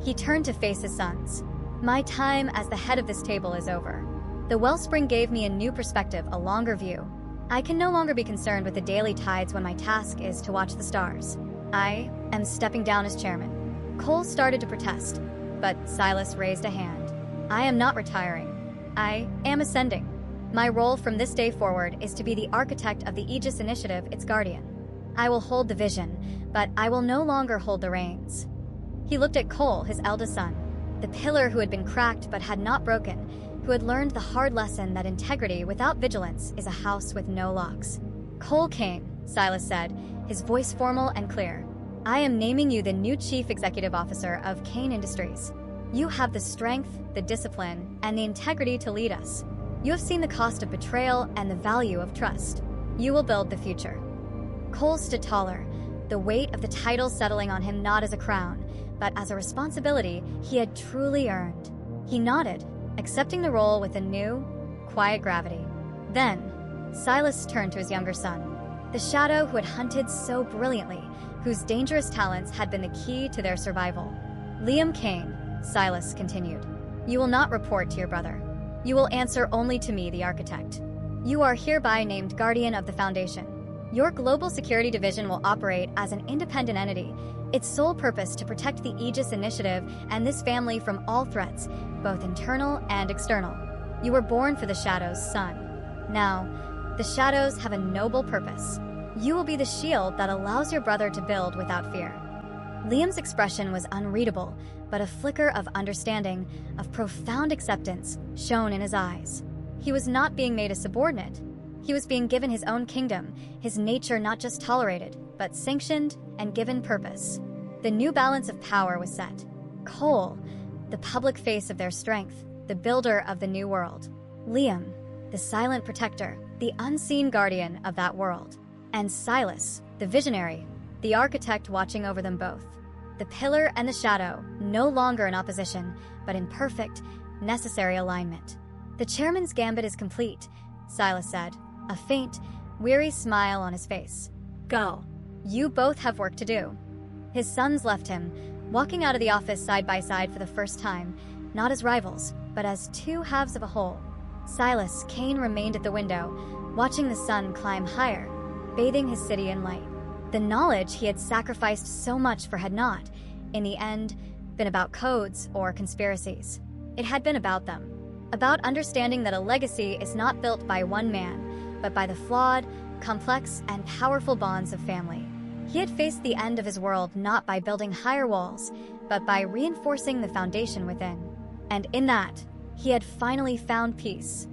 Speaker 1: He turned to face his sons. My time as the head of this table is over. The wellspring gave me a new perspective, a longer view. I can no longer be concerned with the daily tides when my task is to watch the stars. I am stepping down as chairman. Cole started to protest, but Silas raised a hand. I am not retiring. I am ascending. My role from this day forward is to be the architect of the Aegis Initiative, its guardian. I will hold the vision, but I will no longer hold the reins. He looked at Cole, his eldest son, the pillar who had been cracked but had not broken, who had learned the hard lesson that integrity without vigilance is a house with no locks. Cole Kane, Silas said, his voice formal and clear. I am naming you the new Chief Executive Officer of Kane Industries. You have the strength, the discipline, and the integrity to lead us. You have seen the cost of betrayal and the value of trust. You will build the future. Cole stood taller, the weight of the title settling on him not as a crown, but as a responsibility he had truly earned. He nodded, accepting the role with a new, quiet gravity. Then, Silas turned to his younger son, the shadow who had hunted so brilliantly, whose dangerous talents had been the key to their survival. Liam Kane, Silas continued, you will not report to your brother. You will answer only to me, the architect. You are hereby named Guardian of the Foundation. Your Global Security Division will operate as an independent entity, its sole purpose to protect the Aegis Initiative and this family from all threats, both internal and external. You were born for the Shadows, son. Now, the Shadows have a noble purpose. You will be the shield that allows your brother to build without fear. Liam's expression was unreadable, but a flicker of understanding, of profound acceptance, shone in his eyes. He was not being made a subordinate. He was being given his own kingdom, his nature not just tolerated, but sanctioned and given purpose. The new balance of power was set. Cole, the public face of their strength, the builder of the new world. Liam, the silent protector, the unseen guardian of that world. And Silas, the visionary, the architect watching over them both. The pillar and the shadow, no longer in opposition, but in perfect, necessary alignment. The chairman's gambit is complete, Silas said, a faint, weary smile on his face.
Speaker 2: Go.
Speaker 1: You both have work to do. His sons left him, walking out of the office side by side for the first time, not as rivals, but as two halves of a whole. Silas Kane remained at the window, watching the sun climb higher, bathing his city in light. The knowledge he had sacrificed so much for had not, in the end, been about codes or conspiracies. It had been about them. About understanding that a legacy is not built by one man, but by the flawed, complex, and powerful bonds of family. He had faced the end of his world not by building higher walls, but by reinforcing the foundation within. And in that, he had finally found peace.